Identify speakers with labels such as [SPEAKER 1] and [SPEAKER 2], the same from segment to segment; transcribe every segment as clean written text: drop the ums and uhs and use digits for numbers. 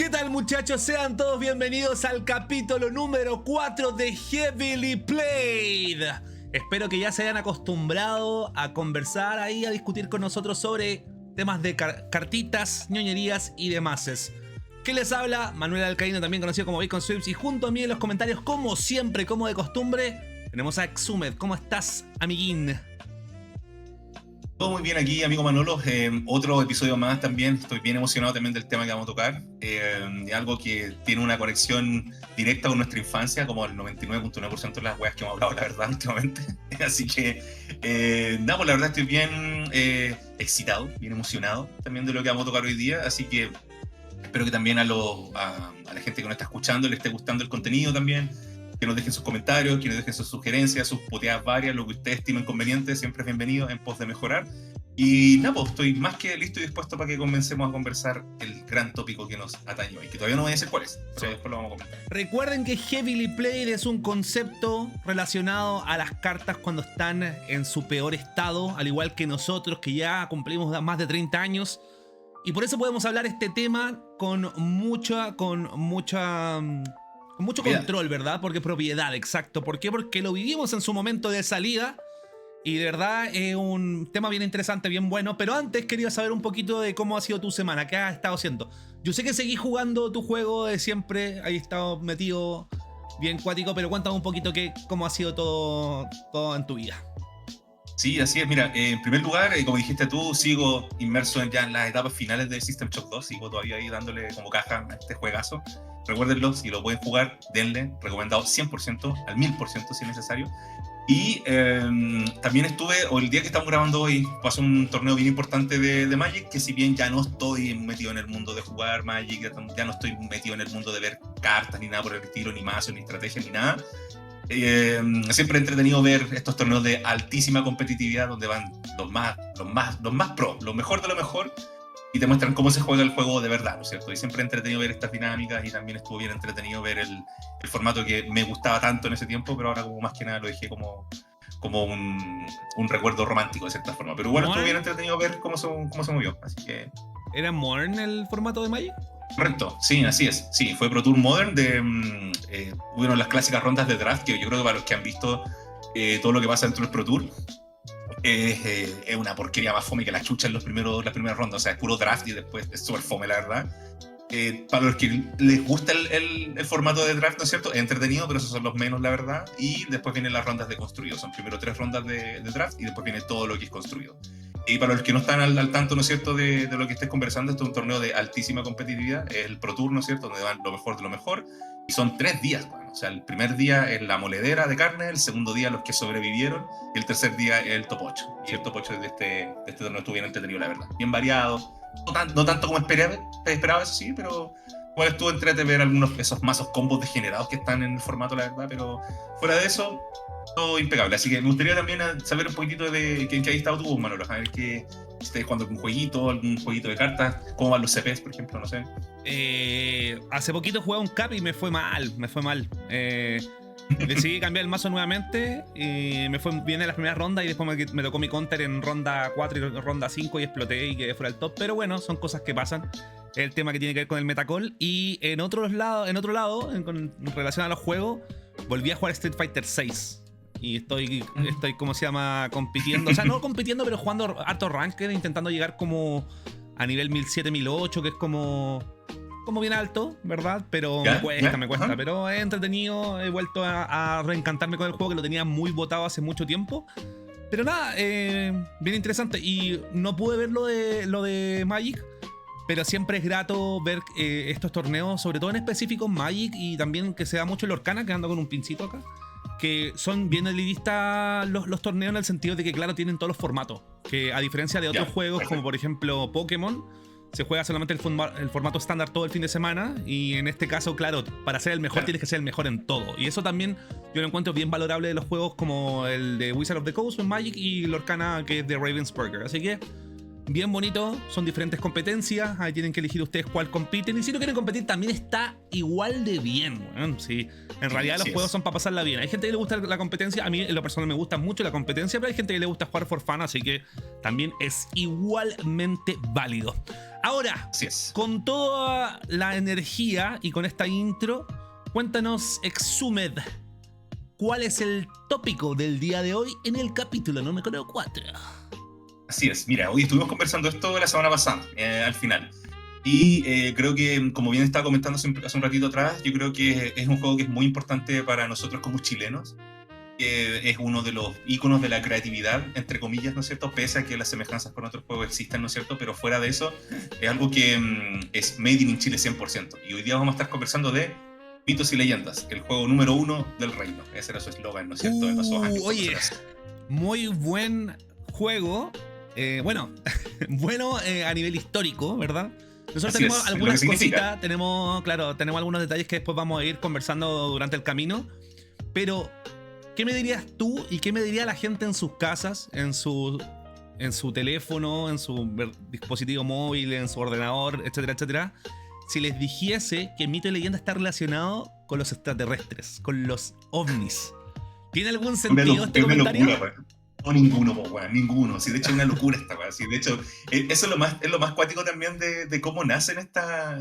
[SPEAKER 1] ¿Qué tal, muchachos? Sean todos bienvenidos al capítulo número 4 de Heavily Played. Espero que ya se hayan acostumbrado a conversar ahí, a discutir con nosotros sobre temas de cartitas, ñoñerías y demás. ¿Qué les habla? Manuel Alcaíno, también conocido como Bacon Swips, y junto a mí en los comentarios, como siempre, como de costumbre, tenemos a Exumed. ¿Cómo estás, amiguín?
[SPEAKER 2] Todo muy bien aquí, amigo Manolo. Otro episodio más también. Estoy bien emocionado también del tema que vamos a tocar. Algo que tiene una conexión directa con nuestra infancia, como el 99.9% de las weas que hemos hablado, la verdad, últimamente. Así que, nada, pues la verdad estoy bien excitado, bien emocionado también de lo que vamos a tocar hoy día. Así que espero que también a la gente que nos está escuchando le esté gustando el contenido también. Que nos dejen sus comentarios, que nos dejen sus sugerencias, sus puteadas varias, lo que ustedes estimen conveniente, siempre es bienvenido en pos de mejorar. Y nada, pues estoy más que listo y dispuesto para que comencemos a conversar el gran tópico que nos atañe hoy, que todavía no voy a decir cuál es, pero después lo vamos a comentar.
[SPEAKER 1] Recuerden que Heavily Played es un concepto relacionado a las cartas cuando están en su peor estado, al igual que nosotros que ya cumplimos más de 30 años. Y por eso podemos hablar este tema con mucho control, ¿verdad? Porque propiedad, exacto. ¿Por qué? Porque lo vivimos en su momento de salida. Y de verdad es un tema bien interesante, bien bueno. Pero antes quería saber un poquito de cómo ha sido tu semana. ¿Qué has estado haciendo? Yo sé que seguís jugando tu juego de siempre. Ahí estado metido bien cuático. Pero cuéntame un poquito cómo ha sido todo en tu vida.
[SPEAKER 2] Sí, así es. Mira, en primer lugar, como dijiste tú, sigo inmerso ya en las etapas finales de System Shock 2. Sigo todavía ahí dándole como caja a este juegazo. Recuérdenlo, si lo pueden jugar, denle. Recomendado 100%, al 1000% si es necesario. Y también el día que estamos grabando hoy, pasó un torneo bien importante de Magic, que si bien ya no estoy metido en el mundo de jugar Magic, ya no estoy metido en el mundo de ver cartas, ni nada por el estilo, ni mazos, ni estrategias, ni nada. Siempre he entretenido ver estos torneos de altísima competitividad donde van los más pro, lo mejor de lo mejor, y te muestran cómo se juega el juego de verdad, ¿no es cierto? Y siempre he entretenido ver estas dinámicas, y también estuvo bien entretenido ver el formato que me gustaba tanto en ese tiempo, pero ahora como más que nada lo dejé como un recuerdo romántico de cierta forma. Pero bueno, estuvo bien entretenido ver cómo se movió, así que...
[SPEAKER 1] ¿Era Modern el formato de Magic?
[SPEAKER 2] Correcto, sí, así es. Sí, fue Pro Tour Modern bueno, las clásicas rondas de draft, que yo creo que para los que han visto todo lo que pasa dentro del Pro Tour, es una porquería más fome que la chucha en las primeras rondas. O sea, es puro draft y después es súper fome, la verdad. Para los que les gusta el formato de draft, ¿no es cierto? Es entretenido, pero esos son los menos, la verdad. Y después vienen las rondas de construido. Son primero 3 rondas de draft y después viene todo lo que es construido. Y para los que no están al tanto, ¿no es cierto?, de lo que estés conversando, esto es un torneo de altísima competitividad, es el Pro Tour, ¿no es cierto?, donde van lo mejor de lo mejor, y son 3 días, bueno. O sea, el primer día es la moledera de carne, el segundo día los que sobrevivieron, y el tercer día es el top 8. Y el top 8 de este torneo estuvo bien entretenido, la verdad. Bien variado, no tanto como esperaba, eso sí, pero igual estuvo entretenido ver algunos de esos mazos combos degenerados que están en el formato, la verdad, pero fuera de eso... todo impecable, así que me gustaría también saber un poquitito de qué has estado tú, Manolo, a ver si estás jugando algún jueguito de cartas, cómo van los CPs, por ejemplo, no sé.
[SPEAKER 1] Hace poquito jugué un cap y me fue mal. Decidí cambiar el mazo nuevamente y me fue bien en las primeras rondas, y después me tocó mi counter en ronda 4 y ronda 5 y exploté y quedé fuera del top, pero bueno, son cosas que pasan. Es el tema que tiene que ver con el metacall. Y en otro lado, con relación a los juegos, volví a jugar Street Fighter 6. Y estoy, ¿cómo se llama?, compitiendo. O sea, no compitiendo, pero jugando harto ranked, intentando llegar como a nivel 1007, 1008, que es como bien alto, ¿verdad? Pero me cuesta. Pero es entretenido, he vuelto a reencantarme con el juego, que lo tenía muy botado hace mucho tiempo. Pero nada, bien interesante. Y no pude ver lo de Magic, pero siempre es grato ver estos torneos, sobre todo en específico Magic, y también que se da mucho el Orcana, que ando con un pincito acá, que son bien elitistas los torneos, en el sentido de que, claro, tienen todos los formatos. Que a diferencia de otros juegos, como por ejemplo Pokémon, se juega solamente el formato estándar todo el fin de semana. Y en este caso, claro, para ser el mejor tienes que ser el mejor en todo. Y eso también yo lo encuentro bien valorable de los juegos como el de Wizard of the Coast en Magic y el Orcana, que es de Ravensburger. Así que bien bonito, son diferentes competencias, ahí tienen que elegir ustedes cuál compiten, y si no quieren competir también está igual de bien, weón. Sí, en realidad los juegos son para pasarla bien. Hay gente que le gusta la competencia, a mí en lo personal me gusta mucho la competencia, pero hay gente que le gusta jugar for fun, así que también es igualmente válido. Ahora, con toda la energía y con esta intro, cuéntanos, Exhumed, ¿cuál es el tópico del día de hoy en el capítulo número 4?
[SPEAKER 2] Así es, mira, hoy estuvimos conversando esto la semana pasada, al final. Y creo que, como bien estaba comentando hace un ratito atrás, yo creo que es un juego que es muy importante para nosotros como chilenos. Es uno de los íconos de la creatividad, entre comillas, ¿no es cierto? Pese a que las semejanzas con otros juegos existen, ¿no es cierto? Pero fuera de eso, es algo que es made in Chile 100%. Y hoy día vamos a estar conversando de Mitos y Leyendas, el juego número 1 del reino. Ese era su eslogan, ¿no es cierto? De pasos años,
[SPEAKER 1] oye, muy buen juego. Bueno a nivel histórico, ¿verdad? Nosotros tenemos algunas cositas, tenemos algunos detalles que después vamos a ir conversando durante el camino. Pero, ¿qué me dirías tú y qué me diría la gente en sus casas, en su teléfono, en su dispositivo móvil, en su ordenador, etcétera, etcétera, si les dijese que Mito y Leyenda está relacionado con los extraterrestres, con los ovnis? ¿Tiene algún sentido este comentario?
[SPEAKER 2] Locura, no, ninguno, weón, ninguno. Sí, de hecho es una locura esta weón. Sí, de hecho, eso es lo más cuático también de cómo nacen estas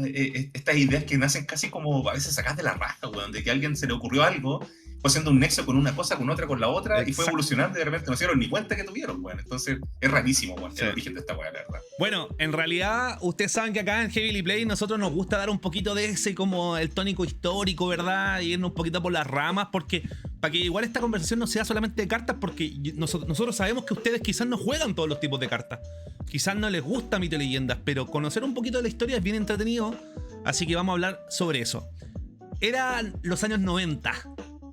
[SPEAKER 2] ideas que nacen casi como a veces sacadas de la raja, weón, de que a alguien se le ocurrió algo, fue haciendo un nexo con una cosa, con otra, con la otra. Exacto. Y fue evolucionando y de repente no se dieron ni cuenta que tuvieron, weón. Entonces es rarísimo, weón, el origen de esta weá, la verdad.
[SPEAKER 1] Bueno, en realidad, ustedes saben que acá en Heavily Play nosotros nos gusta dar un poquito de ese como el tónico histórico, ¿verdad? Y irnos un poquito por las ramas, porque para que igual esta conversación no sea solamente de cartas, porque nosotros sabemos que ustedes quizás no juegan todos los tipos de cartas. Quizás no les gusta Mito y Leyendas, pero conocer un poquito de la historia es bien entretenido, así que vamos a hablar sobre eso. Eran los años 90.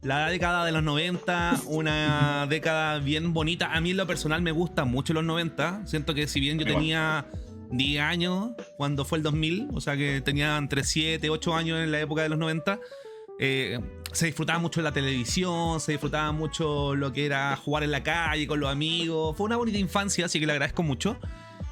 [SPEAKER 1] La década de los 90, una década bien bonita. A mí en lo personal me gustan mucho los 90. Siento que si bien yo tenía 10 años cuando fue el 2000, o sea que tenía entre 7, 8 años en la época de los 90, se disfrutaba mucho la televisión, se disfrutaba mucho lo que era jugar en la calle con los amigos. Fue una bonita infancia, así que le agradezco mucho.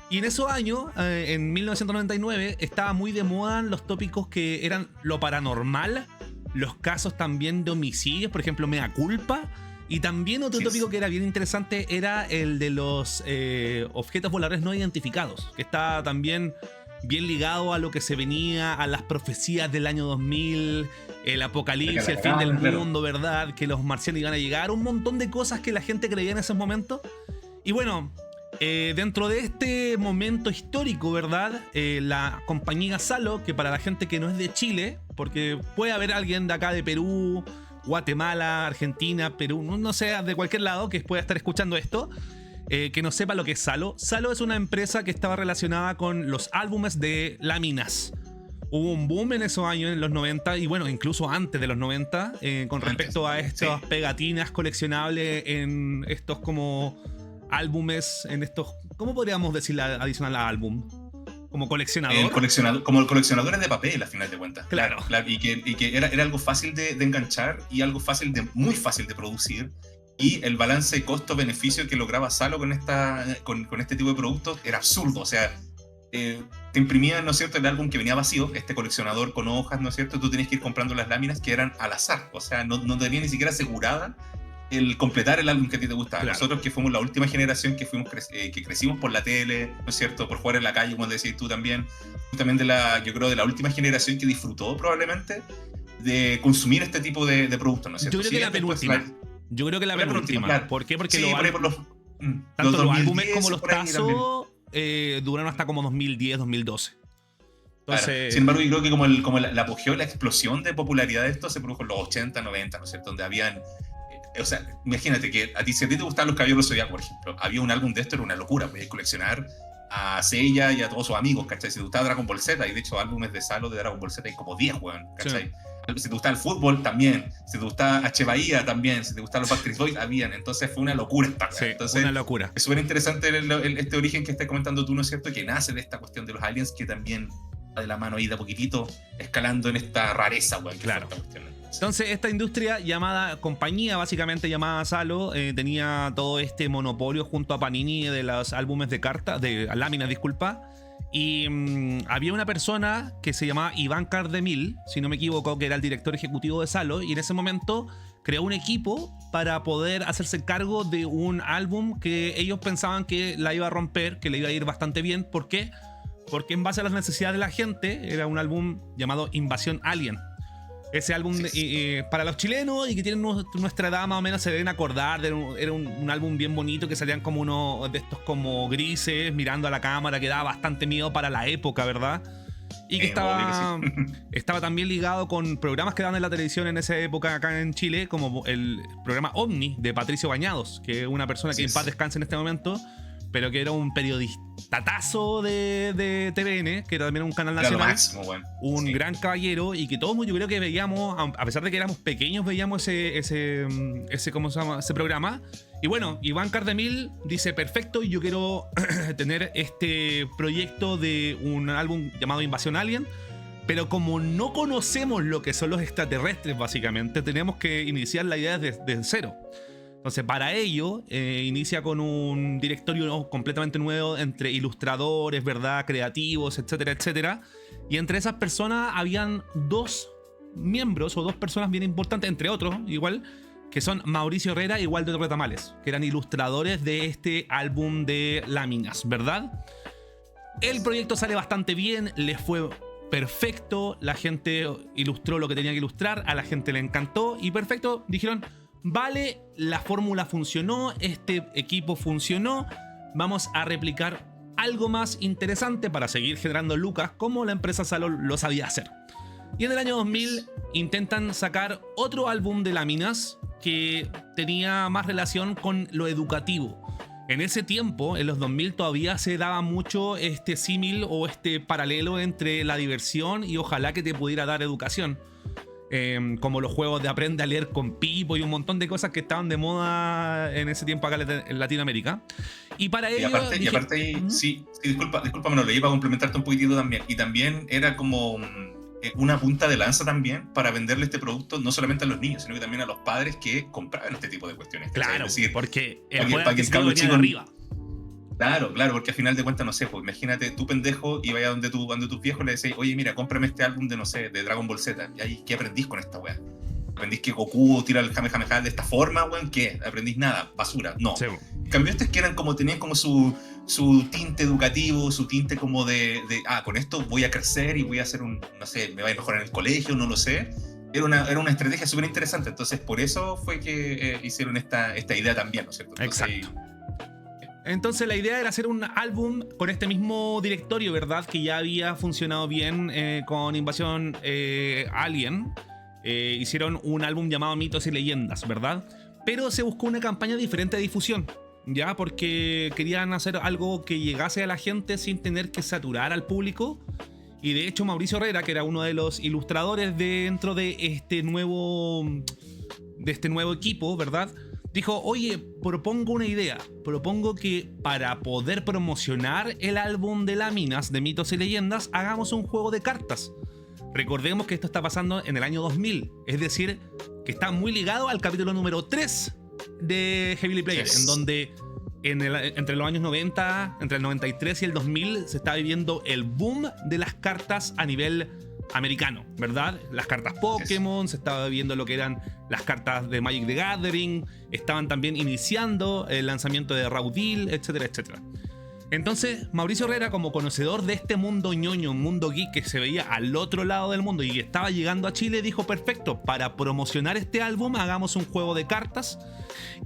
[SPEAKER 1] Y en esos años, en 1999, estaba muy de moda los tópicos que eran lo paranormal, los casos también de homicidios, por ejemplo, Mea Culpa. Y también otro tópico que era bien interesante era el de los objetos voladores no identificados, que está también bien ligado a lo que se venía, a las profecías del año 2000, el apocalipsis, el fin del mundo, ¿verdad? Que los marcianos iban a llegar, un montón de cosas que la gente creía en esos momentos. Y bueno, dentro de este momento histórico, ¿verdad? La compañía Salo, que para la gente que no es de Chile, porque puede haber alguien de acá de Perú, Guatemala, Argentina, Perú, no sé, de cualquier lado que pueda estar escuchando esto, que no sepa lo que es Salo. Salo es una empresa que estaba relacionada con los álbumes de láminas. Hubo un boom en esos años, en los 90, y bueno, incluso antes de los 90, con respecto a estas pegatinas coleccionables en estos como álbumes, en estos, ¿cómo podríamos decir adicional a álbum? Como coleccionador.
[SPEAKER 2] Como coleccionadores de papel, a final de cuentas.
[SPEAKER 1] Claro.
[SPEAKER 2] Y que era algo fácil de enganchar y algo muy fácil de producir. Y el balance costo-beneficio que lograba Salo con este tipo de productos era absurdo. O sea, te imprimían, ¿no es cierto?, el álbum que venía vacío, este coleccionador con hojas, ¿no es cierto? Tú tenías que ir comprando las láminas que eran al azar. O sea, no tenía ni siquiera asegurada el completar el álbum que a ti te gustaba. Claro. Nosotros que fuimos la última generación que crecimos por la tele, ¿no es cierto?, por jugar en la calle, como decías tú también yo creo de la última generación que disfrutó probablemente de consumir este tipo de productos, ¿no es cierto?
[SPEAKER 1] Yo creo que la penúltima. Yo creo que la penúltima.
[SPEAKER 2] Claro.
[SPEAKER 1] ¿Por qué? Porque
[SPEAKER 2] sí,
[SPEAKER 1] tanto los álbumes como los tazos duraron hasta como 2010, 2012. Entonces,
[SPEAKER 2] claro. Sin embargo, yo creo que como el apogeo, la explosión de popularidad de esto se produjo en los 80, 90, ¿no es cierto? Donde habían... O sea, imagínate que si a ti te gustaban los Caballeros del Zodiaco, por ejemplo, había un álbum de esto, era una locura, podías coleccionar a Seiya y a todos sus amigos, ¿cachai? Si te gustaba Dragon Ball Z, y de hecho álbumes de Salo de Dragon Ball Z hay como 10, weón, ¿cachai? Sí. Si te gustaba el fútbol, también. Si te gustaba H. Bahía, también. Si te gustaban los Backstreet Boys, habían. Entonces fue una locura esta,
[SPEAKER 1] sí,
[SPEAKER 2] entonces,
[SPEAKER 1] una locura.
[SPEAKER 2] Es súper interesante este origen que estás comentando tú, ¿no es cierto? Que nace de esta cuestión de los aliens, que también va de la mano ahí de a poquitito, escalando en esta rareza, weón.
[SPEAKER 1] Claro. Entonces esta industria llamada, compañía básicamente llamada Salo, tenía todo este monopolio junto a Panini de los álbumes de cartas, de láminas, disculpa. Y había una persona que se llamaba Iván Cardemil, si no me equivoco, que era el director ejecutivo de Salo, y en ese momento creó un equipo para poder hacerse cargo de un álbum que ellos pensaban que la iba a romper, que le iba a ir bastante bien. ¿Por qué? Porque en base a las necesidades de la gente, era un álbum llamado Invasión Alien. Ese álbum, para los chilenos y que tienen nuestra edad más o menos, se deben acordar de era un álbum bien bonito, que salían como uno de estos como grises mirando a la cámara, que daba bastante miedo para la época, ¿verdad? Y que estaba también ligado con programas que daban en la televisión en esa época acá en Chile, como el programa OVNI de Patricio Bañados, que es una persona que en paz descansa en este momento, pero que era un periodistatazo de TVN, que era también un canal nacional, máximo, bueno. Un gran caballero, y que todos, yo creo que veíamos, a pesar de que éramos pequeños, veíamos ese ¿cómo se llama? Ese programa. Y bueno, Iván Cardemil dice, perfecto, yo quiero tener este proyecto de un álbum llamado Invasión Alien, pero como no conocemos lo que son los extraterrestres, básicamente, tenemos que iniciar la idea desde cero. Entonces, para ello, inicia con un directorio completamente nuevo entre ilustradores, ¿verdad? Creativos, etcétera, etcétera. Y entre esas personas habían dos miembros o dos personas bien importantes, entre otros, igual, que son Mauricio Herrera y Waldo Retamales, que eran ilustradores de este álbum de láminas, ¿verdad? El proyecto sale bastante bien, les fue perfecto, la gente ilustró lo que tenía que ilustrar, a la gente le encantó y perfecto, dijeron... Vale, la fórmula funcionó, este equipo funcionó, vamos a replicar algo más interesante para seguir generando lucas como la empresa Salo lo sabía hacer. Y en el año 2000 intentan sacar otro álbum de láminas que tenía más relación con lo educativo. En ese tiempo, en los 2000, todavía se daba mucho este símil o este paralelo entre la diversión y ojalá que te pudiera dar educación. Como los juegos de aprende a leer con Pipo y un montón de cosas que estaban de moda en ese tiempo acá en Latinoamérica. Y para ello...
[SPEAKER 2] Y aparte sí, disculpa, me lo leí para complementarte un poquitito también. Y también era como una punta de lanza también para venderle este producto no solamente a los niños, sino que también a los padres que compraban este tipo de cuestiones.
[SPEAKER 1] Claro, es decir, porque
[SPEAKER 2] el poder adquisitivo venía de arriba. Claro, porque al final de cuentas, no sé, pues imagínate, tú pendejo, y vaya donde tus viejos le decís, oye, mira, cómprame este álbum de, no sé, de Dragon Ball Z. Y ahí, ¿qué aprendís con esta weá? ¿Aprendís que Goku tira el Kamehameha de esta forma, weón? ¿Qué? ¿Aprendís nada? Basura. No. Sí. En cambio, estos que eran como, tenían como su tinte educativo, su tinte como con esto voy a crecer y voy a hacer no sé, me va a ir mejor en el colegio, no lo sé. Era una estrategia súper interesante. Entonces, por eso fue que hicieron esta idea también, ¿no es cierto? Entonces,
[SPEAKER 1] exacto. Entonces la idea era hacer un álbum con este mismo directorio, ¿verdad? Que ya había funcionado bien con Invasión Alien. Hicieron un álbum llamado Mitos y Leyendas, ¿verdad? Pero se buscó una campaña diferente de difusión, ¿ya? Porque querían hacer algo que llegase a la gente sin tener que saturar al público. Y de hecho Mauricio Herrera, que era uno de los ilustradores dentro de este nuevo equipo, ¿verdad? Dijo, oye, propongo una idea. Propongo que para poder promocionar el álbum de láminas de Mitos y Leyendas, hagamos un juego de cartas. Recordemos que esto está pasando en el año 2000. Es decir, que está muy ligado al capítulo número 3 de Heavily Players, en donde entre los años 90, entre el 93 y el 2000, se está viviendo el boom de las cartas a nivel americano, ¿verdad? Las cartas Pokémon, se estaba viendo lo que eran las cartas de Magic the Gathering, estaban también iniciando el lanzamiento de Raw Deal, etcétera, etcétera. Entonces, Mauricio Herrera, como conocedor de este mundo ñoño, un mundo geek que se veía al otro lado del mundo y que estaba llegando a Chile, dijo, perfecto, para promocionar este álbum hagamos un juego de cartas.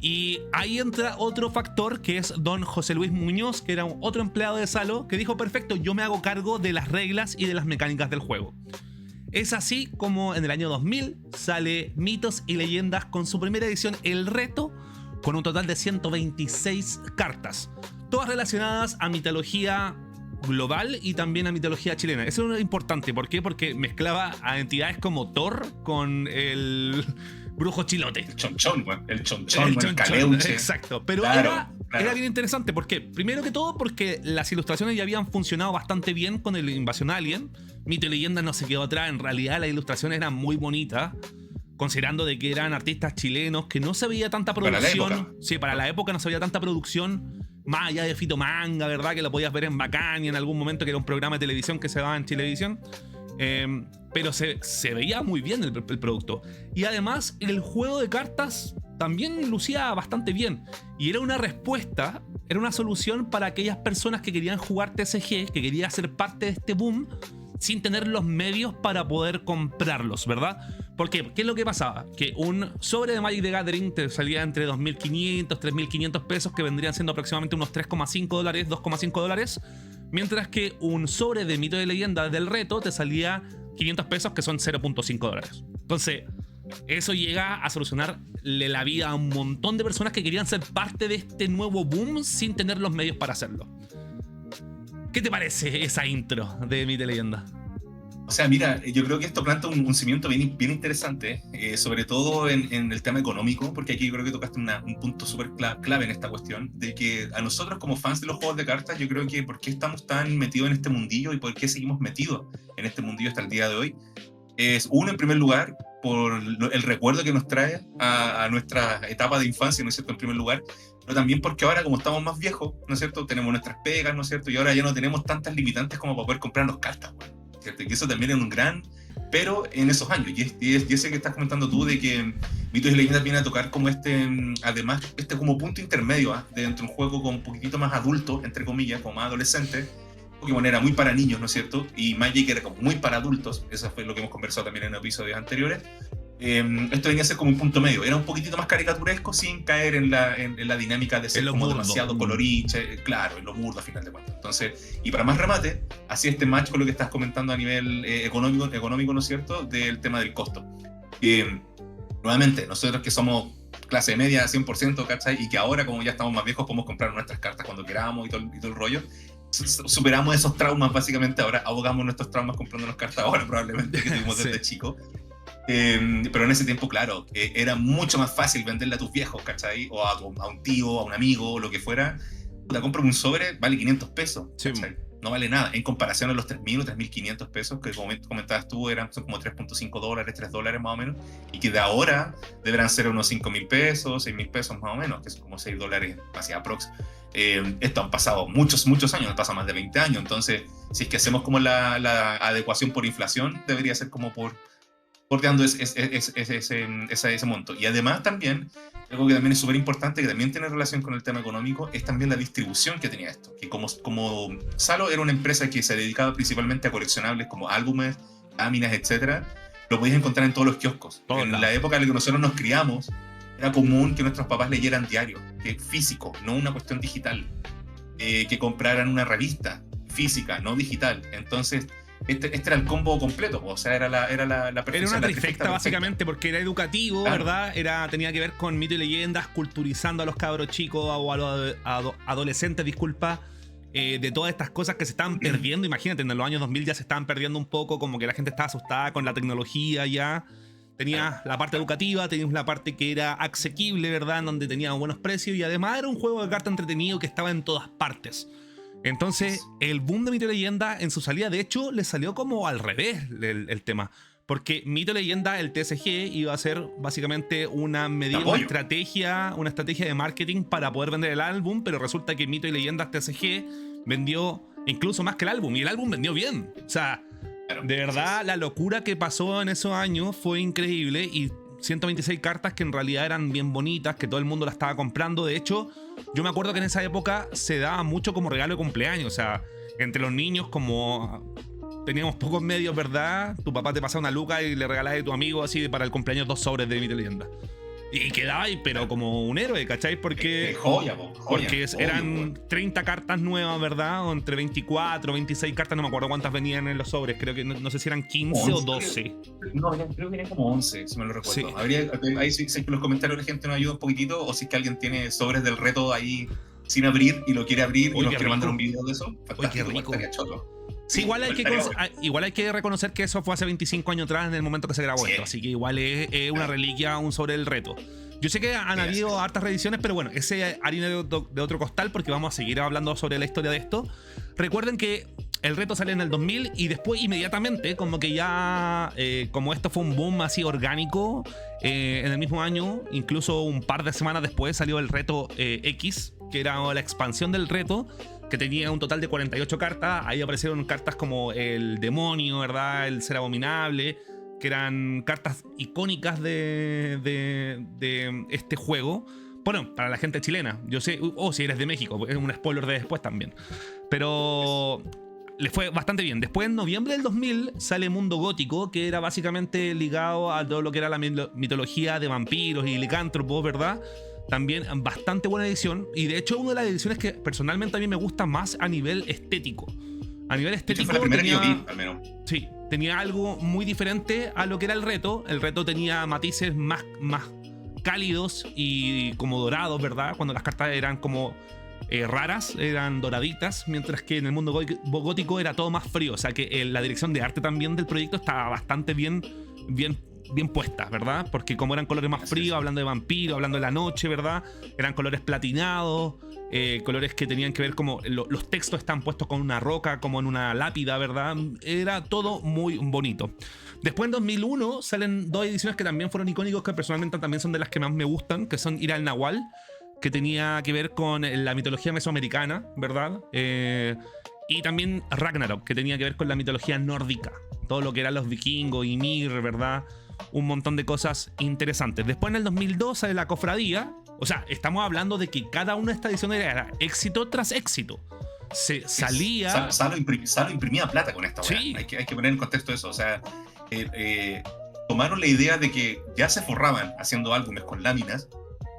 [SPEAKER 1] Y ahí entra otro factor, que es don José Luis Muñoz, que era otro empleado de Salo, que dijo, perfecto, yo me hago cargo de las reglas y de las mecánicas del juego. Es así como en el año 2000 sale Mitos y Leyendas con su primera edición, El Reto, con un total de 126 cartas, todas relacionadas a mitología global y también a mitología chilena. Eso es importante. ¿Por qué? Porque mezclaba a entidades como Thor con el brujo chilote.
[SPEAKER 2] El chonchón, el caleuche.
[SPEAKER 1] Exacto. Pero claro, era bien interesante. ¿Por qué? Primero que todo porque las ilustraciones ya habían funcionado bastante bien con el Invasión Alien. Mito y Leyenda no se quedó atrás. En realidad las ilustraciones eran muy bonitas. considerando de que eran artistas chilenos, que no se veía tanta producción.
[SPEAKER 2] Para la época.
[SPEAKER 1] Sí, para la época no se veía tanta producción, más allá de Fito Manga, ¿verdad? Que lo podías ver en Bacania en algún momento, que era un programa de televisión que se daba en Chilevisión. Pero se veía muy bien el producto. Y además, el juego de cartas también lucía bastante bien. Y era una respuesta, era una solución para aquellas personas que querían jugar TCG, que querían ser parte de este boom, sin tener los medios para poder comprarlos, ¿verdad? Porque, ¿qué es lo que pasaba? Que un sobre de Magic the Gathering te salía entre 2.500, 3.500 pesos, que vendrían siendo aproximadamente unos 3,5 dólares, 2,5 dólares, mientras que un sobre de Mito y Leyenda del reto te salía 500 pesos, que son 0,5 dólares. Entonces, eso llega a solucionarle la vida a un montón de personas que querían ser parte de este nuevo boom sin tener los medios para hacerlo. ¿Qué te parece esa intro de Mito y Leyenda?
[SPEAKER 2] O sea, mira, yo creo que esto planta un cimiento bien interesante, sobre todo en el tema económico, porque aquí creo que tocaste un punto súper clave en esta cuestión, de que a nosotros como fans de los juegos de cartas, yo creo que por qué estamos tan metidos en este mundillo y por qué seguimos metidos en este mundillo hasta el día de hoy, es uno, en primer lugar, por el recuerdo que nos trae a nuestra etapa de infancia, ¿no es cierto?, en primer lugar, pero también porque ahora, como estamos más viejos, ¿no es cierto?, tenemos nuestras pegas, ¿no es cierto?, y ahora ya no tenemos tantas limitantes como para poder comprarnos cartas, bueno, ¿cierto? Y eso también es un gran pero en esos años, y ese que estás comentando tú, de que Mitos y Leyendas viene a tocar como además, como punto intermedio, ¿eh? De entre un juego con un poquitito más adulto, entre comillas, como más adolescente. Pokémon era muy para niños, ¿no es cierto? Y Magic era como muy para adultos, eso fue lo que hemos conversado también en episodios anteriores. Esto venía a ser como un punto medio, era un poquitito más caricaturesco sin caer en la dinámica de ser como burdo, demasiado colorinche, claro, en lo burdo a final de cuentas. Entonces, y para más remate, hacía este match con lo que estás comentando a nivel económico, ¿no es cierto?, del tema del costo. Nuevamente, nosotros que somos clase media 100%, ¿cachai? Y que ahora, como ya estamos más viejos, podemos comprar nuestras cartas cuando queramos y todo el rollo. Superamos esos traumas, básicamente. Ahora abogamos nuestros traumas comprándonos cartas ahora, probablemente, que tuvimos desde chico. Pero en ese tiempo, claro, era mucho más fácil venderle a tus viejos, ¿cachai? O a un tío, a un amigo, o lo que fuera. La compra un sobre, vale 500 pesos, ¿cachai? Sí. No vale nada, en comparación a los 3.000 o 3.500 pesos, que como comentabas tú, son como 3.5 dólares, 3 dólares más o menos, y que de ahora deberán ser unos 5.000 pesos, 6.000 pesos más o menos, que son como 6 dólares hacia aprox. Esto han pasado muchos años, han pasado más de 20 años, entonces, si es que hacemos como la adecuación por inflación, debería ser como porteando ese monto. Y además también, algo que también es súper importante, que también tiene relación con el tema económico, es también la distribución que tenía esto. Que como Salo era una empresa que se dedicaba principalmente a coleccionables como álbumes, láminas, etc., lo podías encontrar en todos los kioscos. En la época en la que nosotros nos criamos, era común que nuestros papás leyeran diario, que físico, no una cuestión digital, que compraran una revista física, no digital. Entonces, este era el combo completo, o sea, era la perfección.
[SPEAKER 1] Era una trifecta, básicamente, porque era educativo, claro, ¿verdad? Tenía que ver con Mito y Leyendas, culturizando a los cabros chicos o a los adolescentes, disculpa, de todas estas cosas que se estaban perdiendo. Imagínate, en los años 2000 ya se estaban perdiendo un poco, como que la gente estaba asustada con la tecnología ya. Tenías la parte educativa, tenías la parte que era asequible, ¿verdad? En donde tenía buenos precios, y además era un juego de carta entretenido que estaba en todas partes. Entonces, el boom de Mito y Leyenda en su salida, de hecho, le salió como al revés el tema. Porque Mito y Leyenda, el TCG, iba a ser básicamente una medida, una estrategia de marketing para poder vender el álbum, pero resulta que Mito y Leyenda TCG vendió incluso más que el álbum, y el álbum vendió bien. O sea, de verdad, la locura que pasó en esos años fue increíble, y 126 cartas que en realidad eran bien bonitas, que todo el mundo la estaba comprando. De hecho, yo me acuerdo que en esa época se daba mucho como regalo de cumpleaños. O sea, entre los niños, como teníamos pocos medios, ¿verdad? Tu papá te pasaba una luca y le regalaba a tu amigo así para el cumpleaños 2 sobres de Mito y Leyenda. Y quedaba ahí, pero como un héroe, ¿cachai? Porque, porque eran 30 cartas nuevas, ¿verdad? O entre 24, 26 cartas, no me acuerdo cuántas venían en los sobres. Creo que no sé si eran 15 11, o 12.
[SPEAKER 2] No, creo que venían como 11, si me lo recuerdo. Sí. Ahí sí que los comentarios la gente nos ayuda un poquitito, o si es que alguien tiene sobres del reto ahí sin abrir y lo quiere abrir y nos quiere mandar un video de eso.
[SPEAKER 1] Fantástico. Oye, qué rico. Sí, igual hay que reconocer que eso fue hace 25 años atrás en el momento que se grabó esto, así que igual es una reliquia aún sobre el reto. Yo sé que han habido hartas reediciones, pero bueno, ese harina de otro costal, porque vamos a seguir hablando sobre la historia de esto. Recuerden que el reto sale en el 2000 y después inmediatamente, como que ya, como esto fue un boom así orgánico, en el mismo año, incluso un par de semanas después, salió el reto X, que era la expansión del reto, que tenía un total de 48 cartas. Ahí aparecieron cartas como el demonio, ¿verdad? El ser abominable, que eran cartas icónicas de este juego. Bueno, para la gente chilena, yo sé, si eres de México, es un spoiler de después también. Pero le fue bastante bien. Después, en noviembre del 2000, sale Mundo Gótico, que era básicamente ligado a todo lo que era la mitología de vampiros y licántropos, ¿verdad? También bastante buena edición. Y de hecho, una de las ediciones que personalmente a mí me gusta más a nivel estético. A nivel estético.
[SPEAKER 2] Fue la primera que yo vi, al menos.
[SPEAKER 1] Sí, tenía algo muy diferente a lo que era el reto. El reto tenía matices más cálidos y como dorados, ¿verdad? Cuando las cartas eran como raras, eran doraditas, mientras que en el mundo gótico era todo más frío. O sea que la dirección de arte también del proyecto estaba bastante bien puesta, ¿verdad? Porque como eran colores más fríos, hablando de vampiro, hablando de la noche, ¿verdad? Eran colores platinados, colores que tenían que ver como los textos están puestos con una roca, como en una lápida, ¿verdad? Era todo muy bonito. Después en 2001 salen dos ediciones que también fueron icónicos, que personalmente también son de las que más me gustan, que son Ir al Nahual, que tenía que ver con la mitología mesoamericana, ¿verdad? Y también Ragnarok, que tenía que ver con la mitología nórdica, todo lo que eran los vikingos y Ymir, ¿verdad? Un montón de cosas interesantes. Después en el 2002 sale La Cofradía. O sea, estamos hablando de que cada una de estas ediciones era éxito tras éxito. Se salía...
[SPEAKER 2] Salo imprimía plata con esta.
[SPEAKER 1] Sí.
[SPEAKER 2] Hay que poner en contexto eso. O sea, tomaron la idea de que ya se forraban haciendo álbumes con láminas.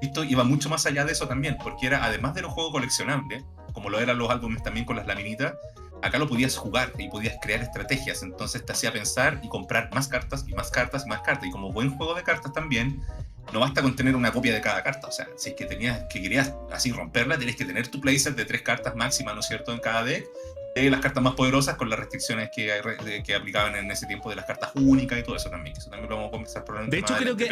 [SPEAKER 2] Esto iba mucho más allá de eso también, porque era, además de los juegos coleccionables, como lo eran los álbumes también con las laminitas, acá lo podías jugar y podías crear estrategias. Entonces te hacía pensar y comprar más cartas y más cartas y más cartas. Y como buen juego de cartas también, no basta con tener una copia de cada carta. O sea, si es que querías así romperla, tenías que tener tu playset de 3 cartas máxima, ¿no es cierto?, en cada deck. Las cartas más poderosas con las restricciones que aplicaban en ese tiempo de las cartas únicas y todo eso también. Eso también lo vamos a conversar probablemente.
[SPEAKER 1] De hecho, creo que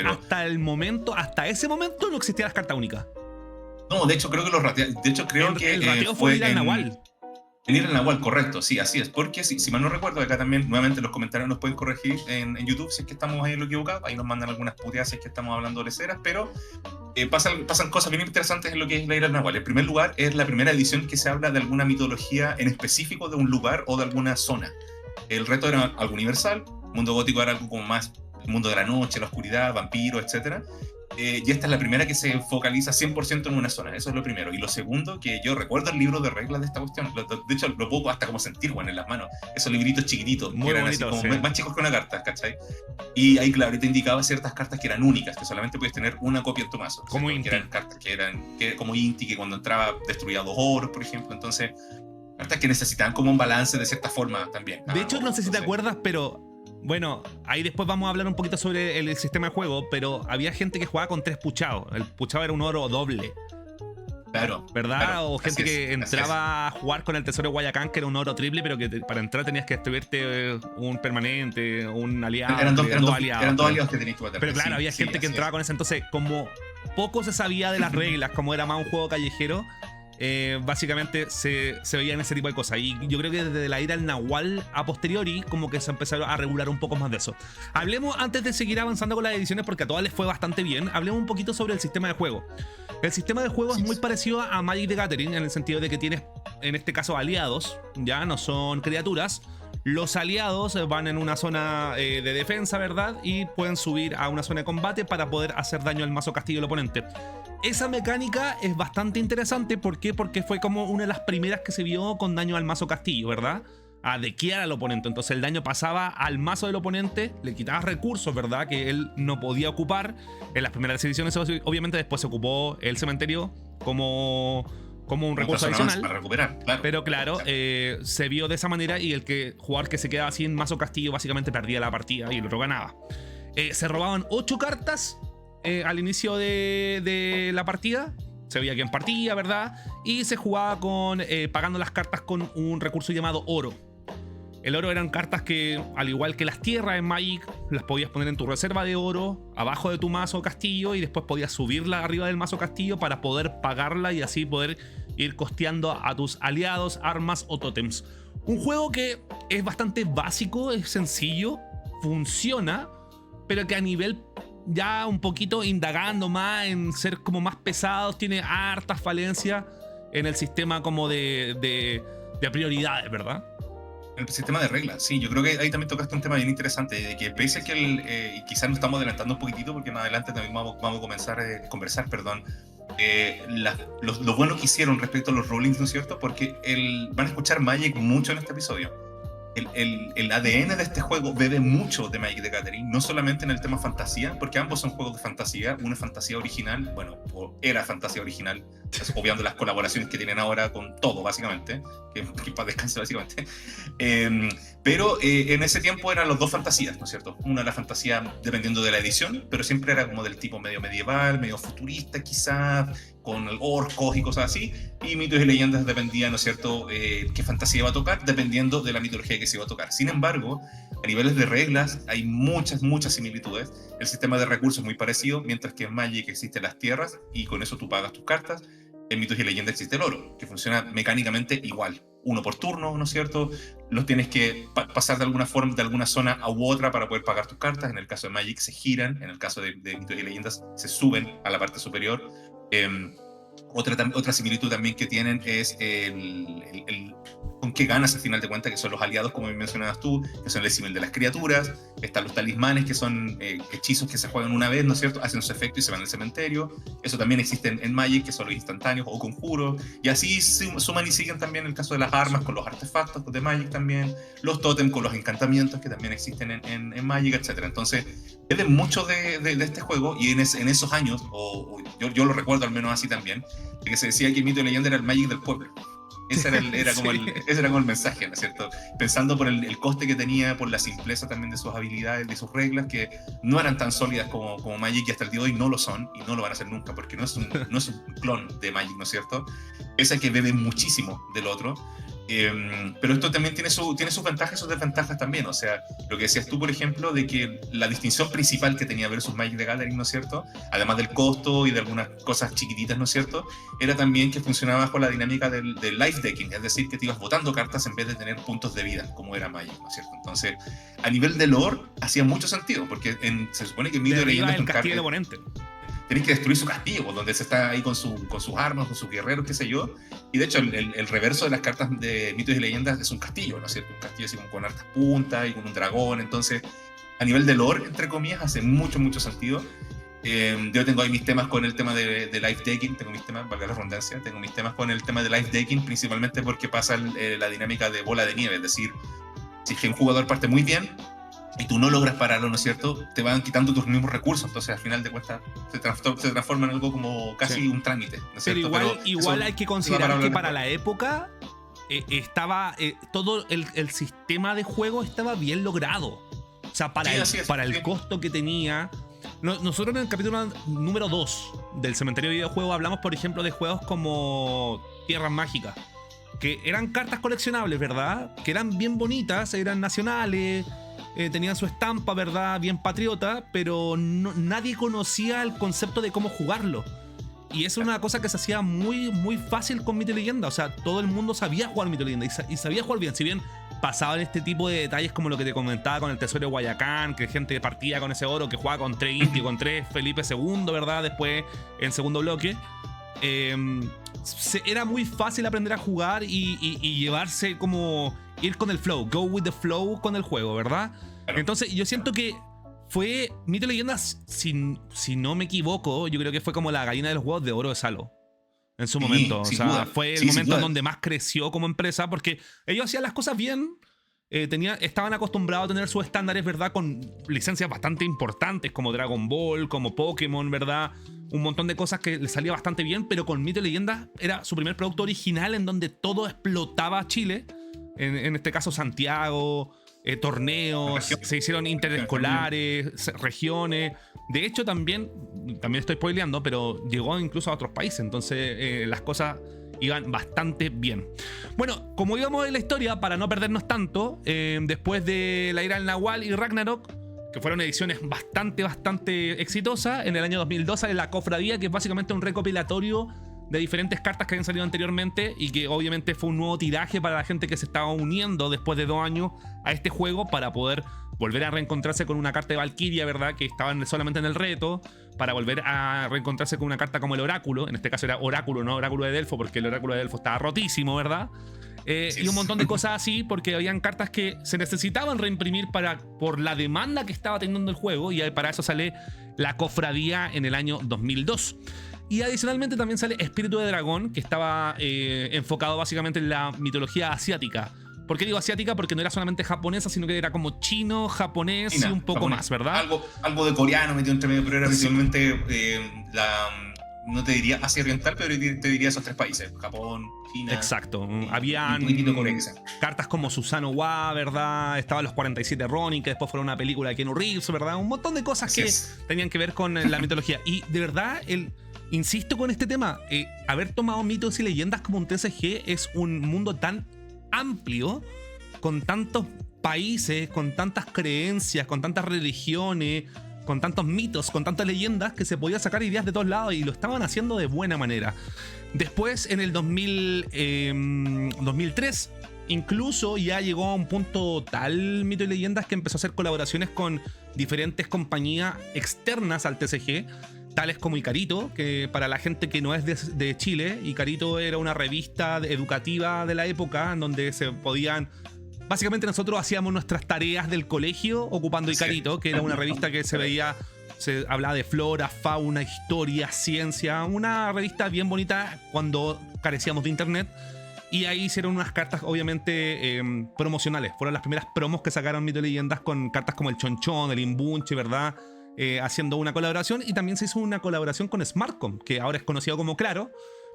[SPEAKER 1] hasta ese momento no existían las cartas únicas.
[SPEAKER 2] No, de hecho creo que
[SPEAKER 1] el rateo fue Ir al Nahual.
[SPEAKER 2] En Ir al Nahual, correcto, sí, así es. Porque si mal no recuerdo, acá también nuevamente los comentarios nos pueden corregir en YouTube si es que estamos ahí en lo equivocado. Ahí nos mandan algunas puteadas si es que estamos hablando de leceras, pero pasan cosas bien interesantes en lo que es la Ir al Nahual. En primer lugar, es la primera edición que se habla de alguna mitología en específico de un lugar o de alguna zona. El reto era algo universal, Mundo Gótico era algo como más el mundo de la noche, la oscuridad, vampiros, etc. Y esta es la primera que se focaliza 100% en una zona. Eso es lo primero. Y lo segundo, que yo recuerdo el libro de reglas de esta cuestión. De hecho, lo puedo hasta como sentir, bueno, en las manos. Esos libritos chiquititos,
[SPEAKER 1] muy
[SPEAKER 2] que eran
[SPEAKER 1] bonito,
[SPEAKER 2] así como
[SPEAKER 1] sí,
[SPEAKER 2] más chicos que una carta, ¿cachai? Y ahí, claro, te indicaba ciertas cartas que eran únicas, que solamente podías tener una copia en tu mazo.
[SPEAKER 1] Como Inti.
[SPEAKER 2] Que eran cartas que como Inti, que cuando entraba destruía 2 oros, por ejemplo. Entonces, cartas que necesitaban como un balance de cierta forma también.
[SPEAKER 1] De hecho, no sé si te acuerdas, pero... Bueno, ahí después vamos a hablar un poquito sobre el sistema de juego, pero había gente que jugaba con 3 puchados. El puchado era un oro doble.
[SPEAKER 2] Claro.
[SPEAKER 1] ¿Verdad?
[SPEAKER 2] Claro,
[SPEAKER 1] o gente que entraba a jugar con el tesoro de Guayacán, que era un oro triple, pero que para entrar tenías que destruirte un permanente, un aliado.
[SPEAKER 2] Eran dos aliados que tenías que matar.
[SPEAKER 1] Pero claro, había gente que entraba con eso. Entonces, como poco se sabía de las reglas, como era más un juego callejero, básicamente se veían ese tipo de cosas. Y yo creo que desde la Ir al Nahual a posteriori como que se empezaron a regular un poco más de eso. Hablemos, antes de seguir avanzando con las ediciones, porque a todas les fue bastante bien, hablemos un poquito sobre el sistema de juego. El sistema de juego es muy parecido a Magic the Gathering, en el sentido de que tienes, en este caso, aliados, ya no son criaturas. Los aliados van en una zona de defensa, ¿verdad? Y pueden subir a una zona de combate para poder hacer daño al mazo castillo del oponente. Esa mecánica es bastante interesante. ¿Por qué? Porque fue como una de las primeras que se vio con daño al mazo castillo, ¿verdad? A dequear al oponente. Entonces el daño pasaba al mazo del oponente, le quitabas recursos, ¿verdad? Que él no podía ocupar. En las primeras ediciones, obviamente, después se ocupó el cementerio como un recurso adicional
[SPEAKER 2] para recuperar, claro.
[SPEAKER 1] Pero claro, se vio de esa manera, y jugador que se quedaba sin mazo castillo básicamente perdía la partida y el otro ganaba. Se robaban 8 cartas al inicio de la partida. Se veía quién partía, ¿verdad? Y se jugaba pagando las cartas con un recurso llamado oro. El oro eran cartas que, al igual que las tierras en Magic, las podías poner en tu reserva de oro, abajo de tu mazo castillo, y después podías subirla arriba del mazo castillo para poder pagarla y así poder ir costeando a tus aliados, armas o tótems. Un juego que es bastante básico, es sencillo, funciona, pero que a nivel ya un poquito indagando más en ser como más pesados, tiene hartas falencias en el sistema como de prioridades, ¿verdad?
[SPEAKER 2] El sistema de reglas, sí, yo creo que ahí también tocaste un tema bien interesante, de que pese a que y quizás nos estamos adelantando un poquitito, porque más adelante también vamos a comenzar a conversar, perdón, lo bueno que hicieron respecto a los rulings, ¿no es cierto? Porque van a escuchar Magic mucho en este episodio. El ADN de este juego bebe mucho de Magic the Gathering, no solamente en el tema fantasía, porque ambos son juegos de fantasía, una fantasía original, bueno, era fantasía original, obviando las colaboraciones que tienen ahora con todo, básicamente, que para descanso, básicamente. Pero en ese tiempo eran los dos fantasías, ¿no es cierto? Una era fantasía dependiendo de la edición, pero siempre era como del tipo medio medieval, medio futurista quizás, con orcos y cosas así, y mitos y leyendas dependía, ¿no es cierto?, qué fantasía iba a tocar, dependiendo de la mitología que se iba a tocar. Sin embargo, a niveles de reglas hay muchas similitudes. El sistema de recursos es muy parecido, mientras que en Magic existen las tierras, y con eso tú pagas tus cartas. En mitos y leyendas existe el oro, que funciona mecánicamente igual. Uno por turno, ¿no es cierto? Los tienes que pasar de alguna forma, de alguna zona a u otra para poder pagar tus cartas. En el caso de Magic se giran, en el caso de mitos y leyendas se suben a la parte superior. Otra similitud también que tienen es con qué ganas al final de cuentas, que son los aliados, como mencionabas tú, que son el símil de las criaturas. Están los talismanes, que son hechizos que se juegan una vez, ¿no es cierto? Hacen su efecto y se van al cementerio. Eso también existe en Magic, que son los instantáneos o conjuros. Y así suman y siguen también el caso de las armas con los artefactos de Magic también. Los tótem con los encantamientos, que también existen en Magic, etc. Entonces, beben mucho de este juego, y en esos años, yo lo recuerdo al menos así también, de que se decía que el mito y leyenda era el Magic del pueblo. Ese era como el mensaje, ¿no es cierto? Pensando por el coste que tenía, por la simpleza también de sus habilidades, de sus reglas, que no eran tan sólidas como Magic, y hasta el día de hoy no lo son, y no lo van a hacer nunca, porque no es un clon de Magic, ¿no es cierto? Esa que bebe muchísimo del otro. Pero esto también tiene sus ventajas y sus desventajas también. O sea, lo que decías tú, por ejemplo, de que la distinción principal que tenía versus Magic the Gathering, ¿no es cierto?, además del costo y de algunas cosas chiquititas, ¿no es cierto?, era también que funcionaba bajo la dinámica del life decking, es decir, que te ibas botando cartas en vez de tener puntos de vida, como era Magic, ¿no es cierto? Entonces, a nivel de lore, hacía mucho sentido, porque se supone que Mito de Leyenda es un
[SPEAKER 1] castillo del oponente.
[SPEAKER 2] Tenés que destruir su castillo, pues, donde se está ahí con sus armas, con sus guerreros, qué sé yo. Y de hecho, el reverso de las cartas de mitos y leyendas es un castillo, ¿no es cierto? Un castillo así como con hartas puntas y con un dragón. Entonces, a nivel de lore, entre comillas, hace mucho sentido. Yo tengo ahí mis temas con el tema de life decking, tengo mis temas, valga la redundancia, tengo mis temas con el tema de life decking, principalmente porque pasa la dinámica de bola de nieve. Es decir, si un jugador parte muy bien y tú no logras pararlo, ¿no es cierto?, te van quitando tus mismos recursos. Entonces, al final de cuentas, se transforma en algo como casi un trámite, ¿no es cierto?
[SPEAKER 1] Pero igual hay que considerar que para la época estaba todo el sistema de juego estaba bien logrado. O sea, para el costo que tenía. Nosotros en el capítulo número 2 del Cementerio de Videojuegos hablamos, por ejemplo, de juegos como Tierras Mágicas, que eran cartas coleccionables, ¿verdad? Que eran bien bonitas, eran nacionales, tenían su estampa, ¿verdad? Bien patriota, pero nadie conocía el concepto de cómo jugarlo. Y eso es una cosa que se hacía muy fácil con Mito y Leyenda. O sea, todo el mundo sabía jugar Mito y Leyenda y sabía jugar bien. Si bien pasaban este tipo de detalles como lo que te comentaba con el Tesoro de Guayacán, que gente partía con ese oro, que jugaba con 3 Inti, con 3 Felipe II, ¿verdad? Después en segundo bloque. Era muy fácil aprender a jugar y llevarse como ir con el flow, go with the flow con el juego, ¿verdad? Entonces yo siento que fue Mito y Leyendas, si no me equivoco, yo creo que fue como la gallina de los huevos de oro de Salo en su momento. O sea, fue el momento en donde más creció como empresa, porque ellos hacían las cosas bien. Estaban acostumbrados a tener sus estándares, ¿verdad? Con licencias bastante importantes como Dragon Ball, como Pokémon, ¿verdad? Un montón de cosas que les salía bastante bien, pero con Mito y Leyendas era su primer producto original en donde todo explotaba Chile. En este caso Santiago, torneos, se hicieron interescolares, regiones. De hecho también estoy spoileando, pero llegó incluso a otros países. Entonces las cosas iban bastante bien. Bueno, como íbamos en la historia, para no perdernos tanto, después de La Ira del Nahual y Ragnarok, que fueron ediciones bastante exitosas, en el año 2002 sale La Cofradía, que es básicamente un recopilatorio de diferentes cartas que habían salido anteriormente y que obviamente fue un nuevo tiraje para la gente que se estaba uniendo después de 2 años a este juego para poder volver a reencontrarse con una carta de Valkyria, ¿verdad? Que estaban solamente en el reto, para volver a reencontrarse con una carta como el Oráculo. En este caso era Oráculo, no Oráculo de Delfo, porque el Oráculo de Delfo estaba rotísimo, ¿verdad? Sí. Y un montón de cosas así, porque habían cartas que se necesitaban reimprimir por la demanda que estaba teniendo el juego, y para eso sale la Cofradía en el año 2002. Y adicionalmente también sale Espíritu de Dragón, que estaba enfocado básicamente en la mitología asiática. ¿Por qué digo asiática? Porque no era solamente japonesa, sino que era como chino, japonés China, y un poco japonés. Más, ¿verdad?
[SPEAKER 2] Algo de coreano metido entre medio, pero era principalmente no te diría Asia Oriental, pero te diría esos 3 países: Japón, China.
[SPEAKER 1] Exacto. Habían cartas como Susano Wa, ¿verdad? Estaban los 47 Ronin, que después fueron una película de Keanu Reeves, ¿verdad? Un montón de cosas que tenían que ver con la mitología. Y de verdad, insisto con este tema, haber tomado mitos y leyendas como un TCG es un mundo tan amplio, con tantos países, con tantas creencias, con tantas religiones, con tantos mitos, con tantas leyendas, que se podía sacar ideas de todos lados y lo estaban haciendo de buena manera. Después, en el 2003, incluso ya llegó a un punto tal mito y leyendas que empezó a hacer colaboraciones con diferentes compañías externas al TCG, tales como Icarito, que para la gente que no es de Chile, Icarito era una revista educativa de la época en donde se podían... Básicamente nosotros hacíamos nuestras tareas del colegio ocupando Icarito, que era una revista que se hablaba de flora, fauna, historia, ciencia, una revista bien bonita cuando carecíamos de internet. Y ahí hicieron unas cartas obviamente promocionales. Fueron las primeras promos que sacaron Mito y Leyendas con cartas como el Chonchón, el Imbunche, ¿verdad? Haciendo una colaboración. Y también se hizo una colaboración con Smartcom, que ahora es conocido como Claro,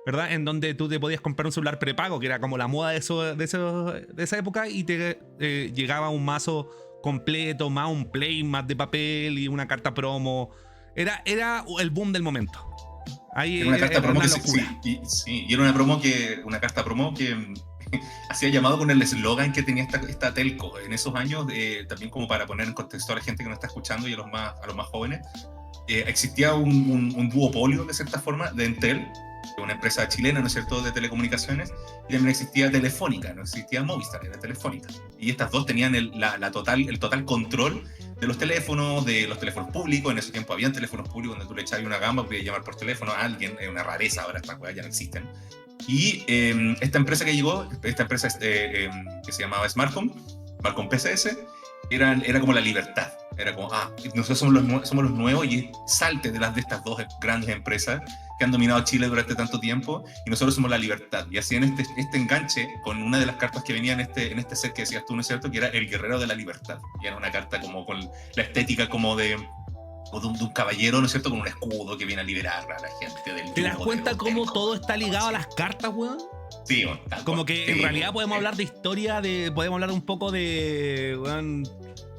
[SPEAKER 1] ¿verdad? En donde tú te podías comprar un celular prepago, que era como la moda de esa época, y te llegaba un mazo completo, más un playmat de papel y una carta promo. Era el boom del momento. Ahí
[SPEAKER 2] era una carta promo que y era una carta promo que hacía llamado con el eslogan que tenía esta telco en esos años, también como para poner en contexto a la gente que nos está escuchando y a los más jóvenes. Existía un duopolio de cierta forma de Entel, una empresa chilena, ¿no es cierto?, de telecomunicaciones, y también existía Telefónica, no existía Movistar, era Telefónica. Y estas dos tenían el total control de los teléfonos públicos. En ese tiempo habían teléfonos públicos donde tú le echabas una gamba, podías llamar por teléfono a alguien, es una rareza, ahora estas cosas ya no existen. Y esta empresa que llegó, que se llamaba Smartcom PCS, era como la libertad. Era como, nosotros somos los nuevos, y salte de estas dos grandes empresas que han dominado Chile durante tanto tiempo, y nosotros somos la libertad. Y así en este enganche con una de las cartas que venía en este set que decías tú, ¿no es cierto?, que era el Guerrero de la Libertad. Y era una carta como con la estética como de un caballero, ¿no es cierto?, con un escudo que viene a liberar a la gente del...
[SPEAKER 1] ¿Te das cuenta cómo todo está ligado a las cartas, weón?
[SPEAKER 2] Sí,
[SPEAKER 1] como que en realidad podemos hablar de historia, podemos hablar un poco de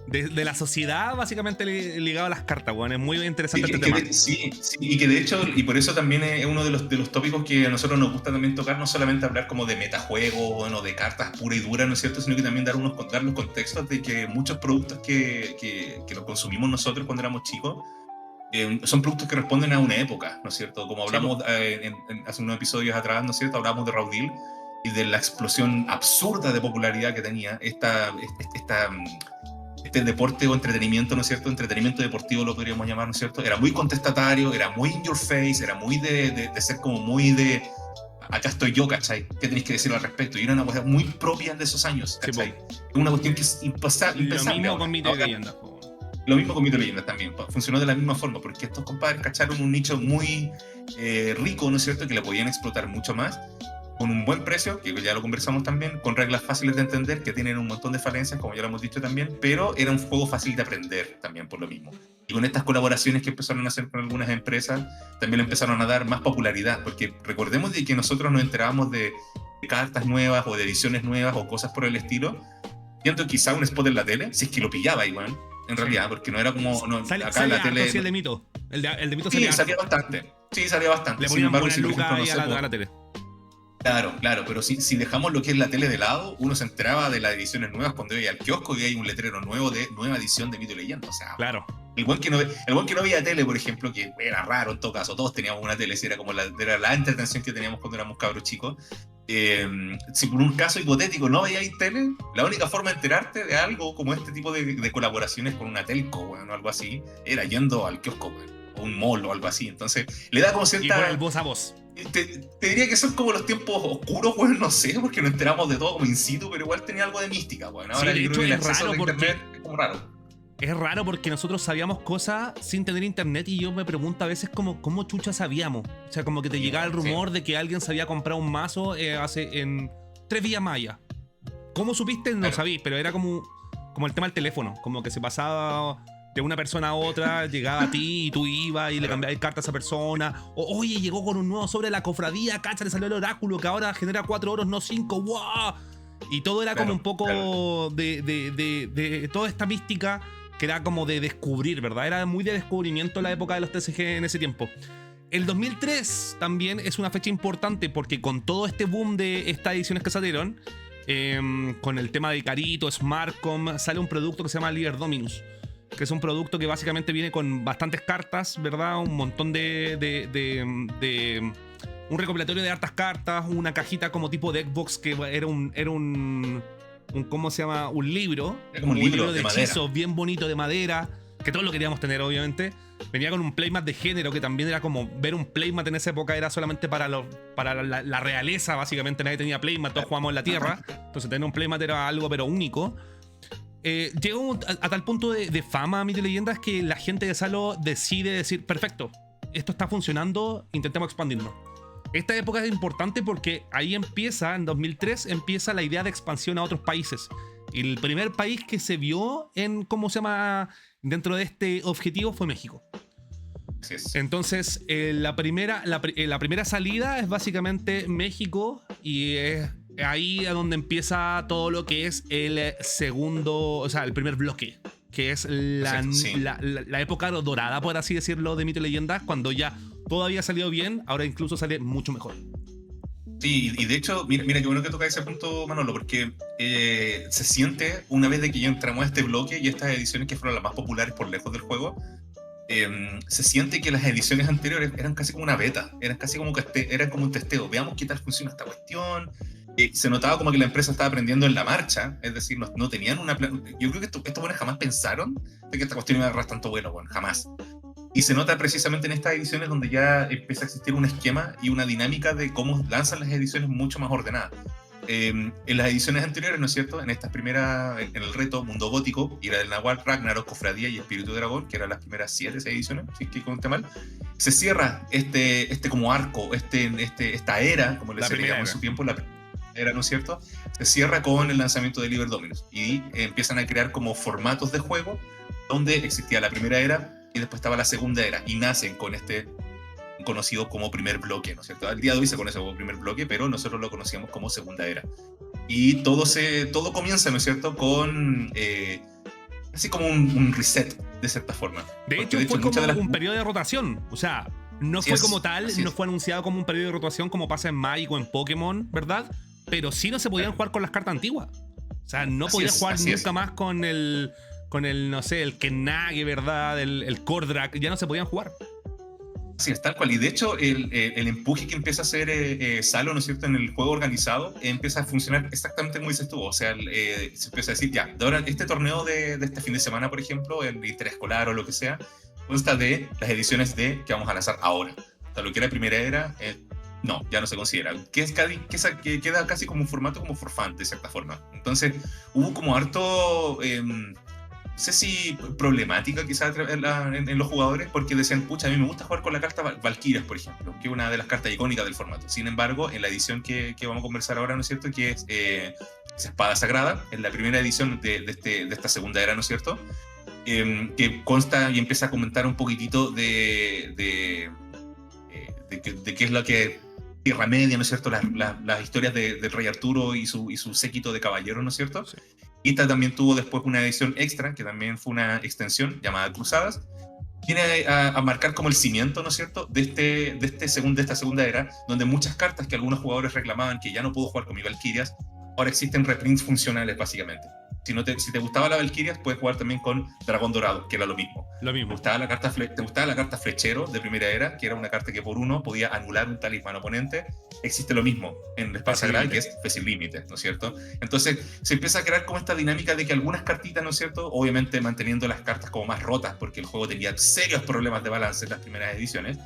[SPEAKER 1] la sociedad, básicamente ligado a las cartas, weón. Es muy interesante este tema.
[SPEAKER 2] Sí, y que de hecho, y por eso también es uno de los tópicos que a nosotros nos gusta también tocar, no solamente hablar como de metajuegos, bueno, de cartas pura y dura, ¿no es cierto?, sino que también dar los contextos de que muchos productos que los consumimos nosotros cuando éramos chicos, son productos que responden a una época, ¿no es cierto? Como hablamos hace unos episodios atrás, ¿no es cierto?, hablamos de Raudil y de la explosión absurda de popularidad que tenía este deporte o entretenimiento, ¿no es cierto?, entretenimiento deportivo lo podríamos llamar, ¿no es cierto? Era muy contestatario, era muy in your face, era muy de ser como muy de acá estoy yo, ¿cachai? ¿Qué tenéis que decir al respecto? Y era una cosa muy propia de esos años, ¿cachai? Sí, una cuestión que es impensable.
[SPEAKER 1] Lo mismo con Mito y Leyendas.
[SPEAKER 2] Lo mismo con Mito y Leyendas también, funcionó de la misma forma, porque estos compadres cacharon un nicho muy rico, ¿no es cierto?, que le podían explotar mucho más, con un buen precio, que ya lo conversamos también, con reglas fáciles de entender, que tienen un montón de falencias, como ya lo hemos dicho también, pero era un juego fácil de aprender también por lo mismo. Y con estas colaboraciones que empezaron a hacer con algunas empresas, también le empezaron a dar más popularidad, porque recordemos de que nosotros nos enterábamos de cartas nuevas o de ediciones nuevas o cosas por el estilo, viendo quizá un spot en la tele, si es que lo pillaba igual, en realidad, porque no era como... No,
[SPEAKER 1] acá en la tele... Sí, el de Mito. El de Mito
[SPEAKER 2] sí, salía bastante. Sí, salía bastante.
[SPEAKER 1] Le ponían buena luca ahí a la tele.
[SPEAKER 2] Claro, pero si dejamos lo que es la tele de lado, uno se enteraba de las ediciones nuevas cuando iba al kiosco y hay un letrero nuevo de nueva edición de Mito y Leyenda, o sea...
[SPEAKER 1] Claro.
[SPEAKER 2] el buen que no veía tele, por ejemplo, que era raro en todo caso, todos teníamos una tele, si era como era la entretención que teníamos cuando éramos cabros chicos. Si por un caso hipotético no veíais tele, la única forma de enterarte de algo como este tipo de colaboraciones con una telco, bueno, o algo así, era yendo al kiosco, bueno, o un mall o algo así. Entonces, le da como cierta...
[SPEAKER 1] Y por el voz a voz.
[SPEAKER 2] Te diría que son como los tiempos oscuros, bueno, no sé, porque nos enteramos de todo como in situ, pero igual tenía algo de mística, bueno. Ahora
[SPEAKER 1] Sí, de
[SPEAKER 2] yo
[SPEAKER 1] hecho
[SPEAKER 2] creo que el
[SPEAKER 1] es
[SPEAKER 2] acceso
[SPEAKER 1] raro
[SPEAKER 2] a
[SPEAKER 1] porque
[SPEAKER 2] internet es como raro.
[SPEAKER 1] es raro porque nosotros sabíamos cosas sin tener internet y yo me pregunto a veces cómo chucha sabíamos. O sea, como que te
[SPEAKER 2] Sí,
[SPEAKER 1] llegaba el
[SPEAKER 2] sí.
[SPEAKER 1] rumor de que alguien se había comprado un mazo en 3 Villas Maya. ¿Cómo supiste? No
[SPEAKER 2] Claro.
[SPEAKER 1] sabí, pero era como el tema del teléfono. Como que se pasaba de una persona a otra, llegaba a ti y tú ibas y le cambiabas carta a esa persona. O, oye, llegó con un nuevo sobre la cofradía, cacha, le salió el oráculo que ahora genera 4 oros, no 5, ¡wow! Y todo era como
[SPEAKER 2] Claro,
[SPEAKER 1] un poco
[SPEAKER 2] claro.
[SPEAKER 1] de toda esta mística que era como de descubrir, ¿verdad? Era muy de descubrimiento la época de los TCG en ese tiempo. El 2003 también es una fecha importante porque con todo este boom de estas ediciones que salieron, con el tema de Carito, Smartcom, sale un producto que se llama Liber Dominus, que es un producto que básicamente viene con bastantes cartas, ¿verdad? Un montón de un recopilatorio de hartas cartas, una cajita como tipo deckbox que era un ¿cómo se llama? Un libro.
[SPEAKER 2] Es como un libro
[SPEAKER 1] de
[SPEAKER 2] de madera.
[SPEAKER 1] hechizos bien bonito de madera, que todos lo queríamos tener, obviamente. Venía con un playmat de género, que también era como ver un playmat en esa época era solamente para la realeza, básicamente. Nadie tenía playmat, todos jugábamos en la tierra. Entonces tener un playmat era algo pero único. Llegó a tal punto de fama Mito y Leyendas que la gente de Salo decide decir, perfecto, esto está funcionando, intentemos expandirnos. Esta época es importante porque ahí empieza, en 2003, empieza la idea de expansión a otros países. Y el primer país que se vio en, ¿cómo se llama?, dentro de este objetivo fue México.
[SPEAKER 2] Así es.
[SPEAKER 1] Entonces, la primera salida es básicamente México y es ahí a donde empieza todo lo que es el segundo, o sea, el primer bloque, que es
[SPEAKER 2] Exacto, sí.
[SPEAKER 1] la época dorada, por así decirlo, de Mito y Leyendas, cuando ya todo había salido bien, ahora incluso sale mucho mejor.
[SPEAKER 2] Sí, y de hecho, mira qué bueno que toca ese punto, Manolo, porque se siente, una vez de que ya entramos a este bloque y estas ediciones que fueron las más populares por lejos del juego, se siente que las ediciones anteriores eran casi como una beta, eran casi como, eran como un testeo, veamos qué tal funciona esta cuestión. Se notaba como que la empresa estaba aprendiendo en la marcha, es decir, no tenían una yo creo que estos buenos jamás pensaron de que esta cuestión iba a agarrar tanto bueno, bueno, jamás. Y se nota precisamente en estas ediciones donde ya empieza a existir un esquema y una dinámica de cómo lanzan las ediciones mucho más ordenadas. En las ediciones anteriores, ¿no es cierto? En estas primeras, en el reto Mundo Gótico, Ira del Nahual, Ragnarok, Cofradía y Espíritu de Dragón, que eran las primeras 7 ediciones, si es que conté mal, se cierra este como arco, esta era, como se le llamó en su tiempo, la era, ¿no es cierto? Se cierra con el lanzamiento de Liber Dominus y empiezan a crear como formatos de juego donde existía la primera era y después estaba la segunda era y nacen con este conocido como primer bloque, ¿no es cierto? Al día de hoy se conoce como primer bloque, pero nosotros lo conocíamos como segunda era. Y todo comienza, ¿no es cierto?, con así como un reset, de cierta forma.
[SPEAKER 1] De
[SPEAKER 2] Porque,
[SPEAKER 1] hecho, fue como
[SPEAKER 2] muchas de las...
[SPEAKER 1] un periodo de rotación. O sea, no
[SPEAKER 2] Así
[SPEAKER 1] fue
[SPEAKER 2] es,
[SPEAKER 1] como tal,
[SPEAKER 2] así
[SPEAKER 1] no
[SPEAKER 2] es.
[SPEAKER 1] fue anunciado como un periodo de rotación como pasa en Magic o en Pokémon, ¿verdad? Pero sí no se podían jugar con las cartas antiguas. O sea, no
[SPEAKER 2] Así
[SPEAKER 1] podías
[SPEAKER 2] es,
[SPEAKER 1] jugar
[SPEAKER 2] así
[SPEAKER 1] nunca
[SPEAKER 2] es.
[SPEAKER 1] más con el, no sé, el Kennage, ¿verdad? El Kordrak, ya no se podían jugar.
[SPEAKER 2] Sí, es tal cual. Y de hecho, el empuje que empieza a hacer Salo, ¿no es cierto?, en el juego organizado, empieza a funcionar exactamente como dices tú. O sea, se empieza a decir, ya, de ahora este torneo de este fin de semana, por ejemplo, el interescolar o lo que sea, consta de las ediciones que vamos a lanzar ahora. O sea, lo que era primera era, no, ya no se considera. Que queda casi como un formato como for fun, de cierta forma. Entonces, hubo como harto... no sé si problemática quizás en los jugadores, porque decían, pucha, a mí me gusta jugar con la carta Valkyrias, por ejemplo, que es una de las cartas icónicas del formato. Sin embargo, en la edición que vamos a conversar ahora, ¿no es cierto?, que es Espada Sagrada, en la primera edición de esta segunda era, ¿no es cierto?, que consta y empieza a comentar un poquitito de qué es lo que Tierra Media, ¿no es cierto?, las historias del Rey Arturo y su séquito de caballeros, ¿no es cierto?
[SPEAKER 1] Sí.
[SPEAKER 2] Y esta también tuvo después una edición extra, que también fue una extensión llamada Cruzadas, viene a marcar como el cimiento, ¿no es cierto?, de esta segunda era, donde muchas cartas que algunos jugadores reclamaban que ya no pudo jugar con mi Valkyrias, ahora existen reprints funcionales, básicamente. Si te gustaba la Valkyria, puedes jugar también con Dragón Dorado, que era lo mismo.
[SPEAKER 1] Lo
[SPEAKER 2] ¿Te
[SPEAKER 1] mismo.
[SPEAKER 2] gustaba la carta Flechero de Primera Era, que era una carta que por uno podía anular un talismán oponente? Existe lo mismo en la Espada Sagrada, que es Fácil Límite, ¿no es cierto? Entonces se empieza a crear como esta dinámica de que algunas cartitas, ¿no es cierto? Obviamente manteniendo las cartas como más rotas, porque el juego tenía serios problemas de balance en las primeras ediciones,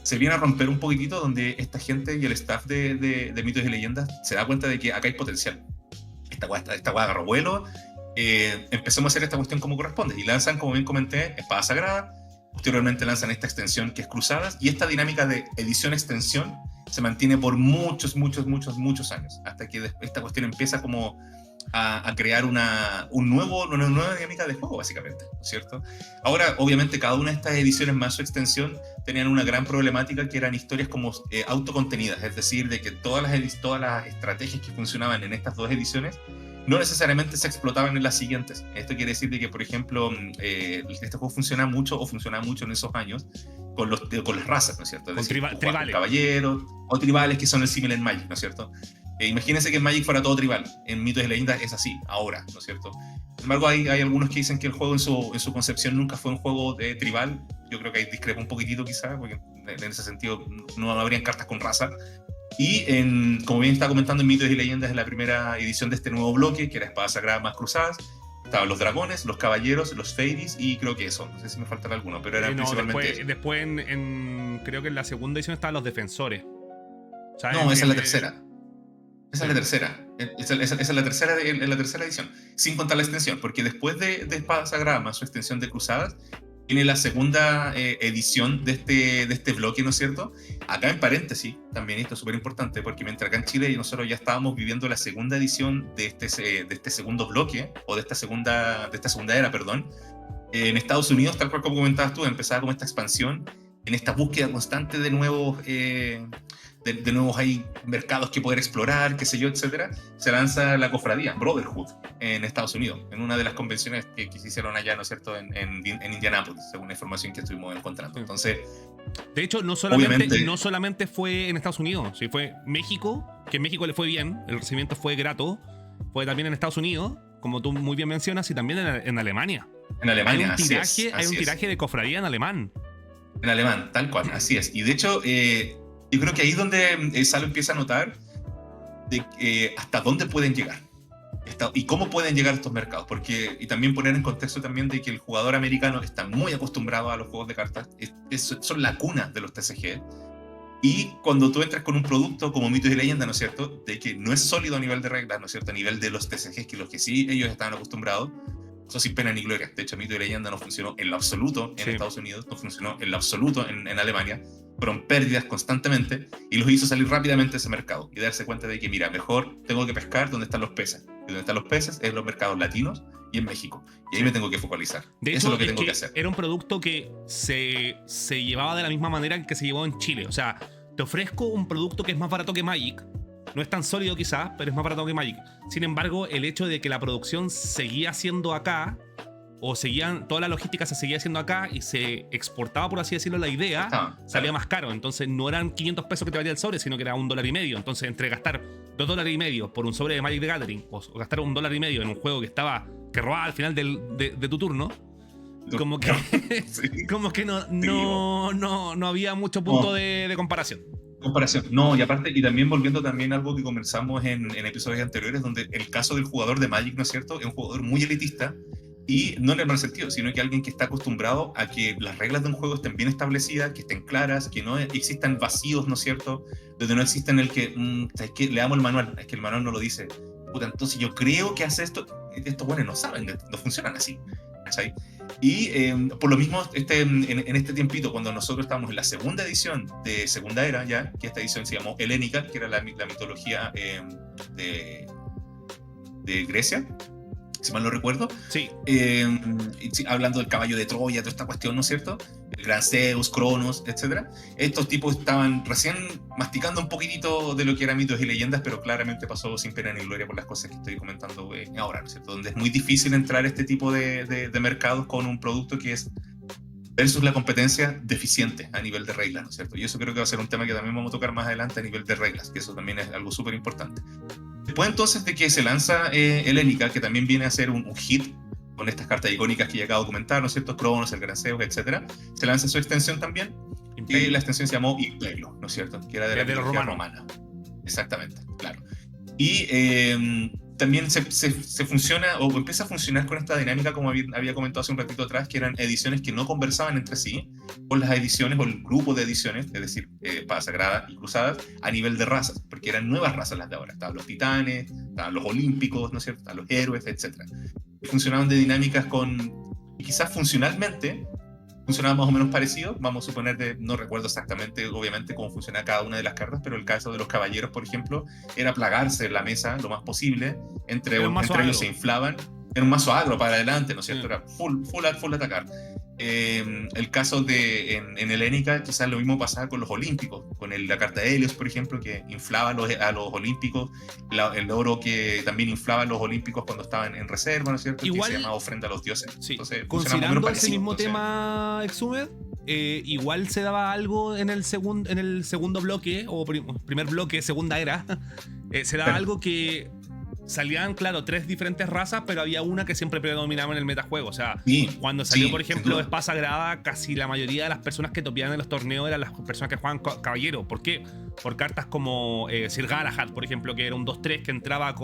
[SPEAKER 2] se viene a romper un poquitito, donde esta gente y el staff de Mitos y Leyendas se da cuenta de que acá hay potencial. Esta weá agarró vuelo. Empezamos a hacer esta cuestión como corresponde y lanzan, como bien comenté, Espada Sagrada. Posteriormente lanzan esta extensión que es Cruzadas, y esta dinámica de edición-extensión se mantiene por muchos años, hasta que esta cuestión empieza como a crear una nueva dinámica de juego, básicamente, ¿no es cierto? Ahora, obviamente, cada una de estas ediciones más su extensión tenían una gran problemática, que eran historias como autocontenidas, es decir, de que todas las estrategias que funcionaban en estas dos ediciones no necesariamente se explotaban en las siguientes. Esto quiere decir de que, por ejemplo, este juego funcionaba mucho en esos años con las razas, ¿no es cierto? Es decir, tribales. Caballeros o tribales, que son el símil en Magic, ¿no es cierto? Imagínense que en Magic fuera todo tribal. En Mitos y Leyendas es así, ahora, ¿no es cierto? Sin embargo, hay algunos que dicen que el juego en su concepción nunca fue un juego treibal. Yo creo que ahí discrepa un poquitito quizás, porque en ese sentido no habrían cartas con raza. Y como bien estaba comentando, en Mitos y Leyendas, en la primera edición de este nuevo bloque, que era Espada Sagrada más Cruzadas, estaban los dragones, los caballeros, los fairies, y creo que eso. No sé si me faltará alguno, pero eran principalmente
[SPEAKER 1] después creo que en la segunda edición estaban los defensores. O sea,
[SPEAKER 2] no, esa es la tercera. Esa es la tercera. Esa es la tercera edición. Sin contar la extensión, porque después de Espada Sagrada más su extensión de Cruzadas, viene la segunda edición de este bloque, ¿no es cierto? Acá en paréntesis, también esto es súper importante, porque mientras acá en Chile nosotros ya estábamos viviendo la segunda edición de este segundo bloque, o de esta segunda era, perdón, en Estados Unidos, tal cual como comentabas tú, empezaba como esta expansión, en esta búsqueda constante de nuevos hay mercados que poder explorar, qué sé yo, etcétera. Se lanza la cofradía Brotherhood en Estados Unidos, en una de las convenciones que se hicieron allá, ¿no es cierto?, en Indianápolis, según la información que estuvimos encontrando. Entonces,
[SPEAKER 1] de hecho, no solamente fue en Estados Unidos, sí, fue México, que en México le fue bien, el recibimiento fue grato, fue también en Estados Unidos, como tú muy bien mencionas, y también en Alemania.
[SPEAKER 2] En Alemania,
[SPEAKER 1] hay un tiraje de cofradía en alemán.
[SPEAKER 2] En alemán, tal cual, así es. Y de hecho, yo creo que ahí es donde Salo empieza a notar de hasta dónde pueden llegar y cómo pueden llegar a estos mercados, y también poner en contexto también de que el jugador americano está muy acostumbrado a los juegos de cartas, son la cuna de los TCG, y cuando tú entras con un producto como Mitos y Leyendas, ¿no es cierto?, de que no es sólido a nivel de reglas, ¿no es cierto?, a nivel de los TCGs, que los que sí ellos estaban acostumbrados, eso sin pena ni gloria. De hecho, Mito y Leyenda no funcionó en lo absoluto en Estados Unidos, no funcionó en lo absoluto en Alemania, fueron pérdidas constantemente, y los hizo salir rápidamente de ese mercado y darse cuenta de que, mira, mejor tengo que pescar donde están los peces, y donde están los peces es los mercados latinos y en México, y ahí me tengo que focalizar.
[SPEAKER 1] De hecho,
[SPEAKER 2] eso es lo que tengo que hacer.
[SPEAKER 1] Era un producto que se llevaba de la misma manera que se llevó en Chile. O sea, te ofrezco un producto que es más barato que Magic. No es tan sólido quizás, pero es más barato que Magic. Sin embargo, el hecho de que la producción seguía siendo acá, o toda la logística se seguía haciendo acá y se exportaba, por así decirlo, la idea, salía más caro. Entonces no eran 500 pesos que te valía el sobre, sino que era $1.50. Entonces, entre gastar $2.50 por un sobre de Magic the Gathering, o gastar $1.50 en un juego que robaba al final de tu turno, como que, sí. Como que no había mucho punto de comparación.
[SPEAKER 2] No, y aparte, y también volviendo también a algo que conversamos en episodios anteriores, donde el caso del jugador de Magic, ¿no es cierto?, es un jugador muy elitista, y no en el mal sentido, sino que alguien que está acostumbrado a que las reglas de un juego estén bien establecidas, que estén claras, que no existan vacíos, ¿no es cierto?, donde no existen es que le damos el manual, es que el manual no lo dice. Puta, entonces yo creo que hace esto, estos buenos no saben, no funcionan así, ¿sabes? Y por lo mismo, en este tiempito, cuando nosotros estábamos en la segunda edición de Segunda Era, ya, que esta edición se llamó Helénica, que era la mitología de Grecia, si mal no recuerdo.
[SPEAKER 1] Sí.
[SPEAKER 2] Hablando del caballo de Troya, toda esta cuestión, ¿no es cierto? El gran Zeus, Cronos, etc. Estos tipos estaban recién masticando un poquitito de lo que eran Mitos y Leyendas, pero claramente pasó sin pena ni gloria por las cosas que estoy comentando ahora, ¿no es cierto? Donde es muy difícil entrar a este tipo de mercados con un producto que es versus la competencia deficiente a nivel de reglas, ¿no es cierto? Y eso creo que va a ser un tema que también vamos a tocar más adelante a nivel de reglas, que eso también es algo súper importante. Después entonces de que se lanza Helénica, que también viene a ser un hit con estas cartas icónicas que ya acabo de comentar, ¿no es cierto? Cronos, el Gran Zeus, etc. Se lanza su extensión también, y la extensión se llamó Imperio, ¿no es cierto? Que era de la mitología romana. Exactamente, claro. Y también se funciona, o empieza a funcionar con esta dinámica, como había comentado hace un ratito atrás, que eran ediciones que no conversaban entre sí, con las ediciones, o el grupo de ediciones, es decir, Espada Sagrada y Cruzadas, a nivel de razas, porque eran nuevas razas las de ahora. Estaban los titanes, estaban los olímpicos, ¿no es cierto? Estaban los héroes, etc. Y funcionaban de dinámicas y quizás funcionalmente, funcionaba más o menos parecido. Vamos a suponer, no recuerdo exactamente, obviamente, cómo funciona cada una de las cartas, pero el caso de los caballeros, por ejemplo, era plagarse la mesa lo más posible, entre ellos se inflaban, era un mazo agro para adelante, ¿no es cierto? Era full atacar. El caso en Helénica, quizás lo mismo pasaba con los olímpicos, con la carta de Helios, por ejemplo, que inflaba a los olímpicos, el oro que también inflaba a los olímpicos cuando estaban en reserva, ¿no es cierto? Igual, que se llamaba ofrenda a los dioses.
[SPEAKER 1] Sí.
[SPEAKER 2] Entonces,
[SPEAKER 1] considerando ese mismo tema, Exhumed, igual se daba algo en el segundo bloque, o primer bloque, segunda era, se daba algo que salían, claro, 3 diferentes razas, pero había una que siempre predominaba en el metajuego. O sea, cuando salió, por ejemplo, Espada Sagrada, casi la mayoría de las personas que topeaban en los torneos eran las personas que jugaban caballero. ¿Por qué? Por cartas como Sir Galahad, por ejemplo, que era un 2-3 que entraba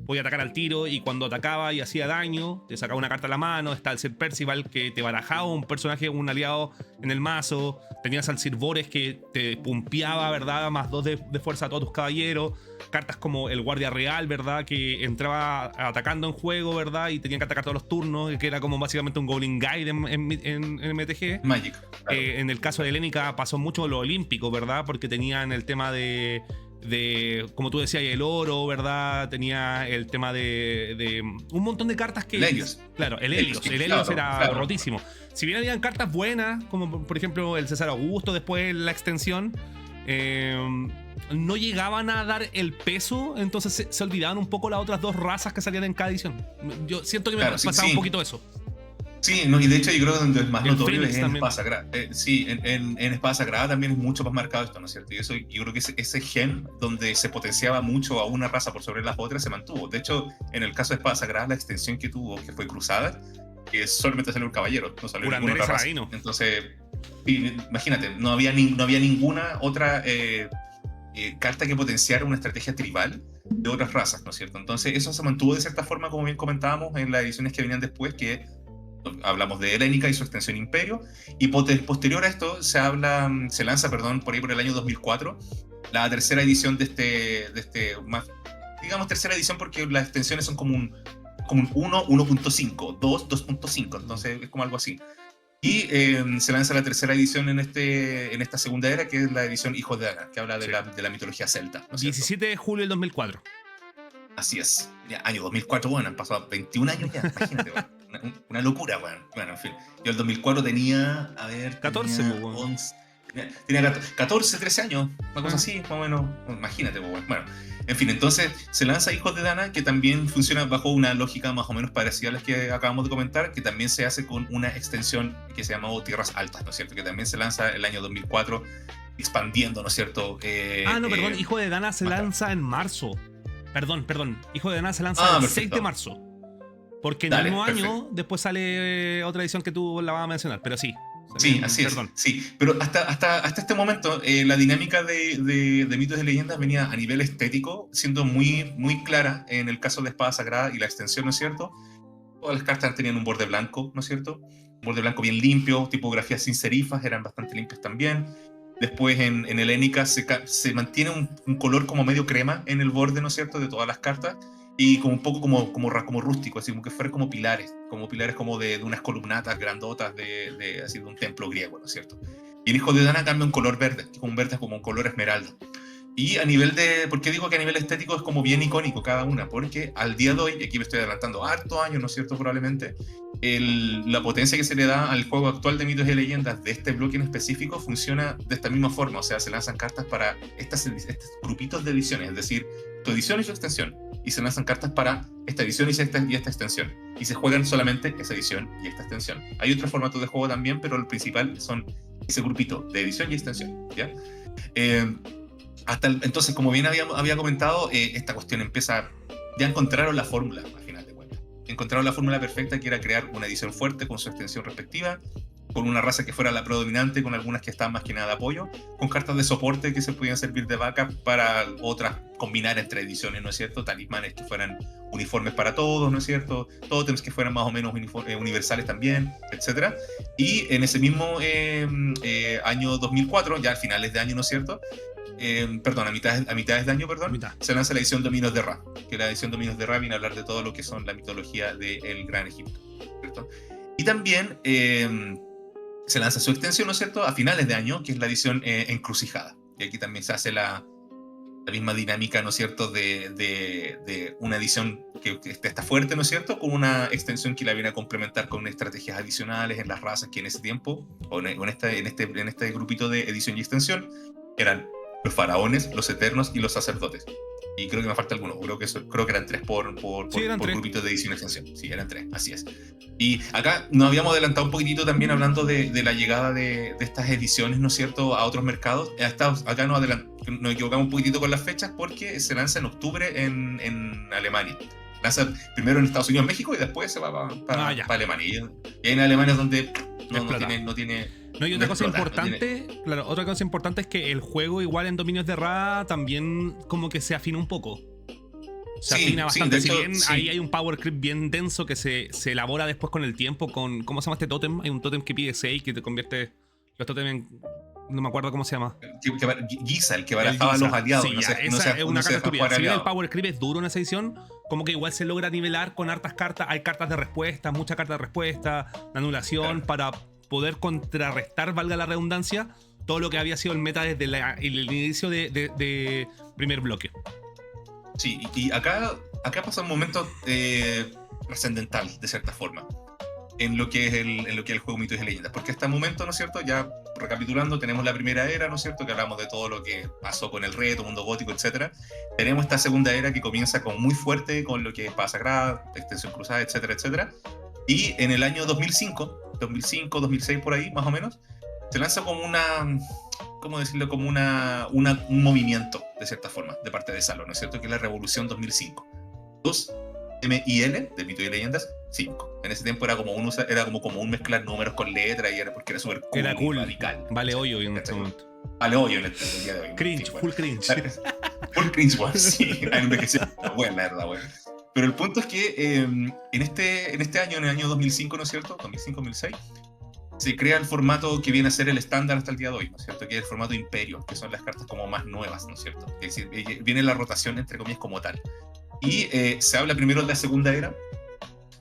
[SPEAKER 1] podía atacar al tiro, y cuando atacaba y hacía daño, te sacaba una carta a la mano. Está el Sir Percival, que te barajaba un personaje, un aliado en el mazo. Tenías al Sir Bores, que te pumpeaba, ¿verdad? +2 de fuerza a todos tus caballeros. Cartas como el Guardia Real, ¿verdad? Que entraba atacando en juego, ¿verdad? Y tenía que atacar todos los turnos, que era como básicamente un Goblin Guide en MTG.
[SPEAKER 2] Magic. Claro.
[SPEAKER 1] En el caso de Helénica pasó mucho lo olímpico, ¿verdad? Porque tenían el tema de como tú decías, el oro, ¿verdad? Tenía el tema de un montón de cartas que...
[SPEAKER 2] El Helios.
[SPEAKER 1] Claro, el Helios era rotísimo. Si bien habían cartas buenas, como por ejemplo el César Augusto, después la extensión, no llegaban a dar el peso, entonces se olvidaban un poco las otras 2 razas que salían en cada edición. Yo siento que me pasaba un poquito eso.
[SPEAKER 2] Sí, no, y de hecho yo creo que donde es más notorio es en
[SPEAKER 1] también.
[SPEAKER 2] Espada Sagrada. Sí, en Espada Sagrada también es mucho más marcado esto, ¿no es cierto? Y eso, yo creo que ese gen donde se potenciaba mucho a una raza por sobre las otras se mantuvo. De hecho, en el caso de Espada Sagrada, la extensión que tuvo, que fue Cruzada, que solamente salió un caballero, no salió ninguna otra raza. Entonces, imagínate, no había ninguna otra carta que potenciara una estrategia tribal de otras razas, ¿no es cierto? Entonces, eso se mantuvo de cierta forma, como bien comentábamos, en las ediciones que venían después, que hablamos de Helénica y su extensión Imperio, y posterior a esto se lanza, por ahí por el año 2004, la tercera edición de este más, digamos tercera edición, porque las extensiones son como un 1, 1.5, 2, 2.5, entonces es como algo así. Y se lanza la tercera edición en esta segunda era, que es la edición Hijos de Dana, que habla de la mitología celta, ¿no es
[SPEAKER 1] 17 de julio del 2004.
[SPEAKER 2] Así es, ya, año 2004, bueno, han pasado 21 años ya, imagínate, bueno. Una locura, bueno, en fin. Yo el 2004 tenía,
[SPEAKER 1] 14,
[SPEAKER 2] tenía 11, tenía 14, 13 años, una cosa así, más o menos, imagínate, bueno. En fin, entonces se lanza Hijos de Dana, que también funciona bajo una lógica más o menos parecida a las que acabamos de comentar, que también se hace con una extensión que se llamó Tierras Altas, ¿no es cierto? Que también se lanza el año 2004, expandiendo, ¿no es cierto?
[SPEAKER 1] Perdón, Hijo de Dana se lanza en marzo. Perdón, Hijo de Dana se lanza el 6 de marzo. Porque en el mismo año después sale otra edición que tú la vas a mencionar, pero sí.
[SPEAKER 2] Sí, así es. Sí, pero hasta este momento la dinámica de mitos y leyendas venía a nivel estético, siendo muy, muy clara en el caso de Espada Sagrada y la extensión, ¿no es cierto? Todas las cartas tenían un borde blanco, ¿no es cierto? Un borde blanco bien limpio, tipografías sin serifas, eran bastante limpias también. Después en Helénica se mantiene un color como medio crema en el borde, ¿no es cierto?, de todas las cartas. Y como un poco como rústico, así como que fueran como pilares como de unas columnatas grandotas así de un templo griego, ¿no es cierto? Y el Hijo de Dana cambia un color verde, que es como un color esmeralda. Y a nivel ¿por qué digo que a nivel estético es como bien icónico cada una? Porque al día de hoy, y aquí me estoy adelantando harto años, ¿no es cierto?, probablemente, la potencia que se le da al juego actual de mitos y leyendas de este bloque en específico funciona de esta misma forma. O sea, se lanzan cartas para estos grupitos de ediciones, es decir, tu edición y su extensión, y se lanzan cartas para esta edición y esta extensión, y se juegan solamente esa edición y esta extensión. Hay otros formatos de juego también, pero el principal son ese grupito de edición y extensión, ¿ya? Entonces, como bien había comentado, esta cuestión empieza, ya encontraron la fórmula, al final de cuentas. Encontraron la fórmula perfecta, que era crear una edición fuerte con su extensión respectiva, con una raza que fuera la predominante, con algunas que estaban más que nada de apoyo, con cartas de soporte que se podían servir de backup para otras, combinar entre ediciones, ¿no es cierto? Talismanes que fueran uniformes para todos, ¿no es cierto? Tótems que fueran más o menos universales también, etc. Y en ese mismo año 2004, ya a finales de año, ¿no es cierto? Perdón, a mitades de año, perdón, se lanza la edición Dominios de Ra, que la edición Dominios de Ra viene a hablar de todo lo que son la mitología del Gran Egipto, ¿cierto? Y también se lanza su extensión, ¿no es cierto?, a finales de año, que es la edición Encrucijada. Y aquí también se hace la misma dinámica, ¿no es cierto?, de una edición que está fuerte, ¿no es cierto?, con una extensión que la viene a complementar con estrategias adicionales en las razas que en ese tiempo, o en este grupito de edición y extensión, eran los faraones, los eternos y los sacerdotes. Y creo que me falta alguno. Creo que eran 3 por grupito de edición y extensión. Sí, eran 3, así es. Y acá nos habíamos adelantado un poquitito también hablando de la llegada de estas ediciones, ¿no es cierto?, a otros mercados. Acá nos equivocamos un poquitito con las fechas, porque se lanza en octubre en Alemania. Lanza primero en Estados Unidos, México, y después se va para Alemania. Y en Alemania es donde no tiene.
[SPEAKER 1] No, y otra cosa importante, claro, otra cosa importante es que el juego, igual en Dominios de Ra, también como que se afina un poco. Se afina bastante.
[SPEAKER 2] De hecho,
[SPEAKER 1] si bien ahí hay un power creep bien denso que se elabora después con el tiempo, con, ¿cómo se llama este tótem? Hay un tótem que pide 6 que te convierte los tótems en... No me acuerdo cómo se llama.
[SPEAKER 2] Giza, el que barajaba a los aliados.
[SPEAKER 1] Sí, esa es una carta estúpida. Si bien el power creep es duro en esa edición, como que igual se logra nivelar con hartas cartas. Hay cartas de respuesta, muchas cartas de respuesta, de anulación, para poder contrarrestar, valga la redundancia, todo lo que había sido el meta desde el inicio de primer bloque.
[SPEAKER 2] Sí, y acá pasa un momento trascendental, de cierta forma, en lo que es el juego Mitos y Leyendas, porque hasta el momento, ¿no es cierto?, ya recapitulando, tenemos la primera era, ¿no es cierto?, que hablamos de todo lo que pasó con el reto, mundo gótico, etc. Tenemos esta segunda era que comienza con muy fuerte con lo que es Espada Sagrada, Extensión Cruzada, etcétera, etcétera. Y en el año 2005, 2006 por ahí, más o menos, se lanza como ¿cómo decirlo? Como un movimiento, de cierta forma, de parte de Salo, ¿no es cierto?, que es la Revolución 2005. 2 MIL, de Mitos y Leyendas, 5. En ese tiempo era como un mezclar números con letras, y porque era súper cool,
[SPEAKER 1] era cool,
[SPEAKER 2] radical.
[SPEAKER 1] Vale hoyo en este momento.
[SPEAKER 2] Vale hoyo en el día de hoy.
[SPEAKER 1] Cringe, full cringe.
[SPEAKER 2] Full cringe, bueno, sí. Hay envejecido. Bueno, la verdad, bueno. Pero el punto es que en este año, en el año 2005, ¿no es cierto?, 2005-2006, se crea el formato que viene a ser el estándar hasta el día de hoy, ¿no es cierto?, que es el formato Imperio, que son las cartas como más nuevas, ¿no es cierto?, es decir, viene la rotación, entre comillas, como tal. Y se habla primero de la segunda era,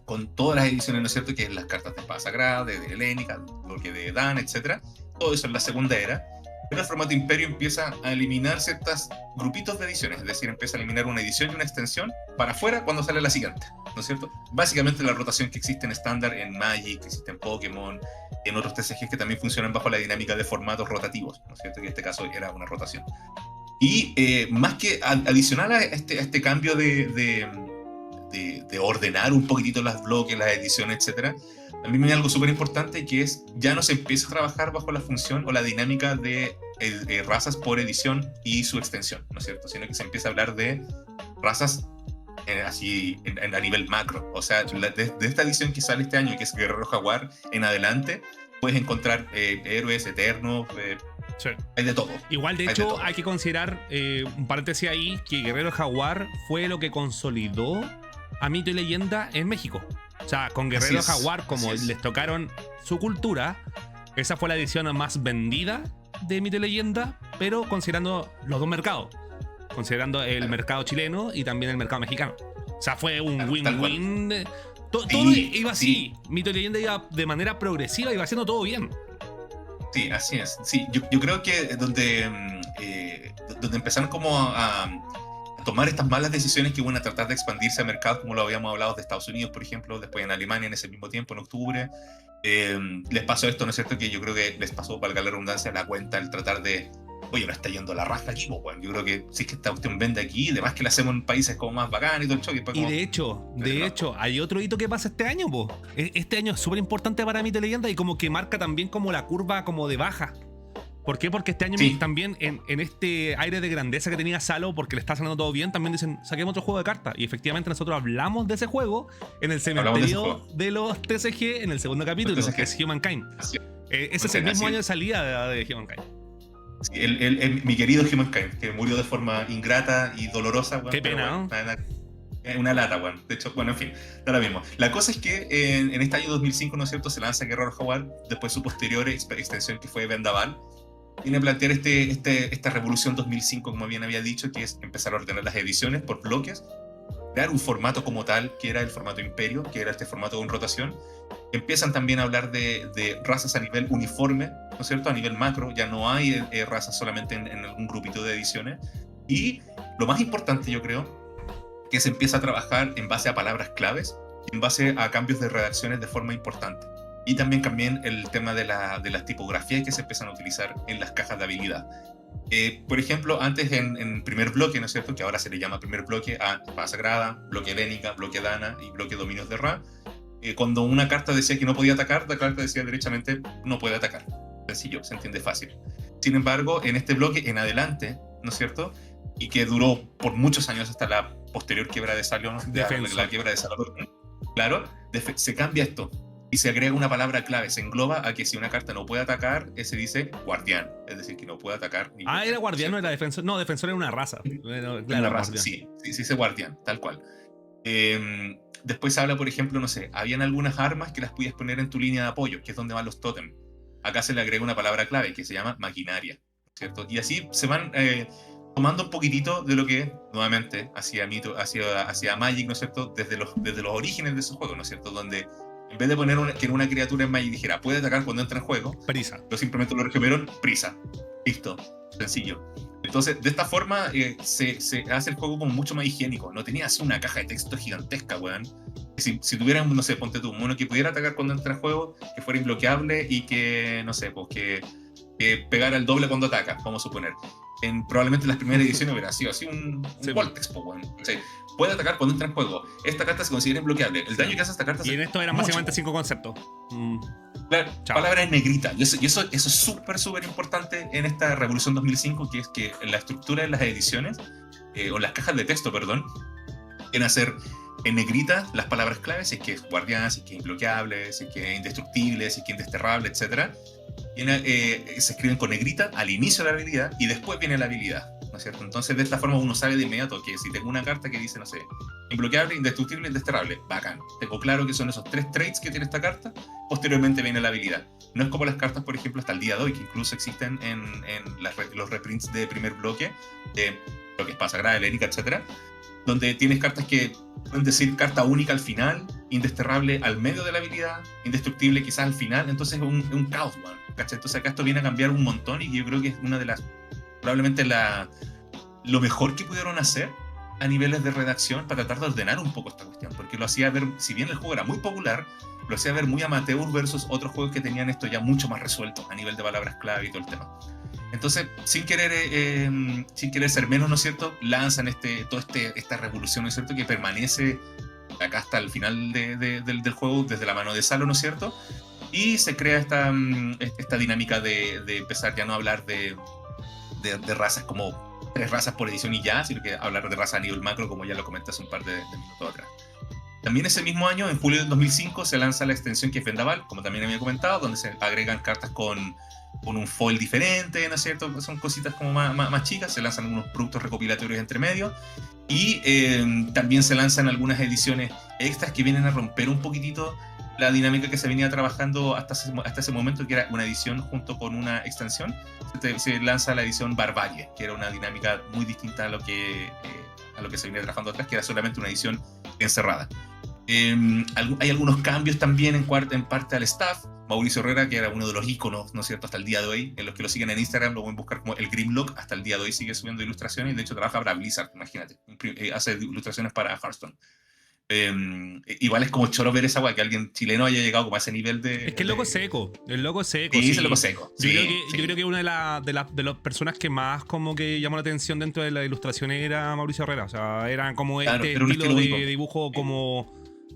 [SPEAKER 2] con todas las ediciones, ¿no es cierto?, que es las cartas de Espada Sagrada, de Helénica, lo que de Dan, etc. Todo eso es la segunda era. Pero el formato Imperio empieza a eliminar ciertos grupitos de ediciones, es decir, empieza a eliminar una edición y una extensión para afuera cuando sale la siguiente, ¿no es cierto? Básicamente la rotación que existe en estándar, en Magic, que existe en Pokémon, en otros TCGs que también funcionan bajo la dinámica de formatos rotativos, ¿no es cierto? Que en este caso era una rotación. Y más que adicional a este cambio de ordenar un poquitito los bloques, las ediciones, etc., también hay algo súper importante, que es ya no se empieza a trabajar bajo la función o la dinámica de razas por edición y su extensión, ¿no es cierto?, sino que se empieza a hablar de razas a nivel macro. O sea, de esta edición que sale este año, que es Guerrero Jaguar, en adelante puedes encontrar héroes eternos,
[SPEAKER 1] sí.
[SPEAKER 2] Hay de todo.
[SPEAKER 1] Igual, de hecho, hay que considerar, un paréntesis ahí, que Guerrero Jaguar fue lo que consolidó a Mito y Leyenda en México. O sea, con Guerrero Jaguar, como les tocaron su cultura, esa fue la edición más vendida de Mito y Leyenda, pero considerando los dos mercados, considerando el mercado chileno y también el mercado mexicano. O sea, fue un win-win. Todo iba así. Mito y Leyenda iba de manera progresiva, iba haciendo todo bien.
[SPEAKER 2] Sí, así es. Sí, yo creo que donde empezaron como a tomar estas malas decisiones que iban a tratar de expandirse a mercados, como lo habíamos hablado, de Estados Unidos, por ejemplo, después en Alemania en ese mismo tiempo, en octubre, les pasó esto, ¿no es cierto?, que yo creo que les pasó, valga la redundancia, la cuenta, el tratar de, oye, no está yendo la raja aquí, bueno, yo creo que sí, que esta cuestión vende aquí, y además que la hacemos en países como más bacán y todo el choque.
[SPEAKER 1] Y como, de hecho, hay otro hito que pasa este año, po. Este año es súper importante para Mito y Leyenda, y como que marca también como la curva como de baja. ¿Por qué? Porque este año
[SPEAKER 2] Sí.
[SPEAKER 1] también, en este aire de grandeza que tenía Salo, porque le está saliendo todo bien, también dicen, saquemos otro juego de cartas. Y efectivamente nosotros hablamos de ese juego en el
[SPEAKER 2] Hablamos de ese
[SPEAKER 1] cementerio
[SPEAKER 2] juego.
[SPEAKER 1] de los TCG en el segundo capítulo,
[SPEAKER 2] TCG.
[SPEAKER 1] que es Humankind.
[SPEAKER 2] Así
[SPEAKER 1] Ese es el mismo
[SPEAKER 2] así
[SPEAKER 1] año de
[SPEAKER 2] es.
[SPEAKER 1] salida de Humankind.
[SPEAKER 2] Sí, mi querido Humankind, que murió de forma ingrata y dolorosa. Bueno,
[SPEAKER 1] Qué pena,
[SPEAKER 2] bueno,
[SPEAKER 1] ¿no?
[SPEAKER 2] una lata, bueno. De hecho, bueno, en fin, da lo mismo. La cosa es que en este año 2005, ¿no es cierto?, se lanza Guerra Howard, después su posterior extensión que fue Vendaval. Viene a plantear esta revolución 2005, como bien había dicho, que es empezar a ordenar las ediciones por bloques, crear un formato como tal, que era el formato Imperio, que era este formato con rotación. Empiezan también a hablar de razas a nivel uniforme, ¿no es cierto?, a nivel macro, ya no hay razas solamente en algún grupito de ediciones. Y lo más importante, yo creo, que se empieza a trabajar en base a palabras claves, en base a cambios de redacciones de forma importante. Y también el tema de las tipografías que se empiezan a utilizar en las cajas de habilidad. Por ejemplo, antes en primer bloque, ¿no es cierto?, que ahora se le llama primer bloque a espada sagrada, bloque helénica, bloque dana y bloque dominios de Ra, cuando una carta decía que no podía atacar, la carta decía derechamente no puede atacar. Sencillo, se entiende fácil. Sin embargo, en este bloque en adelante, ¿no es cierto?, y que duró por muchos años hasta la posterior quiebra de Salón, la quiebra de Salón, claro, se cambia esto y se agrega una palabra clave, se engloba a que si una carta no puede atacar, se dice guardián, es decir, que no puede atacar.
[SPEAKER 1] Era guardián, no era defensor. No, defensor era una raza.
[SPEAKER 2] Claro,
[SPEAKER 1] Claro,
[SPEAKER 2] una raza,
[SPEAKER 1] guardián.
[SPEAKER 2] sí, dice guardián, tal cual. Después se habla, por ejemplo, no sé, habían algunas armas que las podías poner en tu línea de apoyo, que es donde van los tótem. Acá se le agrega una palabra clave que se llama maquinaria, ¿cierto? Y así se van tomando un poquitito de lo que, nuevamente, hacía Magic, ¿no es cierto?, desde los orígenes de esos juegos, ¿no es cierto?, donde en vez de poner que una criatura en Magic dijera puede atacar cuando entra en juego,
[SPEAKER 1] Prisa.
[SPEAKER 2] pero simplemente lo resumieron prisa. Listo, sencillo. Entonces, de esta forma se hace el juego como mucho más higiénico. No tenías una caja de texto gigantesca, weón. Si tuvieran, no sé, ponte tú, un mono que pudiera atacar cuando entra en juego, que fuera imbloqueable y que, no sé, pues que pegara el doble cuando ataca, vamos a suponer. Probablemente en las primeras ediciones hubiera sido así un Voltex, pues, weón. O sea, puede atacar cuando entra en juego. Esta carta se considera imbloqueable. El daño que hace esta carta...
[SPEAKER 1] Y en esto eran básicamente 5 conceptos.
[SPEAKER 2] La palabra es negrita. Y eso es súper, súper importante en esta Revolución 2005, que es que la estructura de las ediciones, o las cajas de texto, perdón, en hacer en negrita las palabras claves, si es que es guardián, si es que es imbloqueable, si es que es indestructible, si es que es indesterrable, etc. Se escriben con negrita al inicio de la habilidad y después viene la habilidad, ¿no es cierto? Entonces, de esta forma uno sabe de inmediato que si tengo una carta que dice, no sé, imbloqueable, indestructible, indesterrable, bacán. Tengo claro que son esos 3 traits que tiene esta carta, posteriormente viene la habilidad. No es como las cartas, por ejemplo, hasta el día de hoy, que incluso existen en los reprints de primer bloque, de lo que es espada sagrada, helénica, etc., donde tienes cartas que pueden decir carta única al final, indesterrable al medio de la habilidad, indestructible quizás al final, entonces es un caos, man, ¿cachai? Entonces acá esto viene a cambiar un montón y yo creo que es una de las, probablemente lo mejor que pudieron hacer a niveles de redacción para tratar de ordenar un poco esta cuestión, porque lo hacía ver, si bien el juego era muy popular, lo hacía ver muy amateur versus otros juegos que tenían esto ya mucho más resuelto a nivel de palabras clave y todo el tema. Entonces, sin querer ser menos, ¿no es cierto?, lanzan esta revolución, ¿no es cierto?, que permanece acá hasta el final del juego, desde la mano de Salo, ¿no es cierto?, y se crea esta dinámica de empezar ya no a hablar de razas como 3 razas por edición y ya, sino que hablar de razas a nivel macro, como ya lo comenté hace un par de minutos atrás. También ese mismo año, en julio del 2005, se lanza la extensión que es Vendaval, como también había comentado, donde se agregan cartas con un foil diferente, ¿no es cierto? Son cositas como más chicas, se lanzan algunos productos recopilatorios entre medio, y también se lanzan algunas ediciones extras que vienen a romper un poquitito la dinámica que se venía trabajando hasta ese momento, que era una edición junto con una extensión. Se lanza la edición Barbarie, que era una dinámica muy distinta a lo que se venía trabajando atrás, que era solamente una edición encerrada. Hay algunos cambios también en parte al staff. Mauricio Herrera, que era uno de los íconos, ¿no es cierto?, hasta el día de hoy, en los que lo siguen en Instagram, lo pueden buscar como el Grimlock, hasta el día de hoy sigue subiendo ilustraciones, y de hecho trabaja para Blizzard, imagínate, hace ilustraciones para Hearthstone. Igual es como choro ver esa weá, que alguien chileno haya llegado como a ese nivel de...
[SPEAKER 1] Es que el loco es seco. El loco es seco.
[SPEAKER 2] Sí,
[SPEAKER 1] sí.
[SPEAKER 2] es el loco seco.
[SPEAKER 1] Yo creo que una de las personas que más como que llamó la atención dentro de la ilustración era Mauricio Herrera. O sea, era como
[SPEAKER 2] claro,
[SPEAKER 1] este
[SPEAKER 2] era un
[SPEAKER 1] estilo
[SPEAKER 2] estilo
[SPEAKER 1] de dibujo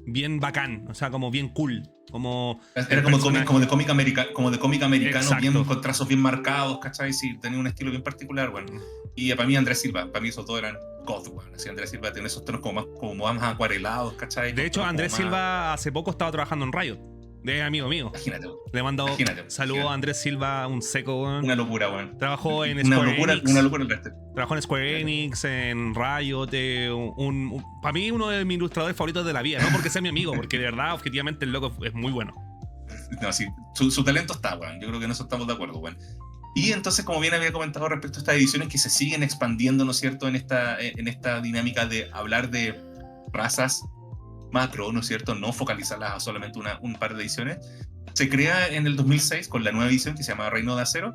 [SPEAKER 1] bien bacán, o sea, como bien cool. Como
[SPEAKER 2] Era como de cómic americano,
[SPEAKER 1] Exacto.
[SPEAKER 2] bien, con trazos bien marcados, ¿cachai? Sí, tenía un estilo bien particular, bueno. Y para mí Andrés Silva, para mí esos dos eran God, bueno. Así Andrés Silva tiene esos tonos como más acuarelados, ¿cachai?
[SPEAKER 1] De hecho, Andrés Silva hace poco estaba trabajando en Riot. Es amigo mío.
[SPEAKER 2] Imagínate.
[SPEAKER 1] Le he mandado
[SPEAKER 2] Imagínate.
[SPEAKER 1] saludos a Andrés Silva, un seco, weón.
[SPEAKER 2] Una locura, bueno.
[SPEAKER 1] Trabajó en
[SPEAKER 2] Una
[SPEAKER 1] Square
[SPEAKER 2] locura,
[SPEAKER 1] Enix.
[SPEAKER 2] una locura el arte.
[SPEAKER 1] Trabajó en Square Enix, en Riot. Para mí, uno de mis ilustradores favoritos de la vida. No porque sea mi amigo, porque de verdad, objetivamente, el loco es muy bueno.
[SPEAKER 2] No, sí, su talento está, weón. Yo creo que en eso estamos de acuerdo, weón. Y entonces, como bien había comentado respecto a estas ediciones que se siguen expandiendo, ¿no es cierto?, en esta dinámica de hablar de razas macro, ¿no es cierto?, no focalizarlas a solamente un par de ediciones. Se crea en el 2006 con la nueva edición que se llama Reino de Acero.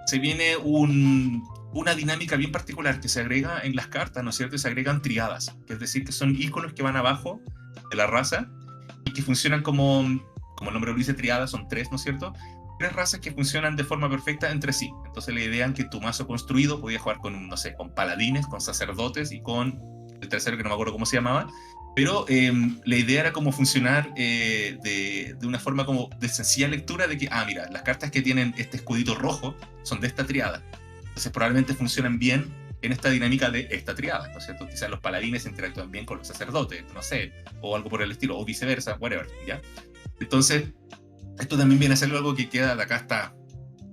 [SPEAKER 2] Se viene una dinámica bien particular que se agrega en las cartas, ¿no es cierto?, y se agregan triadas, que es decir, que son íconos que van abajo de la raza y que funcionan como el nombre lo dice, triadas, son tres, ¿no es cierto?, tres razas que funcionan de forma perfecta entre sí. Entonces la idea es que tu mazo construido podía jugar con, no sé, con paladines, con sacerdotes y con el tercero que no me acuerdo cómo se llamaba, pero la idea era como funcionar de una forma como de sencilla lectura de que, mira, las cartas que tienen este escudito rojo son de esta triada, entonces probablemente funcionan bien en esta dinámica de esta triada, ¿no es cierto? Quizás los paladines interactúan bien con los sacerdotes, no sé, o algo por el estilo, o viceversa, whatever, ¿ya? Entonces, esto también viene a ser algo que queda de acá hasta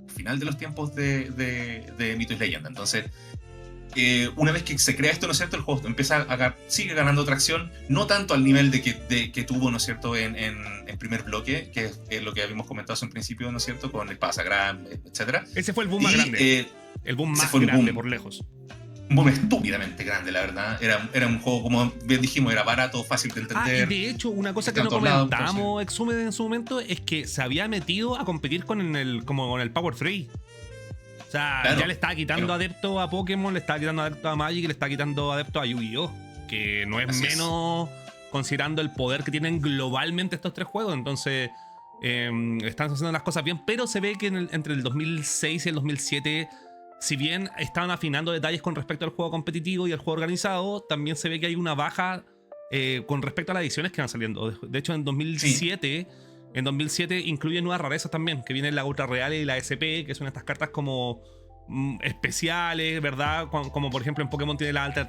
[SPEAKER 2] el final de los tiempos de Mitos y Leyenda. Entonces, una vez que se crea esto, ¿no es cierto?, el juego sigue ganando tracción, no tanto al nivel de que tuvo, ¿no es cierto?, en primer bloque, que es lo que habíamos comentado hace un principio, ¿no es cierto?, con el Pasagram, etc.
[SPEAKER 1] Ese fue el boom más grande. El boom más grande, por lejos.
[SPEAKER 2] Un boom estúpidamente grande, la verdad. Era un juego, como bien dijimos, era barato, fácil de entender.
[SPEAKER 1] Y de hecho, una cosa que no comentamos, Exhumed, en su momento, es que se había metido a competir con el Power 3. O sea, claro, ya le estaba quitando adeptos a Pokémon, le estaba quitando adeptos a Magic y le estaba quitando adeptos a Yu-Gi-Oh! Que no es así menos considerando el poder que tienen globalmente estos tres juegos. Entonces, están haciendo las cosas bien, pero se ve que entre el 2006 y el 2007, si bien estaban afinando detalles con respecto al juego competitivo y al juego organizado, también se ve que hay una baja con respecto a las ediciones que van saliendo. De hecho, en 2007... Sí. En 2007 incluye nuevas rarezas también, que vienen la Ultra Real y la SP, que son estas cartas como especiales, ¿verdad? Como por ejemplo en Pokémon tiene la arte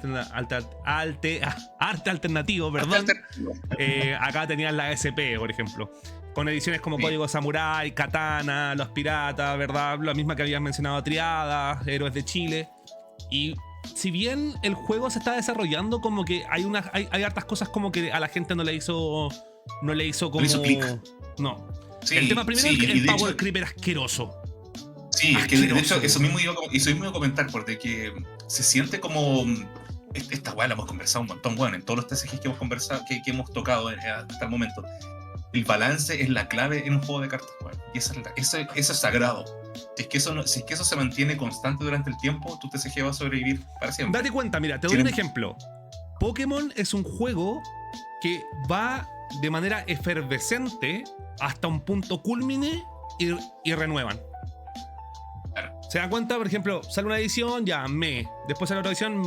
[SPEAKER 1] alternativo, perdón. Acá tenían la SP, por ejemplo. Con ediciones como Código Samurai, Katana, Los Piratas, ¿verdad? La misma que habías mencionado, Triada, Héroes de Chile. Y si bien el juego se está desarrollando, como que hay hartas cosas como que a la gente no le hizo como...
[SPEAKER 2] No hizo clic.
[SPEAKER 1] No.
[SPEAKER 2] Sí,
[SPEAKER 1] el tema primero es que el Power
[SPEAKER 2] hecho,
[SPEAKER 1] Creep era asqueroso.
[SPEAKER 2] Sí, es que de hecho eso mismo iba a comentar, porque que se siente como... Esta weá la hemos conversado un montón, bueno, en todos los TCGs que hemos conversado, que hemos tocado hasta el momento. El balance es la clave en un juego de cartas, bueno, y eso es sagrado. Si es que eso se mantiene constante durante el tiempo, tu TCG va a sobrevivir para siempre.
[SPEAKER 1] Date cuenta, mira, te doy un ejemplo. Pokémon es un juego que va de manera efervescente hasta un punto culmine y renuevan. Claro. Se da cuenta, por ejemplo, sale una edición, después sale otra edición,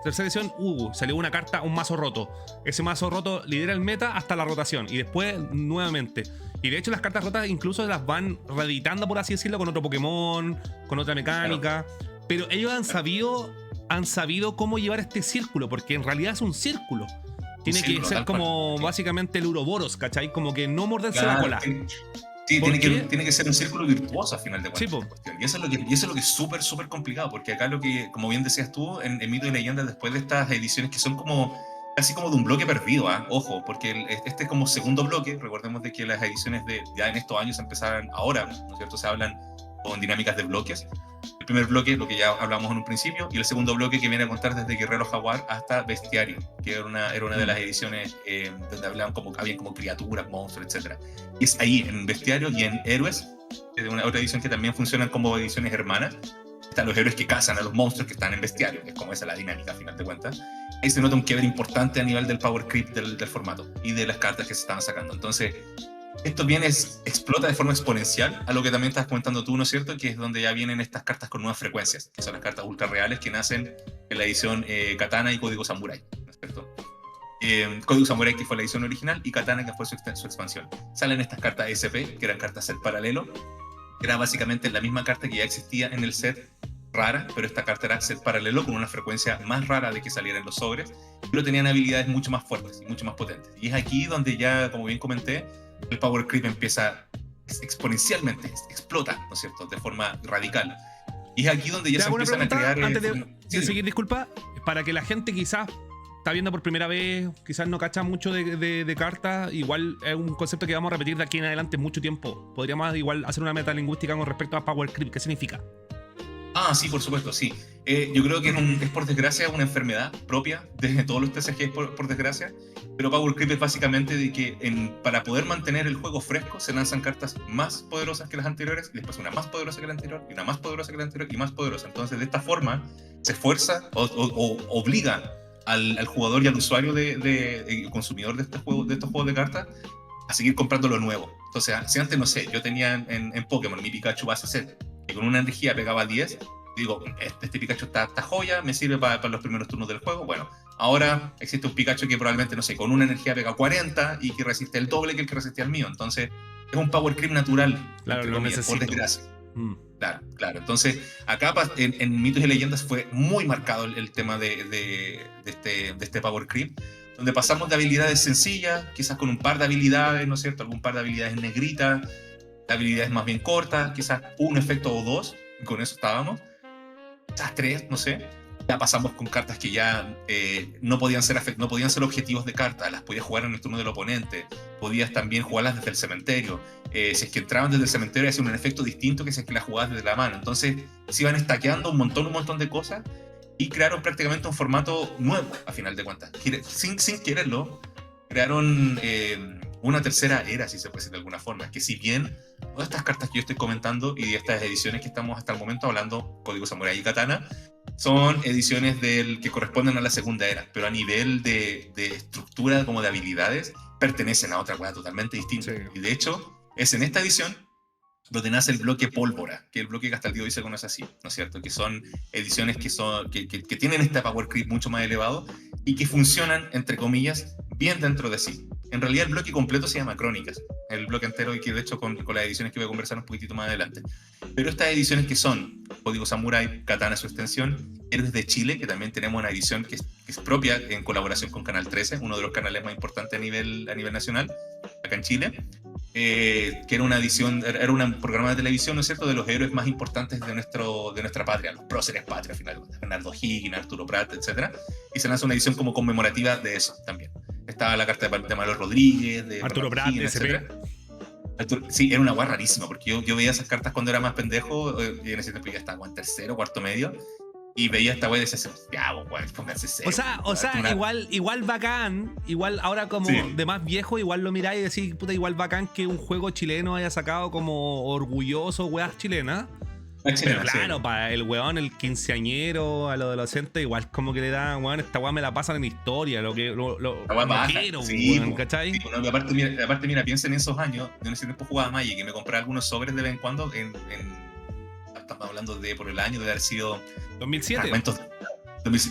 [SPEAKER 1] tercera edición, salió una carta, un mazo roto. Ese mazo roto lidera el meta hasta la rotación y después nuevamente. Y de hecho las cartas rotas incluso las van reeditando, por así decirlo, con otro Pokémon, con otra mecánica. Claro. Pero ellos han sabido cómo llevar este círculo, porque en realidad es un círculo. Tiene que ser como básicamente el Uroboros, ¿cachai? Como que no morderse la cola.
[SPEAKER 2] Sí, tiene que ser un círculo virtuoso a final de cuentas. Sí, y eso es lo que es súper, súper complicado, porque acá lo que, como bien decías tú, en Mito y Leyenda, después de estas ediciones que son como casi como de un bloque perdido, ojo, porque este es como segundo bloque. Recordemos de que las ediciones ya en estos años empezaron ahora, ¿no es cierto? Se hablan con dinámicas de bloques. El primer bloque, lo que ya hablamos en un principio, y el segundo bloque que viene a contar desde Guerrero Jaguar hasta Bestiario, que era una de las ediciones donde hablaban habían como criaturas, monstruos, etc. Y es ahí, en Bestiario y en Héroes, de una otra edición que también funcionan como ediciones hermanas. Están los héroes que cazan a los monstruos que están en Bestiario, que es como esa la dinámica, a final de cuentas. Ahí se nota un quiebre importante a nivel del power creep del formato y de las cartas que se estaban sacando. Entonces, esto explota de forma exponencial a lo que también estás comentando tú, ¿no es cierto? Que es donde ya vienen estas cartas con nuevas frecuencias, que son las cartas ultra reales que nacen en la edición Katana y Código Samurai, ¿no es cierto? Código Samurai, que fue la edición original, y Katana, que fue su expansión. Salen estas cartas SP, que eran cartas set paralelo. Era básicamente la misma carta que ya existía en el set rara, pero esta carta era set paralelo con una frecuencia más rara de que salieran los sobres, pero tenían habilidades mucho más fuertes y mucho más potentes. Y es aquí donde ya, como bien comenté, el power creep empieza exponencialmente, explota, ¿no es cierto?, de forma radical. Y es aquí donde ya se empiezan a crear...
[SPEAKER 1] Antes de seguir, disculpa, para que la gente quizás está viendo por primera vez, quizás no cacha mucho de cartas, igual es un concepto que vamos a repetir de aquí en adelante mucho tiempo. Podríamos igual hacer una metalingüística con respecto a power creep. ¿Qué significa?
[SPEAKER 2] Sí, por supuesto, sí. Yo creo que es por desgracia una enfermedad propia de todos los TCGs, por desgracia. Pero Power Creep es básicamente de que para poder mantener el juego fresco se lanzan cartas más poderosas que las anteriores, y después una más poderosa que la anterior, y una más poderosa que la anterior, y más poderosa. Entonces, de esta forma, se esfuerza o obliga al jugador y al usuario consumidor de estos juegos de cartas a seguir comprando lo nuevo. Entonces, si antes, no sé, yo tenía en Pokémon mi Pikachu base set, y con una energía pegaba 10, digo, este Pikachu está joya, me sirve para los primeros turnos del juego. Bueno, ahora existe un Pikachu que probablemente, no sé, con una energía pega 40 y que resiste el doble que el que resistía el mío. Entonces, es un power creep natural.
[SPEAKER 1] Claro, lo necesito.
[SPEAKER 2] Por desgracia. Claro. Entonces, acá en Mitos y Leyendas fue muy marcado el tema de este power creep, donde pasamos de habilidades sencillas, quizás con un par de habilidades, ¿no es cierto? Algún par de habilidades en negrita, habilidades más bien cortas, quizás un efecto o dos, y con eso estábamos. Quizás 3, no sé. Ya pasamos con cartas que ya no podían ser objetivos de carta, las podías jugar en el turno del oponente, podías también jugarlas desde el cementerio. Si es que entraban desde el cementerio, hacían un efecto distinto que si es que las jugabas desde la mano. Entonces se iban stackeando un montón de cosas y crearon prácticamente un formato nuevo, a final de cuentas. Sin quererlo, crearon una tercera era, si se puede decir de alguna forma, que si bien todas estas cartas que yo estoy comentando y estas ediciones que estamos hasta el momento hablando, Código Samurai y Katana, son ediciones que corresponden a la segunda era, pero a nivel de estructura como de habilidades pertenecen a otra cosa totalmente distinta. Sí. Y de hecho, es en esta edición donde nace el bloque Pólvora, que es el bloque que hasta el día de hoy se conoce así, ¿no es cierto? Que son ediciones que tienen este power creep mucho más elevado y que funcionan, entre comillas, bien dentro de sí. En realidad el bloque completo se llama Crónicas, el bloque entero, y que de hecho con las ediciones que voy a conversar un poquitito más adelante. Pero estas ediciones que son Código Samurai, Katana su extensión, Héroes de Chile, que también tenemos una edición que es propia en colaboración con Canal 13, uno de los canales más importantes a nivel nacional, acá en Chile, que era una edición, era un programa de televisión, ¿no es cierto?, de los héroes más importantes de nuestra patria, los próceres patria, al final, Bernardo Higgins, Arturo Prat, etc. Y se lanza una edición como conmemorativa de eso también. Estaba la carta de Manuel Rodríguez, de
[SPEAKER 1] Arturo Prat, etc.
[SPEAKER 2] Sí, era una guay rarísima, porque yo veía esas cartas cuando era más pendejo, y en ese tiempo ya estaba en tercero, cuarto medio, y veía esta wey y decía, ya, wey, pónganse serio.
[SPEAKER 1] O sea, igual bacán, igual ahora como de más viejo, igual lo miráis y decís, puta, igual bacán que un juego chileno haya sacado como orgulloso weas chilenas. Pero claro, para el weón, el quinceañero, a los adolescentes, igual como que le da, weón, esta weá me la pasan en historia, lo quiero, weón, ¿cachai?
[SPEAKER 2] Sí, bueno, aparte, mira, piensen en esos años, yo en ese tiempo jugaba Magic, que me compraba algunos sobres de vez en cuando, estamos hablando de por el año de haber sido
[SPEAKER 1] 2007.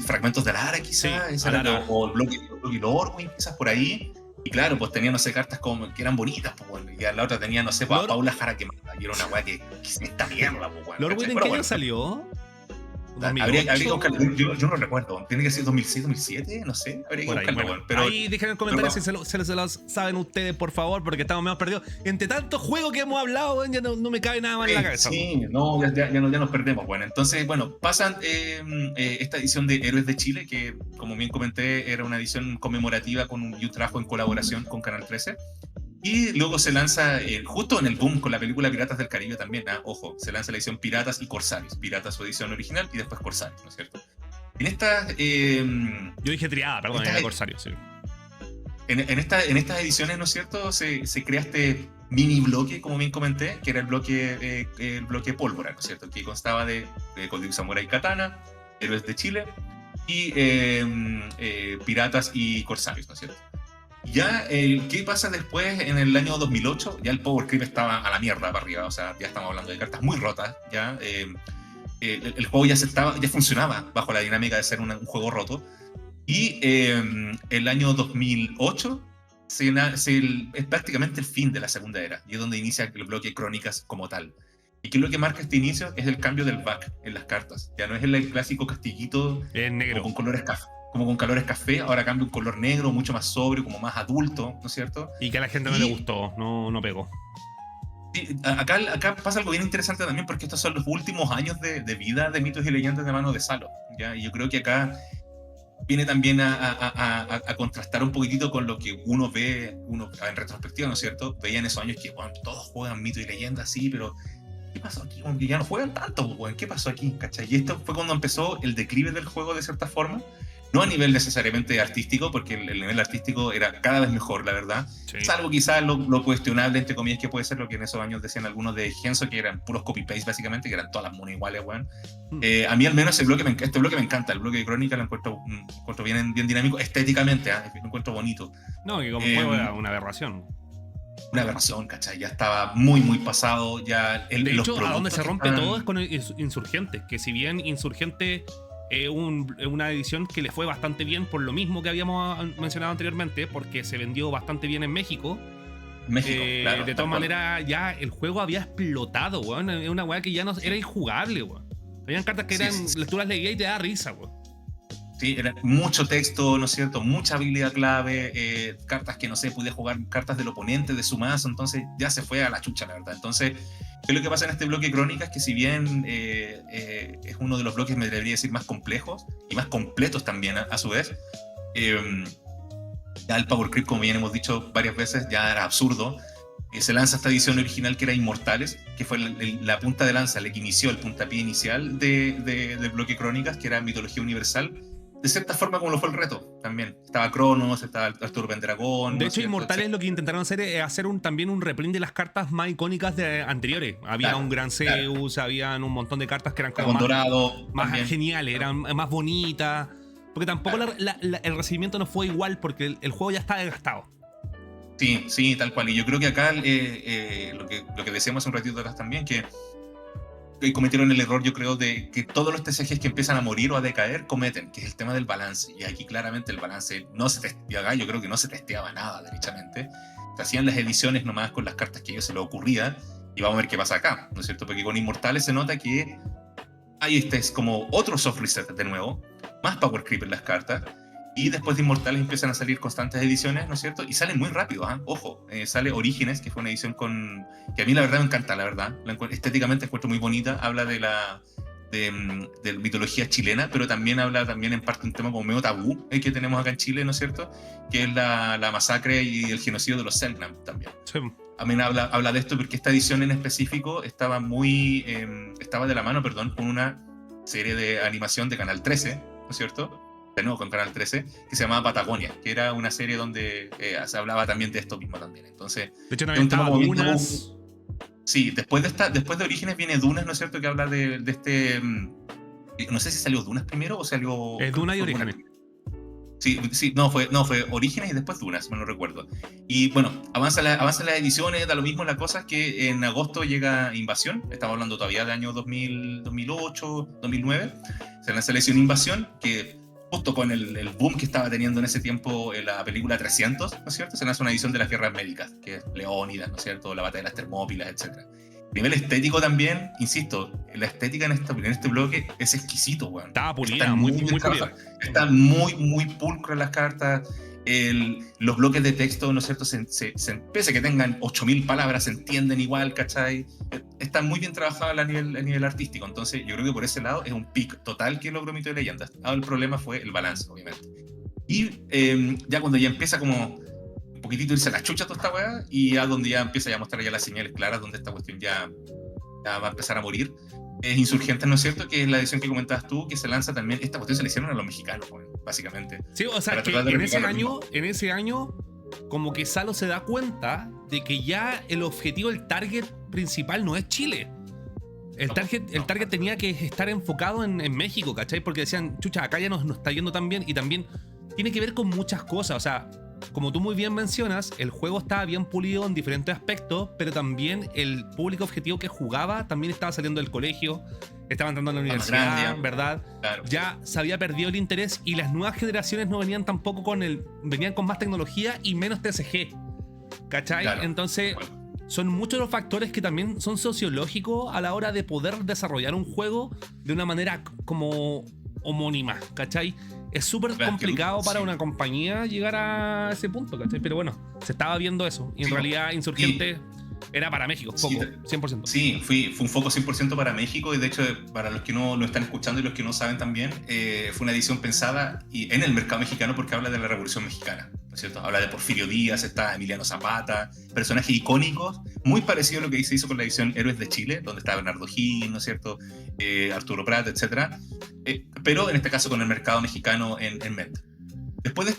[SPEAKER 2] Fragmentos de Alara, quizás,
[SPEAKER 1] sí,
[SPEAKER 2] o el bloque Lorwyn, quizás por ahí. Y claro, pues tenía, no sé, cartas como que eran bonitas, pues bueno. Y la otra tenía, no sé, Paula Jara que y era una weá que esta mierda, pues bueno.
[SPEAKER 1] ¿Lorwyn en qué año salió?
[SPEAKER 2] Habría que buscarlo, yo no recuerdo. Tiene que ser 2006, 2007, no sé. Habría que buscarlo, bueno. Pero
[SPEAKER 1] ahí dejen en el comentario si se los saben ustedes, por favor, porque estamos menos perdidos. Entre tantos juegos que hemos hablado, ya no me cabe nada más en la cabeza.
[SPEAKER 2] Sí, no, ya nos perdemos. Bueno, entonces, pasan esta edición de Héroes de Chile, que como bien comenté, era una edición conmemorativa y un trabajo en colaboración con Canal 13. Y luego se lanza, justo en el boom con la película Piratas del Caribe también, ojo, se lanza la edición Piratas y Corsarios. Piratas su edición original y después Corsarios, ¿no es cierto? En esta...
[SPEAKER 1] yo dije triada, perdón, era Corsarios, sí.
[SPEAKER 2] En estas ediciones, ¿no es cierto?, se crea este mini bloque, como bien comenté, que era el bloque Pólvora, ¿no es cierto?, que constaba de Código Samurai y Katana, Héroes de Chile y Piratas y Corsarios, ¿no es cierto? Ya, ¿qué pasa después? En el año 2008, ya el Power Creep estaba a la mierda para arriba, o sea, ya estamos hablando de cartas muy rotas, ya el juego ya funcionaba bajo la dinámica de ser un juego roto, Y el año 2008 es prácticamente el fin de la segunda era, y es donde inicia el bloque Crónicas como tal. ¿Y qué es lo que marca este inicio? Es el cambio del back en las cartas. Ya no es el clásico castillito
[SPEAKER 1] Es negro.
[SPEAKER 2] como con colores café, como con colores café, ahora cambia un color negro, mucho más sobrio, como más adulto, ¿no es cierto?
[SPEAKER 1] Y que a la gente no le gustó, no pegó.
[SPEAKER 2] Sí, acá pasa algo bien interesante también, porque estos son los últimos años de vida de Mitos y Leyendas de mano de Salo, ¿ya? Y yo creo que acá viene también a contrastar un poquitito con lo que uno ve, en retrospectiva, ¿no es cierto? Veía en esos años que, bueno, todos juegan Mitos y Leyendas, sí, pero ¿qué pasó aquí? Bueno, que ya no juegan tanto, bueno, ¿qué pasó aquí? ¿Cachai? Y esto fue cuando empezó el declive del juego de cierta forma, no a nivel necesariamente artístico, porque el nivel artístico era cada vez mejor, la verdad,
[SPEAKER 1] Sí.
[SPEAKER 2] salvo quizás lo cuestionable, entre comillas, que puede ser lo que en esos años decían algunos de Genso, que eran puros copy-paste básicamente, que eran todas las monas iguales, weón. A mí al menos este bloque me encanta, el bloque de Crónica lo encuentro bien dinámico, estéticamente, lo encuentro bonito.
[SPEAKER 1] No, que como juego era una aberración.
[SPEAKER 2] Una aberración, ¿cachai? Ya estaba muy pasado, ya...
[SPEAKER 1] De hecho, a donde se rompe todo es con Insurgente, que si bien Insurgente es una edición que le fue bastante bien por lo mismo que habíamos mencionado anteriormente, porque se vendió bastante bien en México.
[SPEAKER 2] Claro,
[SPEAKER 1] de todas maneras, ya el juego había explotado, weón. Es una weá que ya no era injugable, weón. Habían cartas que eran lecturas leídas y te da risa, weón.
[SPEAKER 2] Sí, era mucho texto, ¿no es cierto? Mucha habilidad clave, cartas que, no sé, pude jugar cartas del oponente, de su mazo, entonces ya se fue a la chucha, la verdad. Entonces, ¿qué es lo que pasa en este bloque Crónicas? Que si bien es uno de los bloques, me debería decir, más complejos y más completos también, a su vez, ya el Power Creep, como bien hemos dicho varias veces, ya era absurdo. Se lanza esta edición original que era Inmortales, que fue la punta de lanza, la que inició el puntapié inicial del bloque Crónicas, que era mitología universal. De cierta forma, como lo fue el reto también. Estaba Cronos, estaba Arturo Pendragón.
[SPEAKER 1] De hecho, Inmortales lo que intentaron hacer es hacer también un reprint de las cartas más icónicas de anteriores. Había un Gran Zeus, habían un montón de cartas que eran como más geniales, eran más bonitas. Porque tampoco el recibimiento no fue igual, porque el juego ya está desgastado.
[SPEAKER 2] Sí, tal cual. Y yo creo que acá lo que decíamos hace un ratito atrás también, que cometieron el error, yo creo, de que todos los TCGs que empiezan a morir o a decaer cometen, que es el tema del balance. Y aquí claramente el balance no se testeaba, yo creo que no se testeaba nada, derechamente. Se hacían las ediciones nomás con las cartas que a ellos se les ocurría, y vamos a ver qué pasa acá, ¿no es cierto? Porque con Inmortales se nota que ahí es como otro soft reset de nuevo, más power creep en las cartas. Y después de Inmortales empiezan a salir constantes ediciones, ¿no es cierto? Y salen muy rápido, ¿eh? Ojo, sale Orígenes, que fue una edición que a mí la verdad me encanta, la verdad. Estéticamente encuentro muy bonita, habla de mitología chilena, pero también habla en parte un tema como medio tabú que tenemos acá en Chile, ¿no es cierto? Que es la masacre y el genocidio de los Selknam también. Sí. También habla de esto porque esta edición en específico estaba de la mano, con una serie de animación de Canal 13, ¿no es cierto? De nuevo con Canal 13, que se llamaba Patagonia, que era una serie donde se hablaba también de esto mismo también. Entonces,
[SPEAKER 1] de hecho, también estaba Dunas.
[SPEAKER 2] Sí, después de Orígenes viene Dunas, ¿no es cierto? Que habla de este... No sé si salió Dunas primero o salió...
[SPEAKER 1] Dunas y Orígenes.
[SPEAKER 2] Sí, no, fue Orígenes y después Dunas, no lo recuerdo. Y bueno, avanzan las ediciones, da lo mismo. La cosa es que en agosto llega Invasión, estamos hablando todavía del año 2008, 2009, se lanza la edición Invasión, que justo con el boom que estaba teniendo en ese tiempo la película 300, ¿no es cierto? Se lanza una edición de las Guerras Médicas, que es Leónidas, ¿no es cierto? La batalla de las Termópilas, etc. A nivel estético también, insisto, la estética en este bloque es exquisito, weón.
[SPEAKER 1] Estaba pulida, muy pulida.
[SPEAKER 2] Están muy pulcras las cartas. Los bloques de texto, ¿no es cierto? Pese a que tengan 8000 palabras, se entienden igual, ¿cachai? Están muy bien trabajadas a nivel artístico. Entonces, yo creo que por ese lado es un pick total que logró Mito de Leyendas. El problema fue el balance, obviamente. Y ya cuando ya empieza como un poquitito irse a la chucha toda esta weá, y ya donde ya empieza a mostrar ya las señales claras, donde esta cuestión ya va a empezar a morir, es Insurgentes, ¿no es cierto? Que es la edición que comentabas tú, que se lanza también. Esta cuestión se le hicieron a los mexicanos, bueno, básicamente.
[SPEAKER 1] Sí, o sea, que en ese año, como que Salo se da cuenta de que ya el objetivo, el target principal no es Chile. El target tenía que estar enfocado en México, ¿cachai? Porque decían, chucha, acá ya nos está yendo tan bien, y también tiene que ver con muchas cosas. O sea, como tú muy bien mencionas, el juego estaba bien pulido en diferentes aspectos, pero también el público objetivo que jugaba también estaba saliendo del colegio, estaba entrando a la universidad,
[SPEAKER 2] grande,
[SPEAKER 1] ¿verdad?
[SPEAKER 2] claro.
[SPEAKER 1] Ya se había perdido el interés y las nuevas generaciones no venían tampoco venían con más tecnología y menos TCG, ¿cachai?
[SPEAKER 2] Claro.
[SPEAKER 1] Entonces, son muchos los factores que también son sociológicos a la hora de poder desarrollar un juego de una manera como homónima, ¿cachai? Es súper complicado para una compañía llegar a ese punto, ¿cachai? Pero bueno, se estaba viendo eso. Y en realidad Insurgente era para México, foco, 100%.
[SPEAKER 2] Sí, fue un foco 100% para México. Y de hecho, para los que no lo están escuchando y los que no saben también, fue una edición pensada en el mercado mexicano porque habla de la Revolución Mexicana, ¿no es cierto? Habla de Porfirio Díaz, está Emiliano Zapata, personajes icónicos, muy parecido a lo que se hizo con la edición Héroes de Chile, donde está Bernardo Higgins, ¿no es cierto? Arturo Prat, etc. Pero en este caso con el mercado mexicano en mente. Después de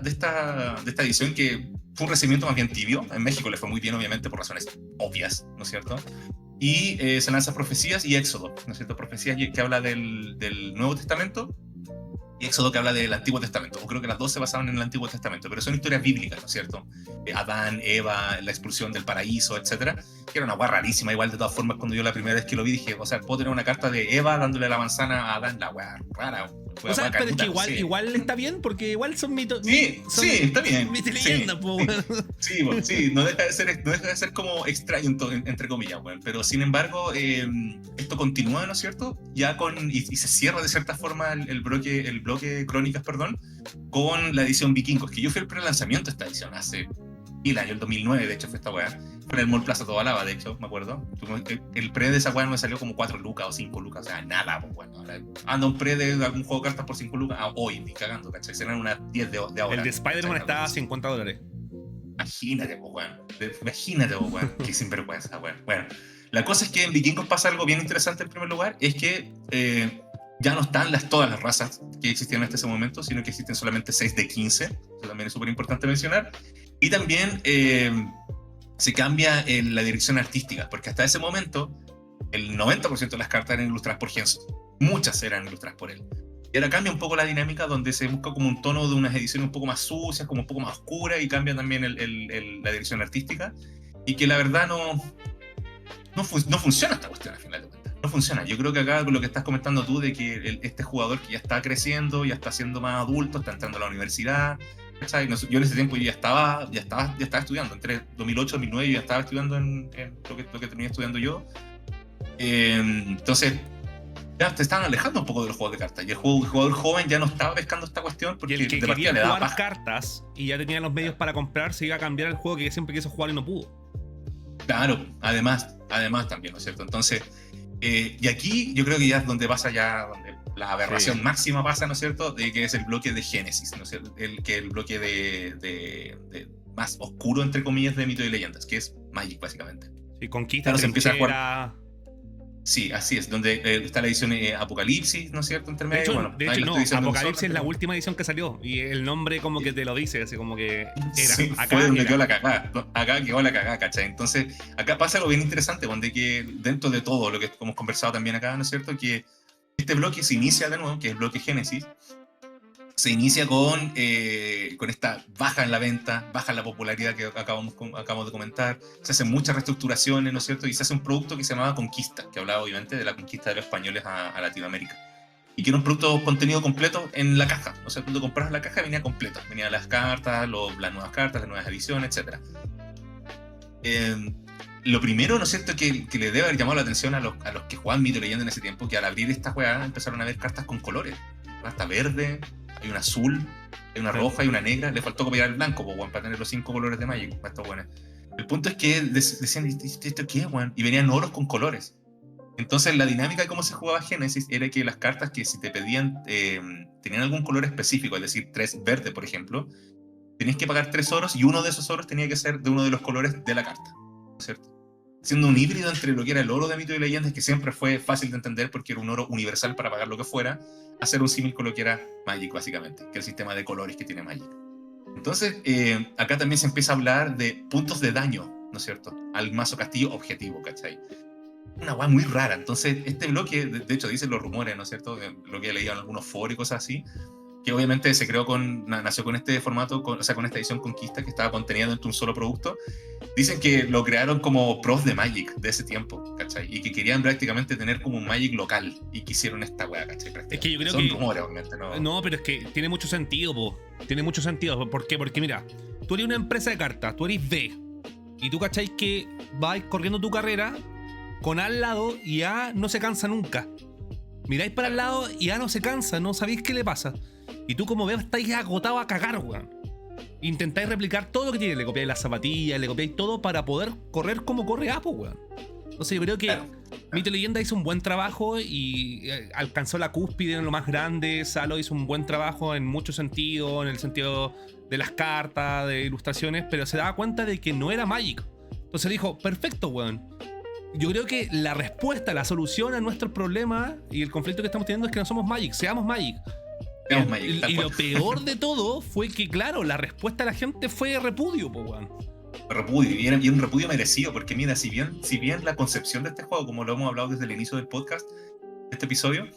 [SPEAKER 2] esta edición, que fue un recibimiento más bien tibio, en México le fue muy bien, obviamente, por razones obvias, ¿no es cierto? Y se lanza Profecías y Éxodo, ¿no es cierto? Profecías que habla del Nuevo Testamento y Éxodo que habla del Antiguo Testamento. O creo que las dos se basaban en el Antiguo Testamento, pero son historias bíblicas, ¿no es cierto? Adán, Eva, la expulsión del paraíso, etcétera, que era una guay rarísima. Igual, de todas formas, cuando yo la primera vez que lo vi dije, o sea, puedo tener una carta de Eva dándole la manzana a Adán, la guay rara.
[SPEAKER 1] O sea, pero es que igual está bien, porque igual son mitos.
[SPEAKER 2] Sí, está bien.
[SPEAKER 1] Mitos y leyendas, po, weón.
[SPEAKER 2] Sí, no deja de ser como extraño, entre comillas, bueno. Pero sin embargo, esto continúa, ¿no es cierto? Ya y se cierra de cierta forma el bloque Crónicas, perdón, con la edición Vikingos, que yo fui al pre-lanzamiento de esta edición hace el año, el 2009, de hecho, fue esta weá. Fue en el Mall Plaza Tobalaba, de hecho, me acuerdo. El pre de esa weá me salió como 4 lucas o 5 lucas, o sea, nada, pues bueno. Anda un pre de algún juego de cartas por 5 lucas, hoy, ni cagando, ¿cachai? Serán unas 10 de ahora.
[SPEAKER 1] El de Spider-Man está a $50.
[SPEAKER 2] Imagínate, pues weón. Qué sinvergüenza, weón. Bueno, la cosa es que en Vikingos pasa algo bien interesante en primer lugar, es que ya no están todas las razas que existían hasta ese momento, sino que existen solamente 6 de 15. Eso también es súper importante mencionar. Y también se cambia la dirección artística, porque hasta ese momento el 90% de las cartas eran ilustradas por Henson. Muchas eran ilustradas por él. Y ahora cambia un poco la dinámica, donde se busca como un tono de unas ediciones un poco más sucias, como un poco más oscuras, y cambia también la dirección artística. Y que la verdad no funciona esta cuestión al final de cuentas. No funciona. Yo creo que acá con lo que estás comentando tú, de que este jugador que ya está creciendo, ya está siendo más adulto, está entrando a la universidad. Yo en ese tiempo ya estaba estudiando, entre 2008 y 2009 yo ya estaba estudiando en lo que terminé estudiando yo. Entonces ya te estaban alejando un poco de los juegos de cartas, y el jugador joven ya no estaba pescando esta cuestión, porque
[SPEAKER 1] y el que
[SPEAKER 2] de
[SPEAKER 1] quería
[SPEAKER 2] partida le daba
[SPEAKER 1] jugar
[SPEAKER 2] paja.
[SPEAKER 1] cartas y ya tenía los medios para comprar, se iba a cambiar el juego que siempre quiso jugar y no pudo.
[SPEAKER 2] Claro, además también, ¿no es cierto? Entonces, y aquí yo creo que ya es donde pasa donde la aberración máxima pasa, ¿no es cierto? De que es el bloque de Génesis, ¿no es cierto? El bloque de más oscuro, entre comillas, de Mito y Leyendas, que es Magic, básicamente.
[SPEAKER 1] Sí, Conquista,
[SPEAKER 2] claro, se empieza a
[SPEAKER 1] jugar.
[SPEAKER 2] Sí, así es, donde está la edición Apocalipsis, ¿no es cierto?
[SPEAKER 1] De hecho, Apocalipsis es la última edición que salió, y el nombre como que te lo dice, así como que era.
[SPEAKER 2] Sí, acá fue donde quedó la cagada. Acá quedó la cagada, ¿cachai? Entonces, acá pasa algo bien interesante, donde que dentro de todo lo que hemos conversado también acá, ¿no es cierto? Que este bloque se inicia de nuevo, que es el bloque Génesis, se inicia con esta baja en la venta, baja en la popularidad que acabamos de comentar, se hacen muchas reestructuraciones, ¿no es cierto? Y se hace un producto que se llamaba Conquista, que hablaba obviamente de la conquista de los españoles a Latinoamérica. Y que era un producto contenido completo en la caja. O sea, cuando comprabas la caja venía completa. Venían las cartas, las nuevas cartas, las nuevas ediciones, etc. Lo primero, ¿no es cierto?, que le debe haber llamado la atención a los que jugaban Mito y Leyenda en ese tiempo, que al abrir esta juegada empezaron a ver cartas con colores. Carta verde, hay una azul, hay una roja, hay una negra. Le faltó copiar el blanco, para tener los 5 colores de Magic. El punto es que decían, ¿esto qué, weón? Y venían oros con colores. Entonces la dinámica de cómo se jugaba Génesis era que las cartas que si te pedían tenían algún color específico, es decir, 3 verde, por ejemplo, tenías que pagar 3 oros, y uno de esos oros tenía que ser de uno de los colores de la carta, ¿no es cierto? Siendo un híbrido entre lo que era el oro de Mito y Leyendas, que siempre fue fácil de entender porque era un oro universal para pagar lo que fuera, hacer un símil con lo que era Magic, básicamente, que es el sistema de colores que tiene Magic. Entonces, acá también se empieza a hablar de puntos de daño, ¿no es cierto?, al mazo castillo objetivo, ¿cachai? Una guay muy rara. Entonces, este bloque, de hecho, dicen los rumores, ¿no es cierto?, lo que he leído en algunos foros y cosas así, que obviamente se creó nació con este formato, o sea, con esta edición Conquista que estaba contenida dentro de un solo producto. Dicen que lo crearon como pros de Magic de ese tiempo, ¿cachai? Y que querían prácticamente tener como un Magic local y que hicieron esta weá, ¿cachai?
[SPEAKER 1] Es que yo creo
[SPEAKER 2] Son
[SPEAKER 1] que...
[SPEAKER 2] rumores, obviamente, ¿no?
[SPEAKER 1] No, pero es que tiene mucho sentido, po. Tiene mucho sentido. ¿Por qué? Porque mira, tú eres una empresa de cartas, tú eres B. Y tú, ¿cachai? Que vas corriendo tu carrera con A al lado y A no se cansa nunca. Miráis para el lado y A no se cansa, no sabéis qué le pasa. Y tú como ves estáis agotado a cagar, weón. Intentáis replicar todo lo que tiene. Le copiáis las zapatillas, le copiáis todo para poder correr como corre A, po, weón. Entonces yo creo que Mito y Leyenda hizo un buen trabajo y alcanzó la cúspide en lo más grande. Salo hizo un buen trabajo en muchos sentidos, en el sentido de las cartas, de ilustraciones, pero se daba cuenta de que no era Magic. Entonces dijo, perfecto, weón. Yo creo que la respuesta, la solución a nuestro problema y el conflicto que estamos teniendo es que no somos Magic, seamos Magic. Y lo peor de todo fue que, claro, la respuesta de la gente fue repudio, po, weón.
[SPEAKER 2] Repudio, y un repudio merecido, porque mira, si bien la concepción de este juego, como lo hemos hablado desde el inicio del podcast, este episodio,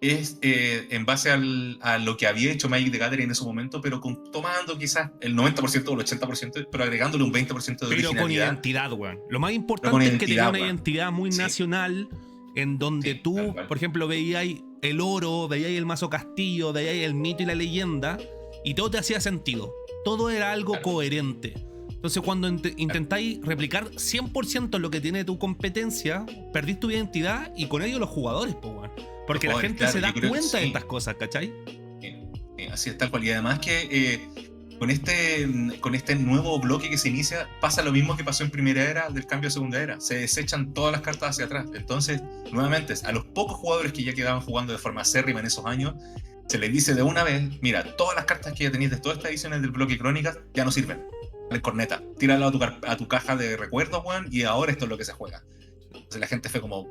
[SPEAKER 2] es en base a lo que había hecho Magic the Gathering en ese momento, pero tomando quizás el 90% o el 80%, pero agregándole un 20% de originalidad.
[SPEAKER 1] Pero con identidad, weón. Lo más importante es que tenía una identidad muy nacional, en donde tú, por ejemplo, veías el oro, veías el mazo castillo, veías el mito y la leyenda, y todo te hacía sentido. Todo era algo coherente. Entonces cuando intentáis replicar 100% lo que tiene tu competencia, perdís tu identidad y con ello los jugadores, po, weón. Porque la gente se da cuenta de estas cosas, ¿cachai?
[SPEAKER 2] Así es, tal cual. Y además que con este nuevo bloque que se inicia, pasa lo mismo que pasó en primera era del cambio a segunda era. Se desechan todas las cartas hacia atrás. Entonces, nuevamente, a los pocos jugadores que ya quedaban jugando de forma acérrima en esos años, se les dice de una vez, mira, todas las cartas que ya tenéis de todas estas ediciones del bloque Crónicas ya no sirven. La corneta, tíralo a tu caja de recuerdos, weón, y ahora esto es lo que se juega. Entonces la gente fue como,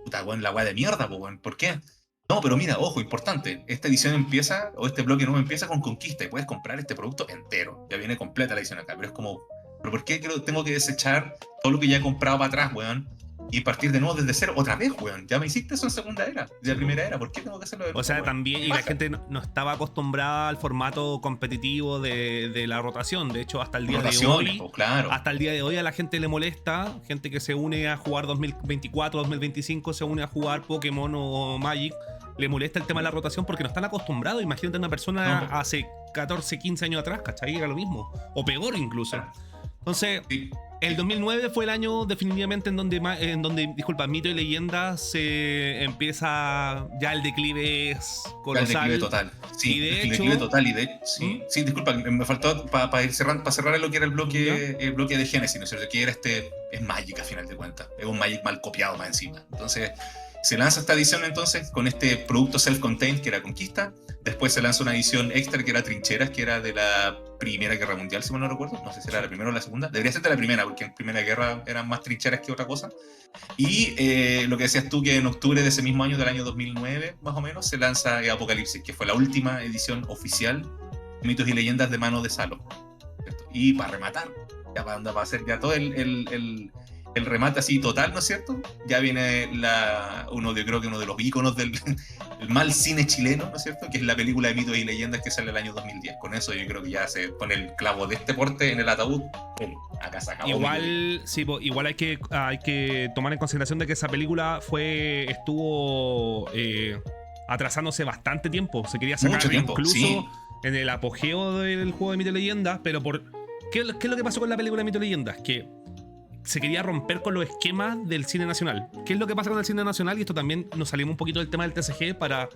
[SPEAKER 2] puta, weón, la weá de mierda, weón, ¿por qué? No, pero mira, ojo, importante, esta edición empieza, o este bloque nuevo empieza con Conquista, y puedes comprar este producto entero, ya viene completa la edición acá, pero es como, ¿pero por qué tengo que desechar todo lo que ya he comprado para atrás, weón? Y partir de nuevo desde cero, otra vez, weón. Ya me hiciste eso en segunda era, de primera era. ¿Por qué tengo que hacerlo de nuevo?
[SPEAKER 1] O sea, también, y la gente no estaba acostumbrada al formato competitivo de la rotación. De hecho, hasta el día de hoy,
[SPEAKER 2] claro.
[SPEAKER 1] Hasta el día de hoy a la gente le molesta. Gente que se une a jugar 2024, 2025, se une a jugar Pokémon o Magic. Le molesta el tema de la rotación porque no están acostumbrados. Imagínate una persona hace 14, 15 años atrás, ¿cachai? Era lo mismo. O peor incluso. Entonces, el 2009 fue el año definitivamente en donde, disculpa, Mito y Leyenda se empieza, ya el declive es colosal.
[SPEAKER 2] El declive total. Sí,
[SPEAKER 1] y de
[SPEAKER 2] el declive total. Y de sí, disculpa, me faltó para cerrar lo que era el bloque de Génesis, ¿no es cierto? Que era es Magic a final de cuentas. Es un Magic mal copiado más encima. Entonces, se lanza esta edición entonces con este producto self-contained que era Conquista. Después se lanza una edición extra que era Trincheras, que era de la Primera Guerra Mundial, si mal no recuerdo. No sé si era la primera o la segunda. Debería ser de la primera, porque en Primera Guerra eran más trincheras que otra cosa. Y lo que decías tú, que en octubre de ese mismo año, del año 2009, más o menos, se lanza Apocalipsis, que fue la última edición oficial de Mitos y Leyendas de mano de Salo, ¿cierto? Y para rematar, ya para hacer ya todo el remate así total, ¿no es cierto? Ya viene creo que uno de los íconos del mal cine chileno, ¿no es cierto? Que es la película de Mitos y Leyendas que sale el año 2010. Con eso yo creo que ya se pone el clavo de este porte en el ataúd. Acá se acabó.
[SPEAKER 1] Igual hay que tomar en consideración de que esa película estuvo atrasándose bastante tiempo. Se quería sacar incluso en el apogeo del juego de Mitos y Leyendas, pero ¿qué es lo que pasó con la película de Mitos y Leyendas? Que se quería romper con los esquemas del cine nacional. ¿Qué es lo que pasa con el cine nacional? Y esto también nos salimos un poquito del tema del TCG para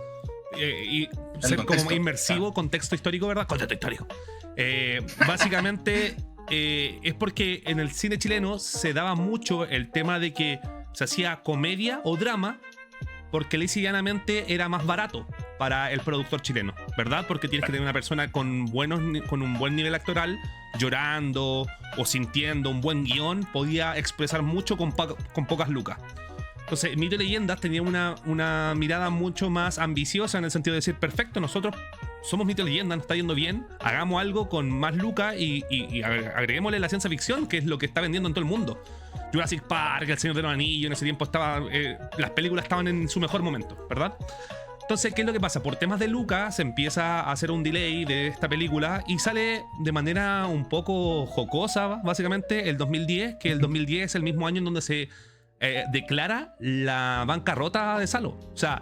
[SPEAKER 1] ser como inmersivo, contexto histórico, ¿verdad? Contexto histórico. Básicamente es porque en el cine chileno se daba mucho el tema de que se hacía comedia o drama porque lisa y llanamente era más barato para el productor chileno, ¿verdad? Porque tienes que tener una persona con un buen nivel actoral, llorando o sintiendo un buen guión, podía expresar mucho con pocas lucas. Entonces, Mito y Leyendas tenía una mirada mucho más ambiciosa en el sentido de decir, perfecto, nosotros somos Mito y Leyendas, nos está yendo bien, hagamos algo con más lucas y agreguémosle la ciencia ficción, que es lo que está vendiendo en todo el mundo. Jurassic Park, El Señor de los Anillos, en ese tiempo las películas estaban en su mejor momento, ¿verdad? Entonces, ¿qué es lo que pasa? Por temas de Lucas se empieza a hacer un delay de esta película y sale de manera un poco jocosa, básicamente, el 2010, que el 2010 es el mismo año en donde se declara la bancarrota de Salo. O sea,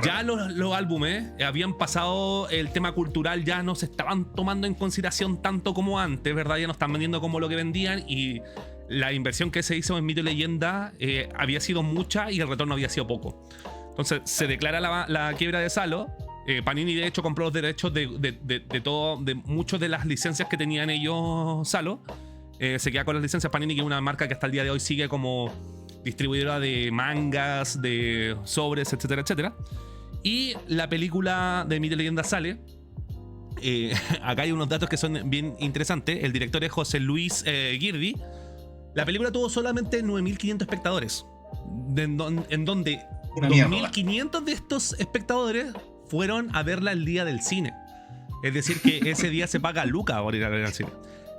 [SPEAKER 1] ya los álbumes habían pasado, el tema cultural ya no se estaban tomando en consideración tanto como antes, ¿verdad? Ya no están vendiendo como lo que vendían y la inversión que se hizo en Mito y Leyenda había sido mucha y el retorno había sido poco. Entonces se declara la quiebra de Salo. Panini de hecho compró los derechos de muchas de las licencias que tenían ellos Salo. Se queda con las licencias Panini, que es una marca que hasta el día de hoy sigue como distribuidora de mangas, de sobres, etcétera, etcétera. Y la película de Mito y Leyenda sale. Acá hay unos datos que son bien interesantes. El director es José Luis Guirdi. La película tuvo solamente 9.500 espectadores, en donde 2.500 de estos espectadores fueron a verla el día del cine. Es decir, que ese día se paga lucas por ir a ver al cine.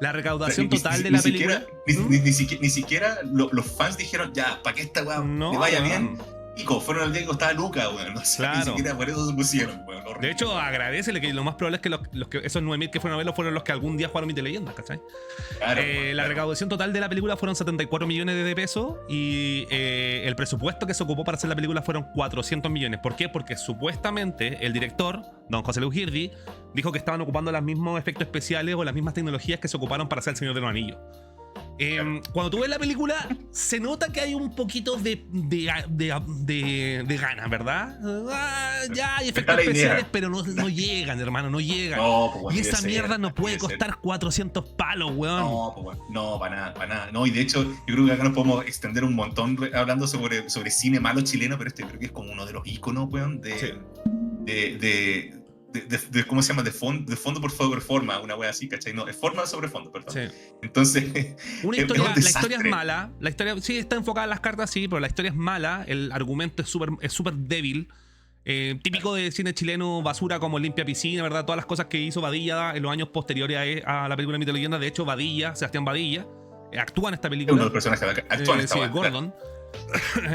[SPEAKER 1] La recaudación total de la película...
[SPEAKER 2] Ni siquiera los fans dijeron, ya, para que esta weá le vaya bien... Pico, fueron al día que costaba Lucas, weón. No sé, claro. Ni siquiera por eso se pusieron, weón.
[SPEAKER 1] De hecho, agradecele que lo más probable es que, los que esos 9.000 que fueron a verlo fueron los que algún día jugaron Mito y Leyenda, ¿cachai? Claro, la recaudación total de la película fueron 74 millones de pesos y el presupuesto que se ocupó para hacer la película fueron 400 millones. ¿Por qué? Porque supuestamente el director, don José Luis Girdi, dijo que estaban ocupando los mismos efectos especiales o las mismas tecnologías que se ocuparon para hacer El Señor de los Anillos. Cuando tú ves la película, se nota que hay un poquito de ganas, ¿verdad? Ya hay efectos especiales, pero no llegan, hermano, no llegan. No, pues, y esa mierda no puede costar 400 palos, weón.
[SPEAKER 2] No, para nada. No, y de hecho, yo creo que acá nos podemos extender un montón hablando sobre cine malo chileno, pero creo que es como uno de los íconos, weón, de ¿cómo se llama? De fondo por forma, una wea así, ¿cachai? No, es forma sobre fondo, perdón. Sí. Entonces,
[SPEAKER 1] la historia es mala. La historia sí está enfocada en las cartas, sí, pero la historia es mala. El argumento es súper débil. Típico de cine chileno, basura como Limpia Piscina, ¿verdad? Todas las cosas que hizo Badilla en los años posteriores a la película Mito y Leyenda. De hecho, Sebastián Badilla, actúa en esta película.
[SPEAKER 2] Uno de los personajes que actúa en esta
[SPEAKER 1] película. Gordon.